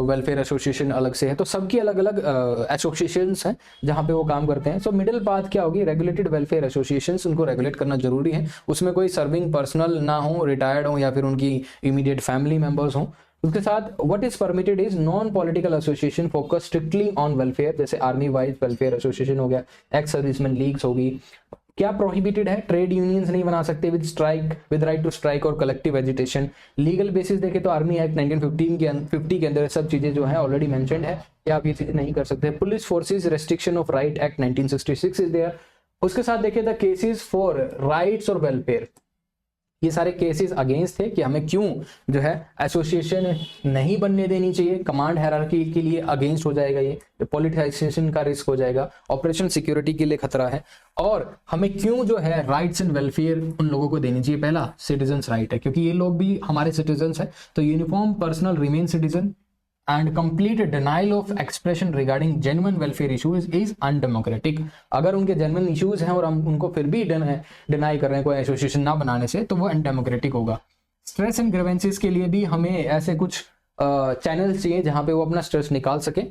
welfare association अलग से है, तो सबकी अलग अलग एसोसिएशंस हैं जहां पे वो काम करते हैं। सो मिडिल पाथ क्या होगी, रेगुलेटेड वेलफेयर एसोसिएशंस, उनको रेगुलेट करना जरूरी है, उसमें कोई सर्विंग पर्सनल ना हो, रिटायर्ड हो या फिर उनकी इमीडिएट फैमिली मेंबर्स हों। उसके साथ what is permitted is non political association focus strictly on welfare, जैसे आर्मी वाइज वेलफेयर एसोसिएशन हो गया, एक्स सर्विसमैन लीग्स होगी। क्या प्रोहिबिटेड है, ट्रेड यूनियंस नहीं बना सकते विद राइट टू स्ट्राइक और कलेक्टिव एजिटेशन। लीगल बेसिस देखे तो आर्मी एक्ट 1950 के अंदर सब चीजें जो है ऑलरेडी मेंशन्ड है कि आप ये चीजें नहीं कर सकते। Police forces restriction of right act 1966 is there. उसके साथ देखिए द केसेस फॉर राइट्स और वेलफेयर, ये सारे केसेस अगेंस्ट थे कि हमें क्यों जो है एसोसिएशन नहीं बनने देनी चाहिए, कमांड हायरार्की के लिए अगेंस्ट हो जाएगा, ये पॉलिटिसाइजेशन का रिस्क हो जाएगा, ऑपरेशन सिक्योरिटी के लिए खतरा है, और हमें क्यों जो है राइट्स एंड वेलफेयर उन लोगों को देनी चाहिए। पहला सिटीजन्स राइट है क्योंकि ये लोग भी हमारे सिटीजन्स हैं, तो uniform personal remain citizen and complete denial of expression regarding genuine welfare issues is undemocratic। अगर उनके genuine issues हैं और हम उनको फिर भी डिनाई कर रहे हैं कोई एसोसिएशन ना बनाने से, तो वो अनडेमोक्रेटिक होगा। स्ट्रेस एंड ग्रीवेंसेस के लिए भी हमें ऐसे कुछ चैनल्स चाहिए जहां पे वो अपना स्ट्रेस निकाल सके।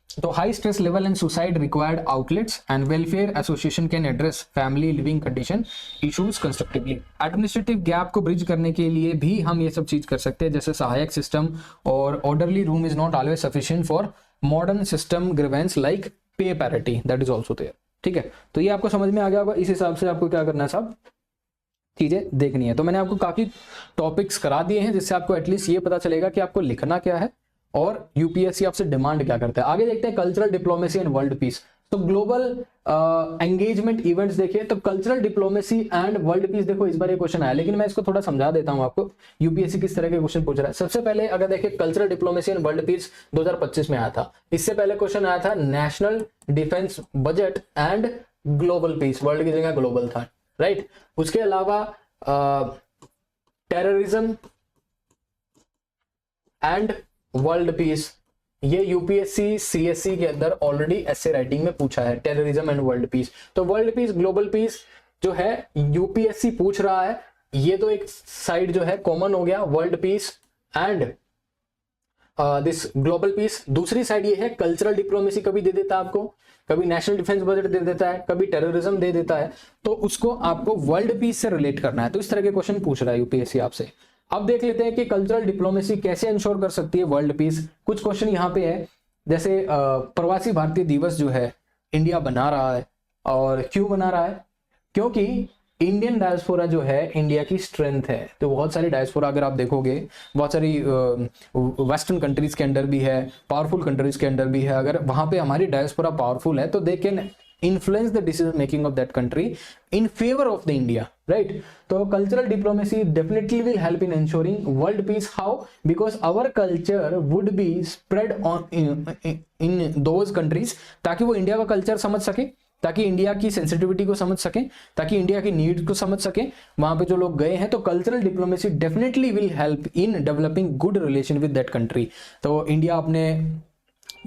तो high stress level and suicide required outlets and welfare association can address family living condition issues constructively. Administrative gap को ब्रिज करने के लिए भी हम ये सब चीज कर सकते हैं, जैसे सहायक सिस्टम और orderly room is not always sufficient for modern system grievance like pay parity, that is also there. ठीक है, तो ये आपको समझ में आ गया होगा। इस हिसाब से आपको क्या करना है साहब, चीजें देखनी है। तो मैंने आपको काफी टॉपिक्स करा दिए हैं जिससे आपको एटलीस्ट ये पता चलेगा कि आपको लिखना क्या है और यूपीएससी आपसे डिमांड क्या करता है। आगे देखते हैं cultural diplomacy and world piece. तो ग्लोबल एंगेजमेंट इवेंट्स देखिए, तो cultural diplomacy and world piece, देखो इस बार ये क्वेश्चन आया, लेकिन मैं इसको थोड़ा समझा देता हूं आपको यूपीएससी किस तरह के क्वेश्चन पूछ रहा है। सबसे पहले अगर देखिए cultural diplomacy and world piece 2025 में आया था। इससे पहले क्वेश्चन आया था national defence budget and global piece, world की जगह ग्लोबल था, राइट। उसके अलावा टेररिज्म एंड वर्ल्ड पीस, ये यूपीएससी सीएससी के अंदर ऑलरेडी एसे राइटिंग में पूछा है, टेररिज्म एंड वर्ल्ड पीस। तो वर्ल्ड पीस ग्लोबल पीस जो है यूपीएससी पूछ रहा है, ये तो एक साइड जो है कॉमन हो गया, world peace and this global piece. दूसरी साइड ये है कल्चरल डिप्लोमेसी, कभी दे देता है आपको, कभी नेशनल डिफेंस बजट दे देता है, कभी टेररिज्म दे देता है, तो उसको आपको वर्ल्ड पीस से रिलेट करना है। तो इस तरह के क्वेश्चन पूछ रहा है यूपीएससी आपसे। अब देख लेते हैं कि कल्चरल डिप्लोमेसी कैसे इंश्योर कर सकती है वर्ल्ड पीस। कुछ क्वेश्चन यहाँ पे है, जैसे प्रवासी भारतीय दिवस जो है इंडिया बना रहा है, और क्यों बना रहा है? क्योंकि इंडियन डायस्पोरा जो है इंडिया की स्ट्रेंथ है। तो बहुत सारी डायस्पोरा अगर आप देखोगे, बहुत सारी वेस्टर्न कंट्रीज के अंदर भी है, पावरफुल कंट्रीज के अंदर भी है। अगर वहां पे हमारी डायस्पोरा पावरफुल है तो they can influence the decision making of that country in favor of the India, right? So cultural diplomacy definitely will help in ensuring world peace. How? Because our culture would be spread on in those countries, ताकि वो India का culture समझ सके, ताकि India की sensitivity को समझ सके, ताकि इंडिया की नीड्स को समझ सके वहां पे जो लोग गए हैं। तो cultural diplomacy definitely will help in developing good relation with that country. तो इंडिया अपने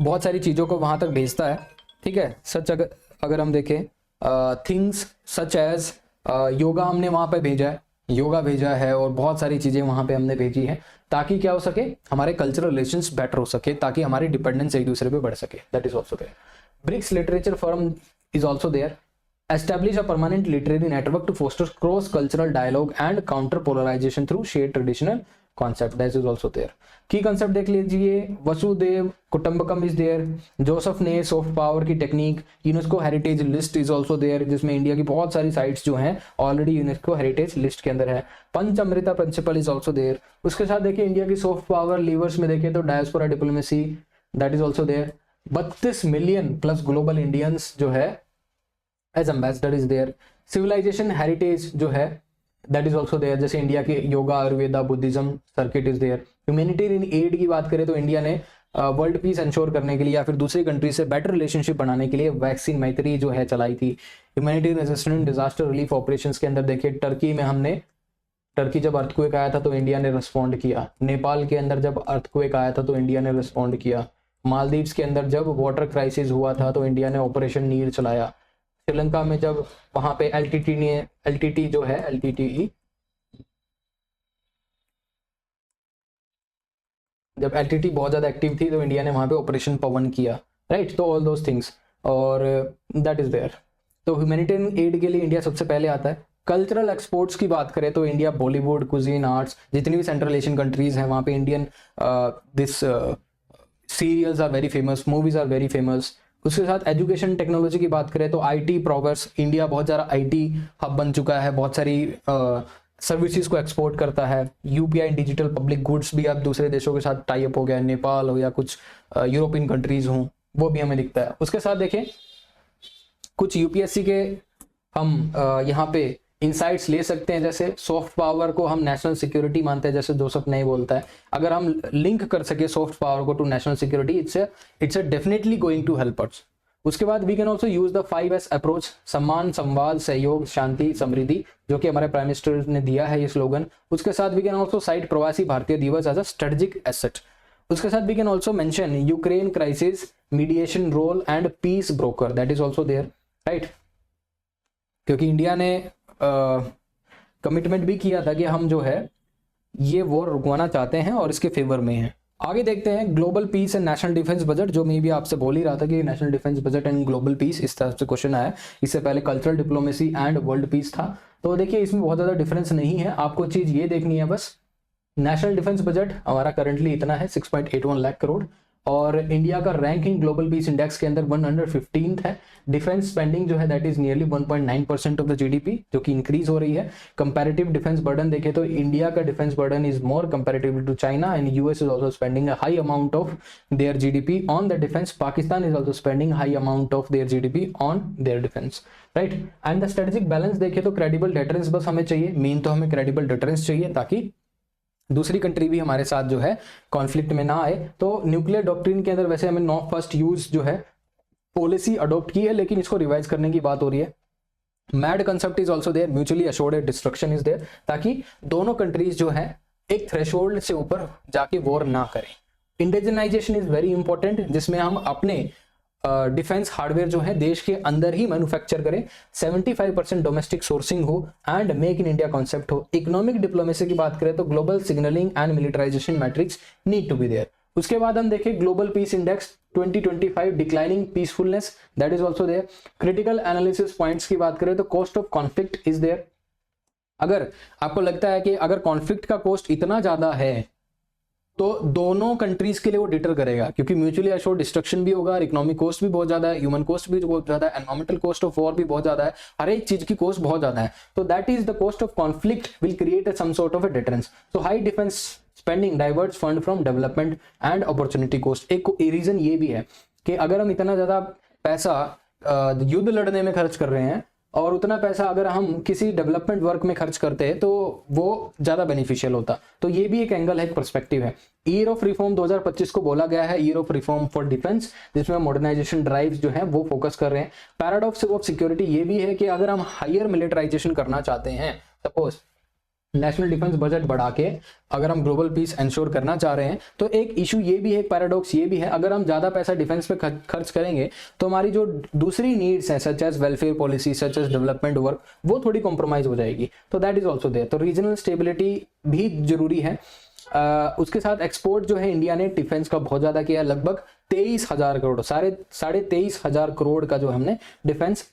बहुत सारी चीज़ों को वहां तक भेजता है, ठीक है। सच अगर हम देखें थिंग्स सच एज योगा हमने वहां पे भेजा है, योगा भेजा है, और बहुत सारी चीजें वहां पे हमने भेजी है, ताकि क्या हो सके, हमारे कल्चरल रिलेशंस बेटर हो सके, ताकि हमारी डिपेंडेंस एक दूसरे पे बढ़ सके। That is also there. BRICS literature forum is also there. Establish a permanent literary network to foster cross-cultural dialogue and counter-polarization through shared traditional concept. That is also there. Key concept देख लीजिए, वसुदेव कुटुंबकम is there, Joseph ने soft power की technique, UNESCO heritage list is also there, जिसमें India की बहुत सारी साइट्स जो हैं ऑलरेडी यूनेस्को हेरिटेज लिस्ट के अंदर है। Panch Amrita principle is also there. उसके साथ देखिए इंडिया की सॉफ्ट पावर लीवर्स में देखें तो diaspora diplomacy, that is also there. 32 million plus global Indians जो है as ambassador is there. Civilisation heritage जो है दैट इज ऑल्सो देयर, जैसे इंडिया के yoga, Ayurveda, Buddhism circuit is there. Humanitarian aid की बात करें तो इंडिया ने वर्ल्ड पीस इंश्योर करने के लिए या फिर दूसरी कंट्री से बेटर रिलेशनशिप बनाने के लिए वैक्सीन मैत्री जो है चलाई थी। Humanitarian assistance disaster relief operations के अंदर देखिए, टर्की में हमने, टर्की जब अर्थक्वेक आया था तो इंडिया ने रिस्पॉन्ड किया। नेपाल के अंदर जब अर्थक्वेक आया था तो इंडिया ने रिस्पॉन्ड किया। मालदीव्स के अंदर जब वाटर क्राइसिस हुआ था तो इंडिया ने ऑपरेशन नीर चलाया। श्रीलंका में जब वहां पे एलटीटी जो है एलटीटीई, जब एलटीटी बहुत ज्यादा एक्टिव थी तो इंडिया ने वहां पे ऑपरेशन पवन किया, राइट। तो ऑल दोस थिंग्स, और दैट इज देयर। तो ह्यूमैनिटेरियन एड के लिए इंडिया सबसे पहले आता है। कल्चरल एक्सपोर्ट्स की बात करें तो इंडिया बॉलीवुड, कुजीन, आर्ट्स, जितनी भी सेंट्रल एशियन कंट्रीज हैं वहां पे Indian this serials are very famous, movies are very famous. उसके साथ एजुकेशन टेक्नोलॉजी की बात करें तो आईटी प्रोग्रेस, इंडिया बहुत ज़्यादा आईटी हब बन चुका है, बहुत सारी सर्विसेज को एक्सपोर्ट करता है। यूपीआई डिजिटल पब्लिक गुड्स भी अब दूसरे देशों के साथ टाई अप हो गया है, नेपाल हो या कुछ यूरोपियन कंट्रीज हों, वो भी हमें दिखता है। उसके साथ देखें कुछ यूपीएससी के हम यहाँ पे इनसाइट्स ले सकते हैं, जैसे सॉफ्ट पावर को हम नेशनल सिक्योरिटी मानते हैं, जैसे जोसेफ नहीं बोलता है। अगर हम लिंक कर सके सॉफ्ट पावर को to national security, it's definitely going to help us. उसके बाद we can also use the 5S approach, सम्मान, संवाद, सहयोग, शांति, समृद्धि, जो कि हमारे प्राइम मिनिस्टर ने दिया है ये स्लोगन। उसके साथ वी कैन ऑल्सो साइट प्रवासी भारतीय दिवस एज अ स्ट्रेटेजिक एसेट। उसके साथ we can also mention Ukraine crisis, mediation role and peace broker, that is also there, right. क्योंकि इंडिया ने कमिटमेंट भी किया था कि हम जो है ये वॉर रुकवाना चाहते हैं और इसके फेवर में हैं। आगे देखते हैं global piece and national defence budget, जो मैं भी आपसे बोल ही रहा था कि national defence budget and global piece इस तरह से क्वेश्चन आया। इससे पहले cultural diplomacy and world piece था। तो देखिए इसमें बहुत ज़्यादा डिफरेंस नहीं है, आपको चीज़ ये देखनी है बस। नेशनल डिफेंस बजट हमारा करंटली इतना है 6.81 लाख करोड़, और इंडिया का रैंकिंग ग्लोबल पीस इंडेक्स के अंदर 115th है। डिफेंस स्पेंडिंग जो है that is nearly 1.9% of the GDP, जो कि इंक्रीज हो रही है। कंपैरेटिव डिफेंस बर्डन देखें तो इंडिया का defence burden is more comparatively to China, and US is also spending a high amount of their GDP on the defence. Pakistan is also spending high amount of their GDP on their defence, right. And the strategic balance देखें तो credible deterrence बस हमें चाहिए, main तो हमें credible deterrence चाहिए ताकि दूसरी कंट्री भी हमारे साथ जो है कॉन्फ्लिक्ट में ना आए। तो न्यूक्लियर डॉक्ट्रिन के अंदर वैसे हमें नो फर्स्ट यूज जो है पॉलिसी अडॉप्ट की है, लेकिन इसको रिवाइज करने की बात हो रही है। MAD concept is also there, mutually assured destruction is there, ताकि दोनों कंट्रीज जो है एक थ्रेशोल्ड से ऊपर जाके वॉर ना करें। इंडिजनाइजेशन इज वेरी इंपॉर्टेंट, जिसमें हम अपने डिफेंस हार्डवेयर जो है देश के अंदर ही मैन्युफैक्चर करें, 75% डोमेस्टिक सोर्सिंग हो and make in India concept हो। इकोनॉमिक डिप्लोमेसी की बात करें तो global signalling and militarisation matrix need to be there. उसके बाद हम देखें global peace index 2025 declining peacefulness, that is also there. Critical analysis points की बात करें तो cost of conflict is there, अगर आपको लगता है कि अगर कॉन्फ्लिक्ट का कॉस्ट इतना ज्यादा है तो दोनों कंट्रीज के लिए वो डिटर करेगा, क्योंकि म्यूचुअली अश्योर्ड डिस्ट्रक्शन भी होगा, इकोनॉमिक कॉस्ट भी बहुत ज्यादा है, ह्यूमन कॉस्ट भी बहुत ज्यादा है, एनवायरमेंटल कॉस्ट ऑफ वॉर भी बहुत ज्यादा है, हर एक चीज की कॉस्ट बहुत ज्यादा है. तो that is the cost of conflict will create some sort of a deterrence. So high defence spending diverts fund from development and opportunity cost. एक रीजन ये भी है कि अगर हम इतना ज्यादा पैसा युद्ध लड़ने में खर्च कर रहे हैं और उतना पैसा अगर हम किसी डेवलपमेंट वर्क में खर्च करते हैं तो वो ज्यादा बेनिफिशियल होता. तो ये भी एक एंगल है, एक पर्सपेक्टिव है. ईयर ऑफ रिफॉर्म 2025 को बोला गया है year of reform for defence, जिसमें मॉडर्नाइजेशन ड्राइव्स जो है वो फोकस कर रहे हैं. पैराडॉक्स ऑफ सिक्योरिटी ये भी है कि अगर हम हायर मिलिटराइजेशन करना चाहते हैं, सपोज नेशनल डिफेंस बजट बढ़ा के अगर हम ग्लोबल पीस इंश्योर करना चाह रहे हैं, तो एक इशू ये भी है, एक पैराडॉक्स ये भी है, अगर हम ज्यादा पैसा डिफेंस पे खर्च करेंगे तो हमारी जो दूसरी नीड्स हैं such as welfare policy, such as development work, वो थोड़ी कॉम्प्रोमाइज हो जाएगी. तो दैट इज ऑल्सो देयर. तो रीजनल स्टेबिलिटी भी जरूरी है. उसके साथ एक्सपोर्ट जो है इंडिया ने डिफेंस का बहुत ज्यादा किया, लगभग 23,000 करोड़, साढ़े 23,000 करोड़ का जो हमने डिफेंस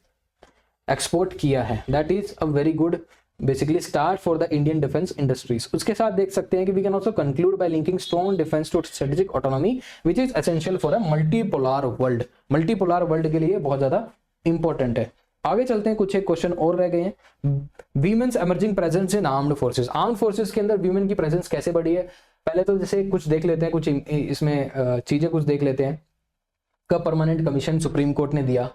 एक्सपोर्ट किया है. That is a very good basically start for the Indian defence industries. उसके साथ देख सकते हैं कि we can also conclude by linking strong defence to strategic autonomy which is essential for a multipolar world. Multipolar world के लिए बहुत ज्यादा इंपॉर्टेंट है. आगे चलते हैं, कुछ एक क्वेश्चन और रह गए हैं. Women's emerging presence in armed forces. Armed forces के अंदर वीमेन की प्रेजेंस कैसे बढ़ी है, पहले तो जैसे कुछ देख लेते हैं, कुछ इसमें चीजें कुछ देख लेते हैं. का परमानेंट कमीशन सुप्रीम कोर्ट ने दिया.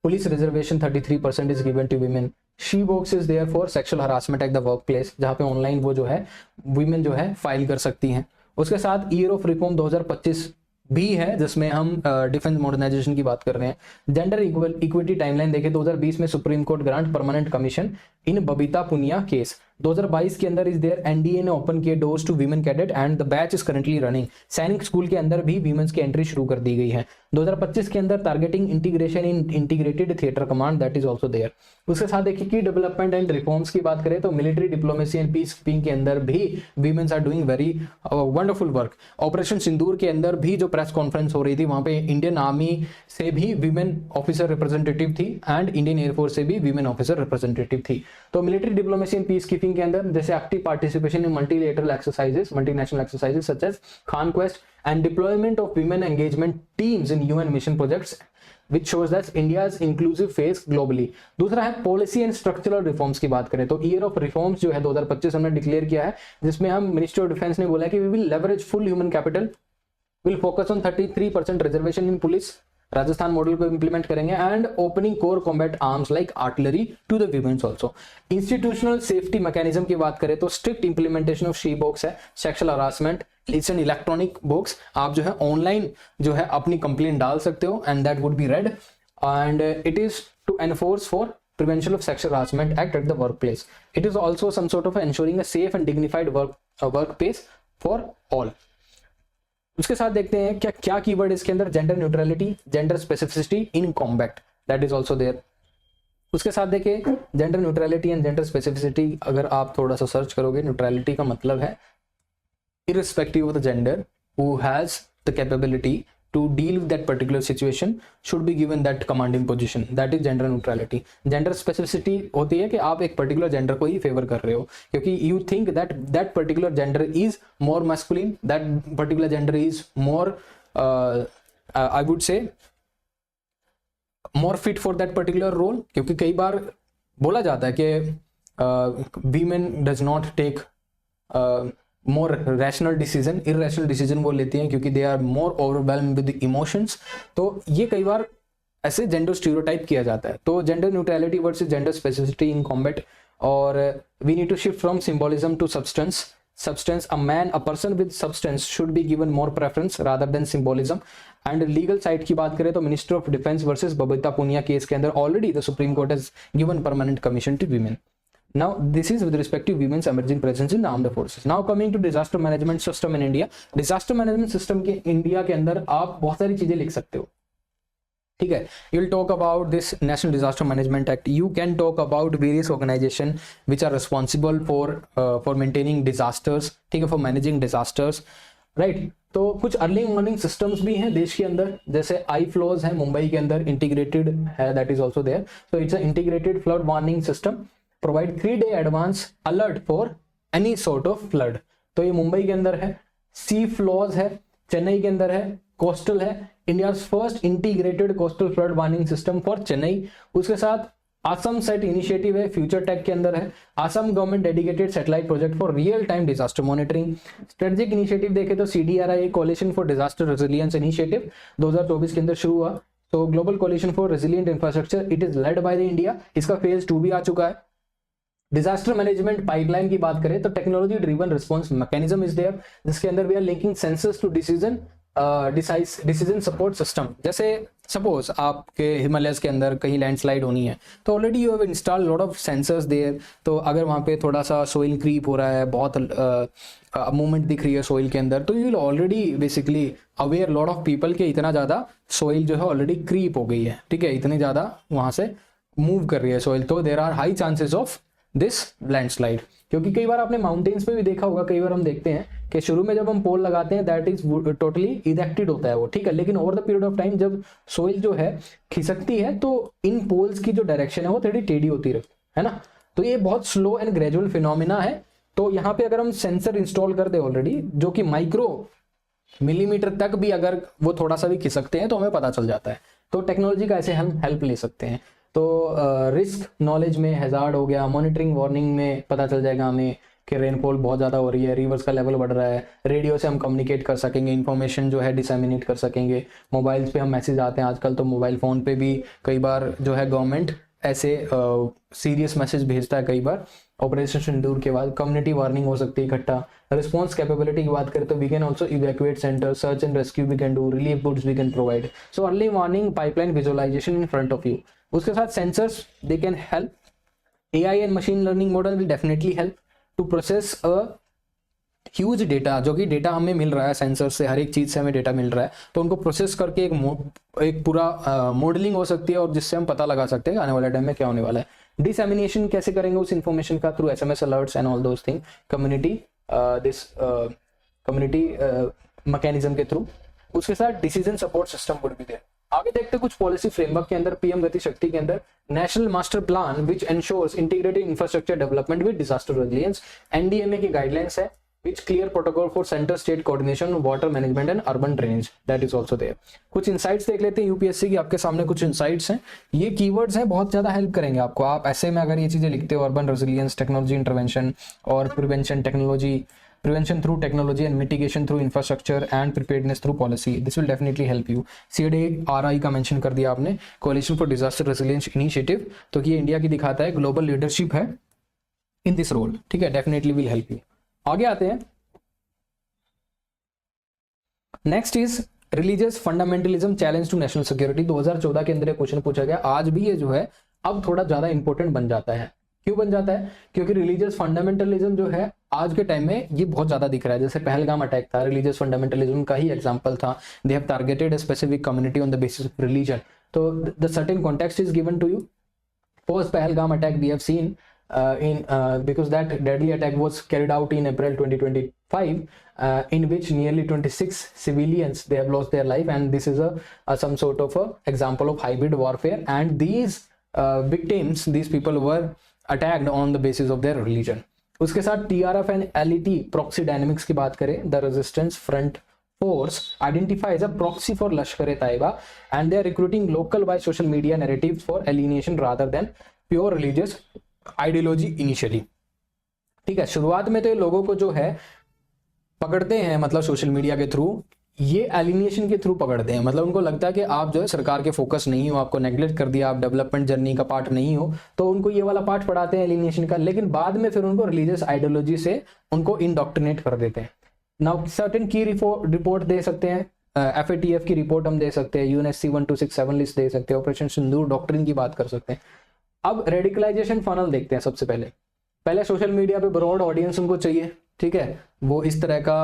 Police reservation 33% is given to women. She box is there for sexual harassment at the work place, जहां पे ऑनलाइन वो जो है वीमेन जो है फाइल कर सकती हैं. उसके साथ ईयर ऑफ रिफॉर्म 2025 भी है, जिसमें हम डिफेंस मॉडर्नाइजेशन की बात कर रहे हैं. जेंडर इक्विटी टाइमलाइन देखें, 2020 में supreme court grant permanent commission in Babita Punia case. 2022 के अंदर इज देयर एनडीए ने ओपन किए doors to women cadet and the batch is currently running. Sainik school के अंदर भी वीमेंस की एंट्री शुरू कर दी गई है. 2025 के अंदर targeting integration in integrated theatre command, that is also there. उसके साथ देखिए कि डेवलपमेंट एंड रिफॉर्म्स की बात करें तो military diplomacy and peace keeping के अंदर भी women's are doing very wonderful work. Operation Sindoor के अंदर भी जो प्रेस कॉन्फ्रेंस हो रही थी, वहां पे इंडियन आर्मी से भी वीमेन ऑफिसर रिप्रेजेंटेटिव थी एंड इंडियन एयरफोर्स से भी वीमेन ऑफिसर रिप्रेजेंटेटिव थी. तो military diplomacy and peace keeping के अंदर जैसे active participation in multilateral exercises, multinational exercises such as Khaan Quest and deployment of women engagement teams in UN mission projects which shows that India's inclusive face globally. दूसरा है policy and structural reforms की बात करें तो year of reforms जो है 2025 हमने declare किया है, जिसमें हम मिनिस्ट्री ऑफ डिफेंस ने बोला है कि we will leverage full human capital, will focus on 33% reservation in police, Rajasthan model को इंप्लीमेंट करेंगे and opening core combat arms like artillery to the women's also. Institutional safety mechanism की बात करें तो strict implementation of she box है, sexual harassment, it's an electronic box. आप जो है ऑनलाइन जो है अपनी कंप्लेंट डाल सकते हो and that would be read and it is to enforce for prevention of sexual harassment act at the workplace. It is also some sort of ensuring a safe and dignified workplace for all. उसके साथ देखते हैं क्या क्या keyword इसके अंदर, gender neutrality, gender specificity in combat, that is also there. उसके साथ देखिए gender neutrality and gender specificity, अगर आप थोड़ा सा सर्च करोगे, न्यूट्रलिटी का मतलब है irrespective of the gender who has the capability to deal with that particular situation should be given that commanding position, that is gender neutrality. Gender specificity होती है कि आप एक particular gender को ही favor कर रहे हो क्योंकि you think that that particular gender is more masculine, that particular gender is more I would say more fit for that particular role. क्योंकि कई बार बोला जाता है कि women does not take more rational decision, irrational decision वो लेती हैं क्योंकि they are more overwhelmed with emotions. तो ये कई बार ऐसे जेंडर स्टीरियोटाइप किया जाता है. तो gender neutrality versus gender specificity in combat, और we need to shift from symbolism to substance. Substance, a person with substance should be given more preference rather than symbolism. And legal side की बात करें तो minister of defence versus Babita Punia case के अंदर already the supreme court has given permanent commission to women. Now this is with respect to women's emerging presence in the armed forces. Now coming to disaster management system in India. Disaster management system के India के अंदर आप बहुत सारी चीजें लिख सकते हो, ठीक है. You will talk about this National Disaster Management Act. You can talk about various organization which are responsible for maintaining disasters, ठीक है, for managing disasters, right. तो कुछ अर्ली वार्निंग सिस्टम्स भी हैं देश के अंदर, जैसे आई फ्लोज है मुंबई के अंदर, इंटीग्रेटेड है, that is also there. So it's a integrated flood warning system. Provide 3 day advance alert for any sort of flood. तो ये मुंबई के अंदर है, सी फ्लॉज है, चेन्नई के अंदर है, कोस्टल है, India first integrated coastal flood warning system for Chennai. उसके साथ आसम सेट इनिशिएटिव है, फ्यूचर टेक के अंदर है, Assam government dedicated satellite project for real time disaster monitoring. Strategic initiative देखे तो CDRI coalition for disaster resilience initiative 2024 के अंदर शुरू हुआ। तो global coalition for resilient infrastructure, it is led by the India. इसका फेज 2 भी आ चुका है। डिजास्टर मैनेजमेंट पाइपलाइन की बात करें तो technology driven response mechanism is there, जिसके अंदर we are linking sensors to decision support system. जैसे सपोज आपके हिमालयस के अंदर कहीं लैंडस्लाइड होनी है तो already you have install lot of sensors there. तो अगर वहाँ पे थोड़ा सा सोइल क्रीप हो रहा है, बहुत मूवमेंट दिख रही है सोइल के अंदर, तो you will already basically aware lot of people के इतना ज़्यादा सोइल जो है ऑलरेडी क्रीप हो गई है, ठीक है, इतनी ज़्यादा वहाँ से मूव कर रही है सोइल, तो there are high chances of this landslide. क्योंकि कई बार आपने माउंटेन्स पे भी देखा होगा, कई बार हम देखते हैं कि शुरू में जब हम पोल लगाते हैं दैट इज टोटली इरेक्टेड होता है वो, ठीक है, लेकिन over the period of time जब सोइल जो है खिसकती है तो इन पोल्स की जो डायरेक्शन है वो थोड़ी टेढ़ी होती है ना। तो ये बहुत स्लो एंड ग्रेजुअल फिनोमिना है। तो यहाँ पे अगर हम सेंसर इंस्टॉल कर दे ऑलरेडी, जो कि माइक्रो मिलीमीटर तक भी अगर वो थोड़ा सा भी खिसकते हैं तो हमें पता चल जाता है। तो टेक्नोलॉजी का ऐसे हम हेल्प ले सकते हैं। तो रिस्क नॉलेज में हैजार्ड हो गया, मॉनिटरिंग वार्निंग में पता चल जाएगा हमें कि रेनफॉल बहुत ज़्यादा हो रही है, रिवर्स का लेवल बढ़ रहा है, रेडियो से हम कम्युनिकेट कर सकेंगे, इन्फॉर्मेशन जो है डिसेमिनेट कर सकेंगे, मोबाइल्स पे हम मैसेज आते हैं आजकल, तो मोबाइल फ़ोन पे भी कई बार जो है गवर्नमेंट ऐसे सीरियस मैसेज भेजता है कई बार। ऑपरेशन सिंदूर के बाद कम्युनिटी वार्निंग हो सकती है इकट्ठा। रिस्पॉन्स कैपेबिलिटी की बात करें तो we can also evacuate centre, search and rescue we can do, relief goods we can provide. So early warning pipeline visualisation in front of you. उसके साथ sensors they can help, AI and machine learning model will definitely help to process a huge data, जो कि data हमें मिल रहा है sensor से, हर एक चीज़ से हमें डेटा मिल रहा है, तो उनको प्रोसेस करके एक पूरा मॉडलिंग हो सकती है और जिससे हम पता लगा सकते हैं आने वाले टाइम में क्या होने वाला है। डिसएमिनेशन कैसे करेंगे उस इन्फॉर्मेशन का? Through SMS alerts and all those thing, community mechanism के थ्रू। उसके साथ decision support system would be there. आगे देखते हैं कुछ पॉलिसी फ्रेमवर्क के अंदर, PM गति शक्ति के अंदर national master plan which ensures integrated infrastructure development with disaster resilience, NDMA की गाइडलाइंस है which clear protocol for center state coordination water management and urban drainage, that is also there। कुछ insights देख लेते हैं UPSC की, आपके सामने कुछ insights हैं, ये keywords हैं, बहुत ज़्यादा हेल्प करेंगे आपको। आप ऐसे में अगर ये चीज़ें लिखते हो, अर्बन रेजिलियंस, टेक्नोलॉजी इंटरवेंशन और prevention technology, prevention through technology and mitigation through infrastructure and preparedness through policy, this will definitely help you। CDRI का mention कर दिया आपने, coalition for disaster resilience initiative, तो ये इंडिया की दिखाता है ग्लोबल लीडरशिप है इन दिस रोल, ठीक है, डेफिनेटली विल हेल्प यू। आगे आते हैं, next is religious fundamentalism challenge to national security. 2014 के अंदर क्वेश्चन पूछा गया, आज भी ये जो है अब थोड़ा ज्यादा इंपॉर्टेंट बन जाता है। क्यों बन जाता है? क्योंकि रिलीजियस फंडामेंटलिज्म जो है आज के टाइम में ये बहुत ज्यादा दिख रहा है। जैसे पहलगाम अटैक था, रिलीजियस फंडामेंटलिज्म का ही एग्जांपल था। They have targeted a specific community on the basis of religion. तो the certain context is given to you. Post Pahalgam attack we have seen because that deadly attack was carried out in April 2025, in which nearly 26 civilians they have lost their life, and this is some sort of a example of hybrid warfare, and these victims, these people were attacked on the basis of their religion। उसके साथ TRF and LET proxy dynamics की बात करें, the resistance front force identifies a proxy for Lashkar-e-Taiba, and they are recruiting local by social media narratives for alienation rather than pure religious ideology initially, ठीक है। शुरुआत में तो ये लोगों को जो है पकड़ते हैं, मतलब सोशल मीडिया के थ्रू, ये एलिनेशन के थ्रू पकड़ते हैं, मतलब उनको लगता है कि आप जो है सरकार के फोकस नहीं हो, आपको नेग्लेक्ट कर दिया, आप डेवलपमेंट जर्नी का पार्ट नहीं हो, तो उनको ये वाला पार्ट पढ़ाते हैं एलिनेशन का, लेकिन बाद में फिर उनको रिलीजियस आइडियोलॉजी से उनको इंडोक्ट्रिनेट कर देते हैं। नाउ सर्टेन की रिपोर्ट दे सकते हैं, FATF की रिपोर्ट हम दे सकते हैं, UNSC 1267 लिस्ट दे सकते हैं, ऑपरेशन सिंदूर डॉक्ट्रिन की बात कर सकते हैं। अब रेडिकलाइजेशन फनल देखते हैं। सबसे पहले सोशल मीडिया पे ब्रॉड ऑडियंस उनको चाहिए, ठीक है, वो इस तरह का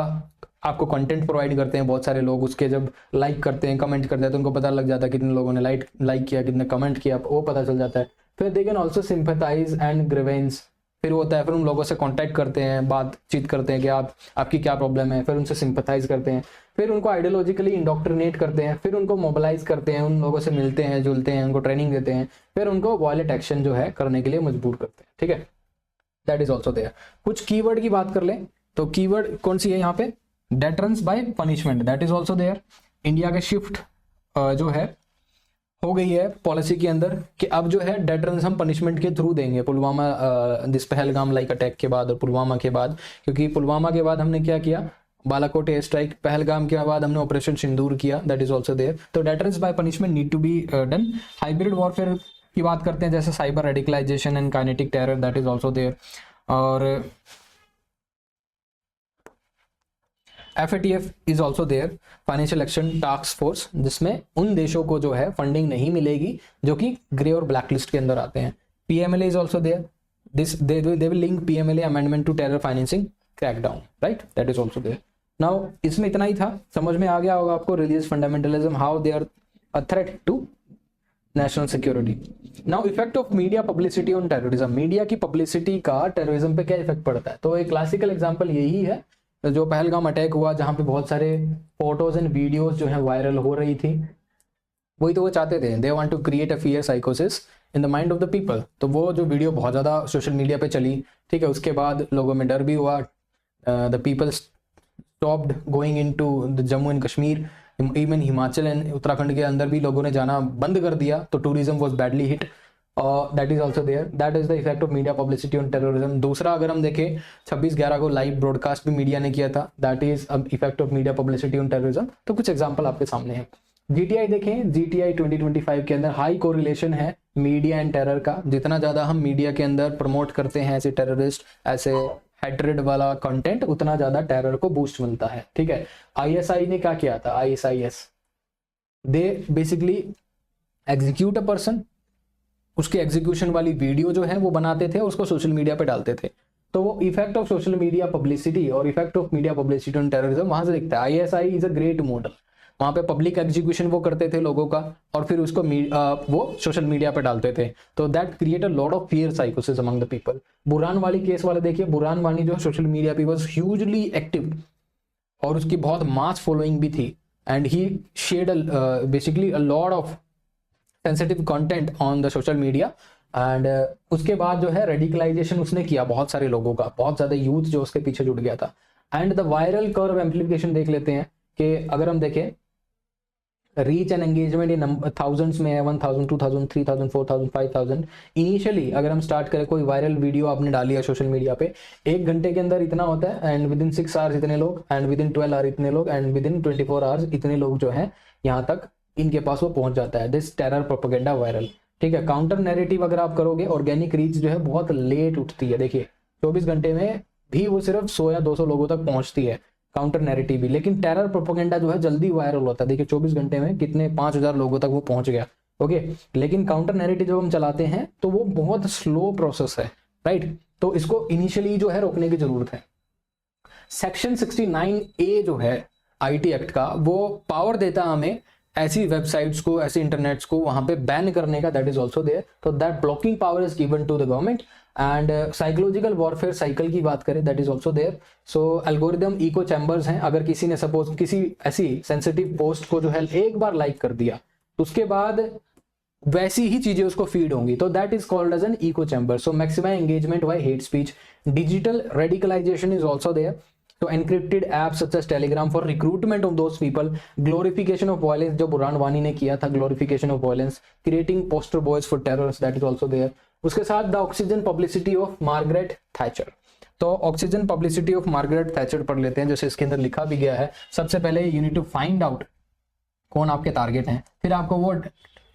आपको कंटेंट प्रोवाइड करते हैं बहुत सारे लोग, उसके जब लाइक करते हैं, कमेंट करते हैं, तो उनको पता लग जाता है कितने लोगों ने लाइक किया, कितने कमेंट किया, वो पता चल जाता है। फिर दे can also sympathise and grievance, फिर होता है, फिर उन लोगों से कांटेक्ट करते हैं, बातचीत करते हैं कि आपकी क्या प्रॉब्लम है, फिर उनसे सिंपथाइज करते हैं, फिर उनको आइडियोलॉजिकली इंडोक्ट्रिनेट करते हैं, फिर उनको मोबिलाइज करते हैं, उन लोगों से मिलते हैं जुलते हैं, उनको ट्रेनिंग देते हैं, फिर उनको वॉयलेंट एक्शन जो है करने के लिए मजबूर करते हैं। ठीक है, दैट इज ऑल्सो देयर। कुछ कीवर्ड की बात कर लें तो कीवर्ड कौन सी है यहाँ पे, deterrence by punishment, that is also there. India के शिफ्ट जो है हो गई है पॉलिसी के अंदर कि अब जो है डेटरेंस हम पनिशमेंट के थ्रू देंगे, Pulwama this Pahalgam like attack के बाद और पुलवामा के बाद, क्योंकि पुलवामा के बाद हमने क्या किया, बालाकोट एयर स्ट्राइक, पहलगाम के बाद हमने ऑपरेशन सिंदूर किया, दैट इज ऑल्सो देयर। तो deterrence by punishment need to be done. Hybrid warfare की बात करते हैं, जैसे cyber radicalisation and kinetic terror, that is also there. और FATF is also there, financial action task force, जिसमें उन देशों को जो है फंडिंग नहीं मिलेगी जो कि ग्रे और ब्लैक लिस्ट के अंदर आते हैं। PMLA is also there, this they will link PMLA amendment to terror financing crackdown, right, that is also there. Now इसमें इतना ही था, समझ में आ गया होगा आपको religious fundamentalism, how they are a threat to national security. Now effect of media publicity on terrorism, media की publicity का टेररिज्म पे क्या इफेक्ट पड़ता है। तो एक क्लासिकल एग्जांपल यही है जो पहलगाम अटैक हुआ, जहां पे बहुत सारे फोटोज एंड वीडियोस जो है वायरल हो रही थी, वही तो वो चाहते थे, they want to create a fear साइकोसिस in the mind of the people. तो वो जो वीडियो बहुत ज्यादा सोशल मीडिया पे चली, ठीक है, उसके बाद लोगों में डर भी हुआ, the people stopped going into the Jammu and Kashmir, even Himachal and Uttarakhand के अंदर भी लोगों ने जाना बंद कर दिया, तो tourism was badly hit, that is also there, that is the effect of media publicity on terrorism. दूसरा अगर हम देखें 26/11 को लाइव ब्रॉडकास्ट भी मीडिया ने किया था, that is effect of media publicity on terrorism. तो कुछ एग्जांपल आपके सामने है। GTI देखें, GTI 2025 के अंदर हाई कोरिलेशन है मीडिया एंड टेरर का, जितना ज्यादा हम मीडिया के अंदर प्रमोट करते हैं ऐसे टेररिस्ट, ऐसे हेट्रेड वाला कंटेंट, उतना ज्यादा टेरर को बूस्ट मिलता है। ठीक है, ISI ने क्या किया था, ISIS, they basically execute a person, उसके एग्जीक्यूशन वाली वीडियो जो है वो बनाते थे, उसको सोशल मीडिया पे डालते थे। तो वो effect of social media publicity और effect of media publicity on terrorism वहां से दिखता है। ISI is a great model, वहां पे पब्लिक एग्जीक्यूशन वो करते थे लोगों का, और फिर उसको वो सोशल मीडिया पे डालते थे, तो that create a lot of fear साइकोसिस अमंग द पीपल। बुरहान वाली केस वाले देखिए, बुरहान वानी जो सोशल मीडिया पे वाज ह्यूजली एक्टिव और उसकी बहुत मास फॉलोइंग भी थी, and he shared basically a lot of sensitive content on the social media, and उसके बाद जो है रेडिकलाइजेशन उसने किया बहुत सारे लोगों का, बहुत ज्यादा यूथ जो उसके पीछे जुट गया था। And the viral curve amplification देख लेते हैं कि अगर हम देखें reach and engagement in thousands में है, 1000, 2000, 3000, 4000, 5000। इनिशियली अगर हम स्टार्ट करें, कोई वायरल वीडियो आपने डाली है सोशल मीडिया पे, 1 घंटे के अंदर इतना होता है, एंड विद इन 6 आवर्स इतने लोग, एंड विद इन 12 आवर्स इतने लोग, एंड विद इन 24 आवर्स इतने लोग जो है यहाँ तक इनके पास वो पहुंच जाता है। This terror propaganda viral. ठीक है, काउंटर नैरेटिव अगर आप करोगे, ऑर्गेनिक रीच जो है बहुत लेट उठती है। देखिए 24 घंटे में भी वो सिर्फ 100 या 200 लोगों तक पहुंचती है काउंटर नैरेटिव भी, लेकिन टेरर प्रोपेगेंडा जो है जल्दी वायरल होता है। देखिए 24 घंटे में कितने 5000 लोगों तक वो पहुंच गया। ओके, लेकिन काउंटर नैरेटिव जब हम चलाते हैं तो वो बहुत स्लो प्रोसेस है, राइट। तो इसको इनिशियली जो है रोकने की जरूरत है। सेक्शन 69A जो है IT एक्ट का, वो पावर देता हमें ऐसी वेबसाइट्स को, ऐसे इंटरनेट्स को वहां पे बैन करने का, दैट इज ऑल्सो देयर। तो that blocking power is given to the government. And psychological warfare cycle की बात करें, that is also there. So algorithm echo chambers हैं, अगर किसी ने सपोज किसी ऐसी सेंसिटिव पोस्ट को जो है एक बार लाइक कर दिया, उसके बाद वैसी ही चीजें उसको फीड होंगी, तो that is called as an echo chamber. So maximise engagement by hate speech. Digital radicalisation is also there. तो encrypted apps such as Telegram for recruitment of those people, glorification of violence जो बुरहान वानी ने किया था, glorification of violence, creating poster boys for terrorists, that is also there। उसके साथ the oxygen publicity of Margaret Thatcher। तो oxygen publicity of Margaret Thatcher पढ़ लेते हैं, जैसे इसके अंदर लिखा भी गया है। सबसे पहले you need to find out कौन आपके टारगेट हैं, फिर आपको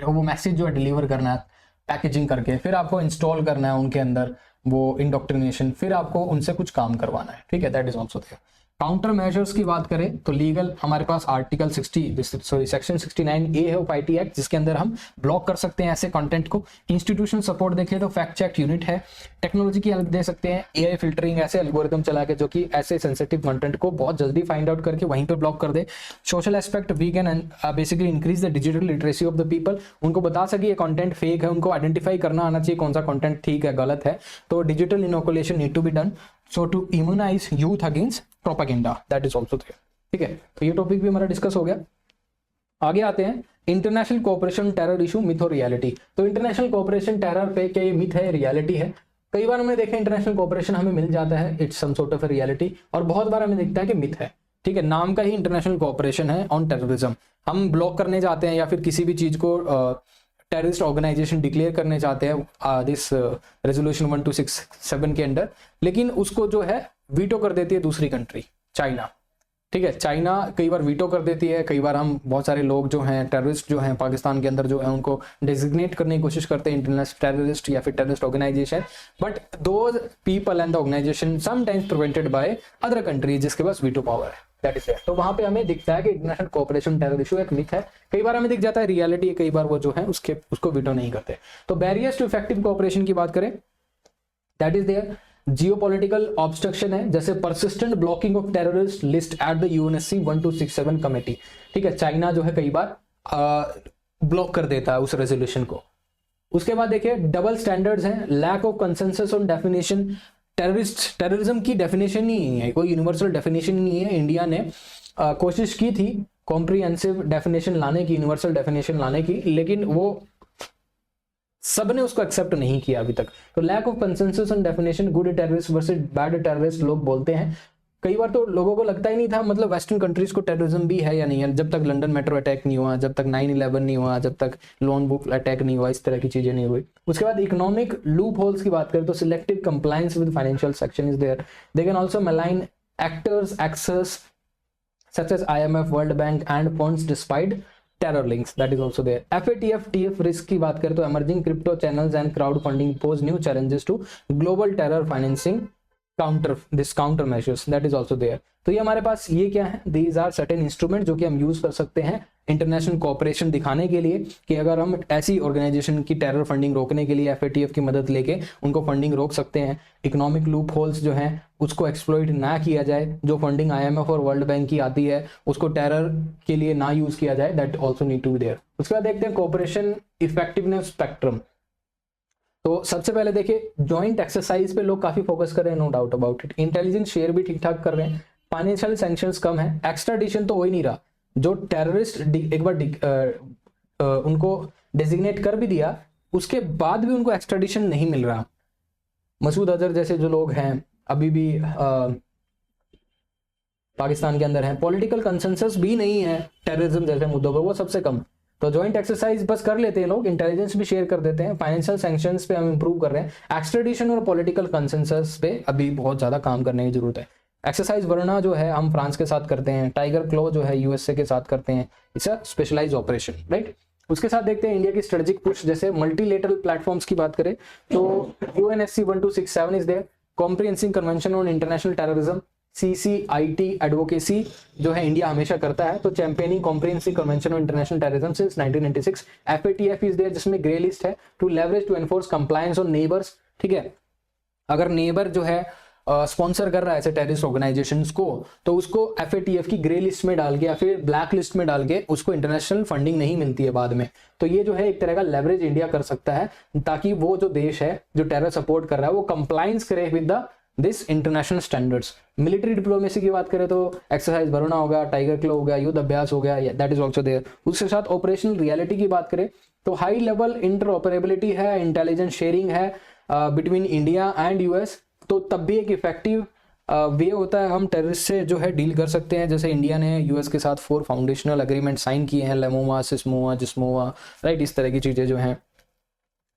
वो मैसेज जो है डिलीवर करना है पैकेजिंग करके, फिर आपको इंस्टॉल करना है उनके अंदर वो इंडोक्ट्रिनेशन, फिर आपको उनसे कुछ काम करवाना है। ठीक है, that is also there. Counter measures की बात करें तो लीगल हमारे पास आर्टिकल 60 सेक्शन 69A है ऑफ आईटी एक्ट, जिसके अंदर हम ब्लॉक कर सकते हैं ऐसे कंटेंट को। इंस्टीट्यूशनल सपोर्ट देखें तो फैक्ट चेक यूनिट है। टेक्नोलॉजी की हेल्प दे सकते हैं, एआई फिल्टरिंग, ऐसे एल्गोरिथम चला के जो कि ऐसे सेंसिटिव कंटेंट को बहुत जल्दी फाइंड आउट करके वहीं पे ब्लॉक कर दे। Social aspect, we can basically increase the digital literacy of the people, उनको बता सके ये कंटेंट फेक है, उनको आइडेंटिफाई करना आना चाहिए कौन सा कंटेंट ठीक है गलत है। तो digital inoculation need to be done so to immunise youth against propaganda, that is also there. ठीक है, तो ये टॉपिक भी हमारा डिस्कस हो गया। आगे आते हैं international cooperation terror issue, myth और रियलिटी। तो इंटरनेशनल कोऑपरेशन टेरर पे क्या ये मिथ है, रियलिटी है? कई बार हमने देखा इंटरनेशनल कोऑपरेशन हमें मिल जाता है, it's some sort of reality, और बहुत बार हमें दिखता है कि मिथ है। ठीक है, नाम का ही इंटरनेशनल कोऑपरेशन है ऑन टेररिज्म। हम ब्लॉक करने जाते हैं या फिर किसी भी चीज को टेररिस्ट ऑर्गेनाइजेशन डिक्लेयर करने चाहते हैं दिस रेजोल्यूशन 1267 के अंडर, लेकिन उसको जो है वीटो कर देती है दूसरी कंट्री, चाइना। ठीक है, चाइना कई बार वीटो कर देती है, कई बार हम बहुत सारे लोग जो हैं टेररिस्ट जो हैं पाकिस्तान के अंदर जो है उनको डेजिग्नेट करने की कोशिश करते हैं इंटरनेशनल टेररिस्ट या फिर terrorist organisation, but those people and the organisation sometimes prevented by other countries जिसके पास वीटो पावर है, दैट इज इट। तो वहां पे हमें दिखता है कि इंटरनेशनल कोऑपरेशन टेरर इशू एक मिथ है, कई बार हमें दिख जाता है रियलिटी है, कई बार वो जो है उसको वीटो नहीं करते। तो बैरियर्स टू इफेक्टिव कोऑपरेशन की बात करें, that is there. Geopolitical obstruction है, जैसे persistent blocking of terrorist list at the UNSC 1267 committee. ठीक है, चाइना जो है कई बार ब्लॉक कर देता है उस रेजोल्यूशन को। उसके बाद देखिए डबल स्टैंडर्ड्स हैं, lack of consensus on definition. Terrorism की डेफिनेशन ही नहीं है, कोई यूनिवर्सल डेफिनेशन नहीं है। इंडिया ने कोशिश की थी कॉम्प्रिहेंसिव डेफिनेशन लाने की, यूनिवर्सल डेफिनेशन लाने की, लेकिन वो सबने उसको एक्सेप्ट नहीं किया अभी तक। तो lack of consensus on definition, good terrorist versus bad terrorist लोग बोलते हैं। कई बार तो लोगों को लगता ही नहीं था मतलब वेस्टर्न कंट्रीज को टेररिज्म भी है या नहीं है, जब तक लंदन मेट्रो अटैक नहीं हुआ, जब तक 9/11 नहीं हुआ, जब तक लोन बुक अटैक नहीं हुआ, इस तरह की चीजें नहीं हुई। उसके बाद इकोनॉमिक लूप होल्स की बात करें तो selective compliance with financial section is there. They can also malign actors access such as IMF, World Bank and funds despite terror links, that is also there. FATF risk की बात करें तो emerging crypto channels and crowdfunding pose new challenges to global terror financing counter measures, that is also there. तो ये हमारे पास ये क्या है, these are certain instrument जो कि हम यूज कर सकते हैं इंटरनेशनल कोऑपरेशन दिखाने के लिए कि अगर हम ऐसी ऑर्गेनाइजेशन की टेरर फंडिंग रोकने के लिए FATF की मदद लेके उनको फंडिंग रोक सकते हैं। इकोनॉमिक लूप होल्स जो हैं उसको एक्सप्लॉइट ना किया जाए, जो फंडिंग IMF और वर्ल्ड बैंक की आती है उसको टेरर के लिए ना यूज किया जाए, that also need to be there. उसके बाद देखते हैं कोऑपरेशन इफेक्टिवनेस स्पेक्ट्रम। तो सबसे पहले देखिए जॉइंट एक्सरसाइज पे लोग काफी फोकस कर रहे हैं, no doubt about it. Intelligence share भी ठीक ठाक कर रहे हैं, फाइनेंशियल सैंक्शंस कम है, एक्स्ट्राडिशन तो हो ही नहीं रहा। जो टेररिस्ट एक बार उनको डेजिग्नेट कर भी दिया उसके बाद भी उनको एक्स्ट्राडिशन नहीं मिल रहा। मसूद अजहर जैसे जो लोग हैं अभी भी पाकिस्तान के अंदर हैं, पॉलिटिकल कंसेंसस भी नहीं है टेररिज्म जैसे मुद्दों पर, वो सबसे कम। तो जॉइंट एक्सरसाइज बस कर लेते हैं लोग, इंटेलिजेंस भी शेयर कर देते हैं, फाइनेंशियल सैंक्शंस पे हम इंप्रूव कर रहे हैं, एक्स्ट्राडिशन और पॉलिटिकल कंसेंसस पे अभी बहुत ज्यादा काम करने की जरूरत है। एक्सरसाइज वरना जो है हम फ्रांस के साथ करते हैं, टाइगर क्लो जो है USA के साथ करते हैं, it's a specialized operation, right. उसके साथ देखते हैं इंडिया की स्ट्रेटेजिक पुश, जैसे मल्टीलेटरल प्लेटफॉर्म्स की बात करें तो UNSC 1267 is there, comprehensive convention on international terrorism, CCIT advocacy जो है इंडिया हमेशा करता है, तो championing comprehensive convention on international terrorism since 1996। FATF is there जिसमें ग्रे लिस्ट है, to leverage to enforce compliance on neighbours. ठीक है, अगर नेबर जो है स्पॉन्सर कर रहा है ऐसे टेररिस्ट ऑर्गेनाइजेशंस को, तो उसको FATF की ग्रे लिस्ट में डाल के या फिर ब्लैक लिस्ट में डाल के उसको इंटरनेशनल फंडिंग नहीं मिलती है बाद में। तो ये जो है एक तरह का लेवरेज इंडिया कर सकता है ताकि वो जो देश है जो टेरर सपोर्ट कर रहा है वो कंप्लायंस करे with the this international standards. Military diplomacy की बात करें तो एक्सरसाइज वरुणा होगा, टाइगर क्लो हो गया, युद्ध अभ्यास हो गया, दैट इज ऑल्सो देयर। उसके साथ ऑपरेशनल रियलिटी की बात करें तो हाई लेवल इंटरऑपरेबिलिटी है, इंटेलिजेंस शेयरिंग है बिटवीन इंडिया एंड US, तो तब भी एक इफेक्टिव वे होता है, हम टेररिस्ट से जो है डील कर सकते हैं। जैसे इंडिया ने US के साथ 4 फाउंडेशनल एग्रीमेंट साइन किए हैं, लेमोमा, सिस्मोवा, जिस्मोवा, राइट, इस तरह की चीजें जो हैं,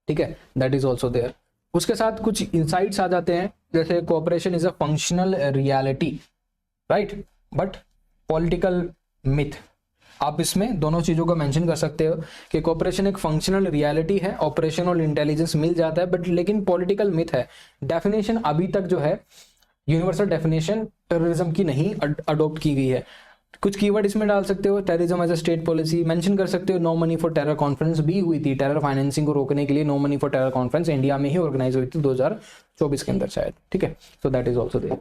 ठीक है, दैट इज ऑल्सो देयर। उसके साथ कुछ इंसाइट्स आ जाते हैं, जैसे cooperation is a functional reality, right, but political myth. आप इसमें दोनों चीजों को मेंशन कर सकते हो कि कोऑपरेशन एक फंक्शनल रियलिटी है, ऑपरेशन और इंटेलिजेंस मिल जाता है, बट लेकिन पॉलिटिकल मिथ है। डेफिनेशन अभी तक जो है यूनिवर्सल डेफिनेशन टेररिज्म की नहीं अडॉप्ट की गई है। कुछ कीवर्ड इसमें डाल सकते हो, terrorism as a state policy mention कर सकते हो। No money for terror conference भी हुई थी, टेरर फाइनेंसिंग को रोकने के लिए no money for terror conference India में ही ऑर्गेनाइज हुई थी 2024 के अंदर शायद, ठीक है। So that is also there.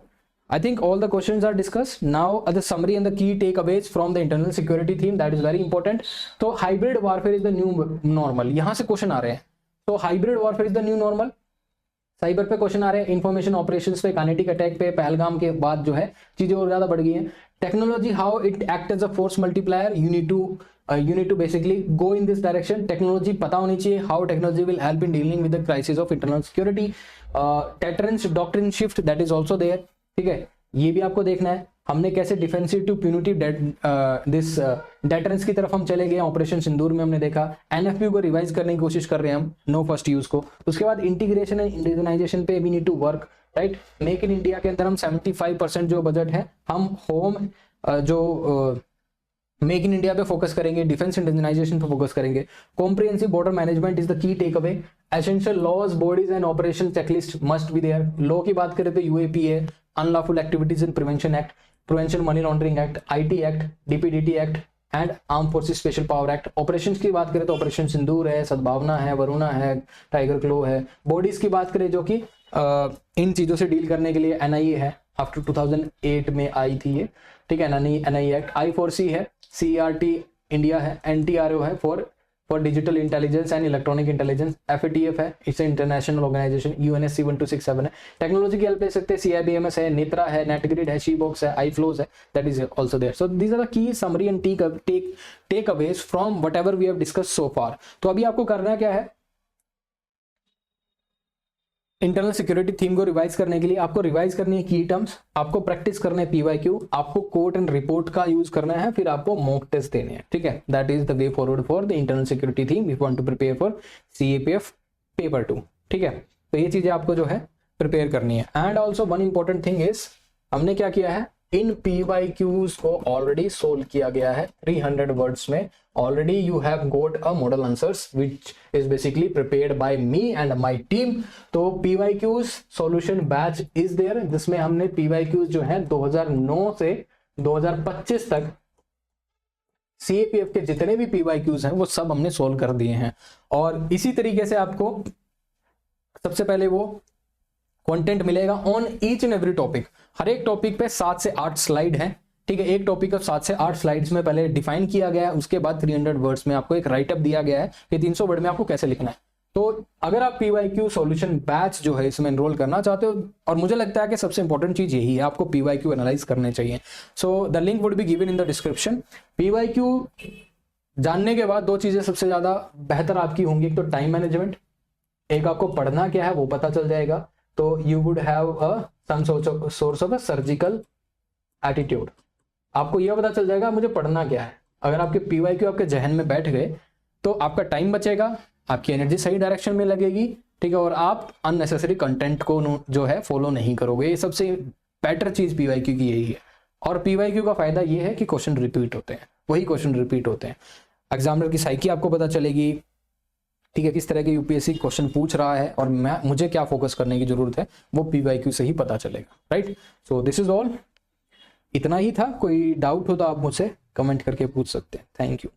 I think all the questions are discussed. Now the summary and the key takeaways from the internal security theme, that is very important. So hybrid warfare is the new normal. यहाँ से question आ रहे हैं। तो hybrid warfare is the new normal. Cyber पे question आ रहे हैं, information operations पे, kinetic attack पे, पहलगाम के बाद जो है चीजें और ज्यादा बढ़ गई हैं। Technology how it act as a force multiplier, you need to basically go in this direction. Technology पता होनी चाहिए, how technology will help in dealing with the crisis of internal security. Deterrence doctrine shift, that is also there, ठीक है, ये भी आपको देखना है। हमने कैसे defensive to punitive this deterrence की तरफ हम चले गए, ऑपरेशन सिंदूर में हमने देखा। एनएफपी को रिवाइज करने की कोशिश कर रहे हैं हम, नो फर्स्ट यूज को। उसके बाद इंटीग्रेशन एंड इंडिजनाइजेशन पे we need to work, right. Make in India के अंदर हम 75% जो बजट है हम होम मेक इन इंडिया पे फोकस करेंगे, डिफेंस इंडिजनाइजेशन पे फोकस करेंगे। Comprehensive border management is the key takeaway. Essential laws, bodies and operation checklist must be there. Law की बात करें तो यूएपी है, unlawful activities in prevention act, prevention money laundering act, IT act, DPDT act and arm forces special power act. Operations की बात करें तो operation सिंदूर है, सद्भावना है, वरुणा है, टाइगर क्लो है। बॉडीज की बात करें जो कि इन चीजों से डील करने के लिए एनआईए है, आफ्टर 2008 में आई थी ये, ठीक है, एनआईए एक्ट। I4C है, सीआरटी इंडिया है, एनटीआरओ है for digital intelligence and electronic intelligence, FATF है, इट्स इंटरनेशनल ऑर्गेनाइजेशन, यूएनएससी 1267 है। टेक्नोलॉजी की हेल्प ले सकते हैं, सीआईबीएमएस है, नेत्रा है, नेटग्रिड है, शीबॉक्स है, iFlows है, that is also there. So these are the key summary and takeaways from whatever we have discuss so far. तो अभी आपको करना क्या है, इंटरनल सिक्योरिटी थीम को रिवाइज करने के लिए आपको रिवाइज करनी है की टर्म्स, आपको प्रैक्टिस करना है पीवाईक्यू, आपको कोट एंड रिपोर्ट का यूज करना है, फिर आपको मॉक टेस्ट देने हैं, ठीक है। That is the way forward for the internal security theme if want to prepare for CAPF paper 2, ठीक है। तो ये चीजें आपको जो है प्रिपेयर करनी है। And also one important thing is, हमने क्या किया है, इन पीवाईक्यूज को ऑलरेडी सोल्व किया गया है 300 वर्ड्स में। Already you have got a model answers which is basically prepared by me and my team. तो PYQs solution batch is there, जिसमें हमने पीवाईक्यूज जो है 2009 से 2025 तक सीएपीएफ के जितने भी पीवाईक्यूज हैं वो सब हमने सोल्व कर दिए हैं। और इसी तरीके से आपको सबसे पहले वो कंटेंट मिलेगा on each and every topic. हर एक टॉपिक पे 7 से 8 स्लाइड है, ठीक है। एक टॉपिक को 7 से 8 स्लाइड्स में पहले डिफाइन किया गया है, उसके बाद 300 वर्ड्स में आपको एक राइटअप दिया गया है कि 300 वर्ड में आपको कैसे लिखना है। तो अगर आप पीवाईक्यू सॉल्यूशन बैच जो है इसमें एनरोल करना चाहते हो, और मुझे लगता है कि सबसे इंपॉर्टेंट चीज यही है, आपको पीवाईक्यू एनालाइज करने चाहिए। So the link would be given in the description. PYQ जानने के बाद 2 चीजें सबसे ज्यादा बेहतर आपकी होंगी, एक तो टाइम मैनेजमेंट, एक आपको पढ़ना क्या है वो पता चल जाएगा। तो you would have some source of a surgical attitude, आपको यह पता चल जाएगा मुझे पढ़ना क्या है। अगर आपके पीवाईक्यू आपके जहन में बैठ गए तो आपका टाइम बचेगा, आपकी एनर्जी सही डायरेक्शन में लगेगी, ठीक है, और आप अननेसेसरी कंटेंट को जो है फॉलो नहीं करोगे। ये सबसे बेटर चीज पीवाईक्यू की यही है। और पीवाईक्यू का फायदा ये है कि क्वेश्चन रिपीट होते हैं, वही क्वेश्चन रिपीट होते हैं। एग्जामिनर की साइकी आपको पता चलेगी, ठीक है, किस तरह के यूपीएससी क्वेश्चन पूछ रहा है और मुझे क्या फोकस करने की जरूरत है वो पीवाईक्यू से ही पता चलेगा, right. So this is all, इतना ही था। कोई डाउट हो तो आप मुझसे कमेंट करके पूछ सकते हैं। Thank you.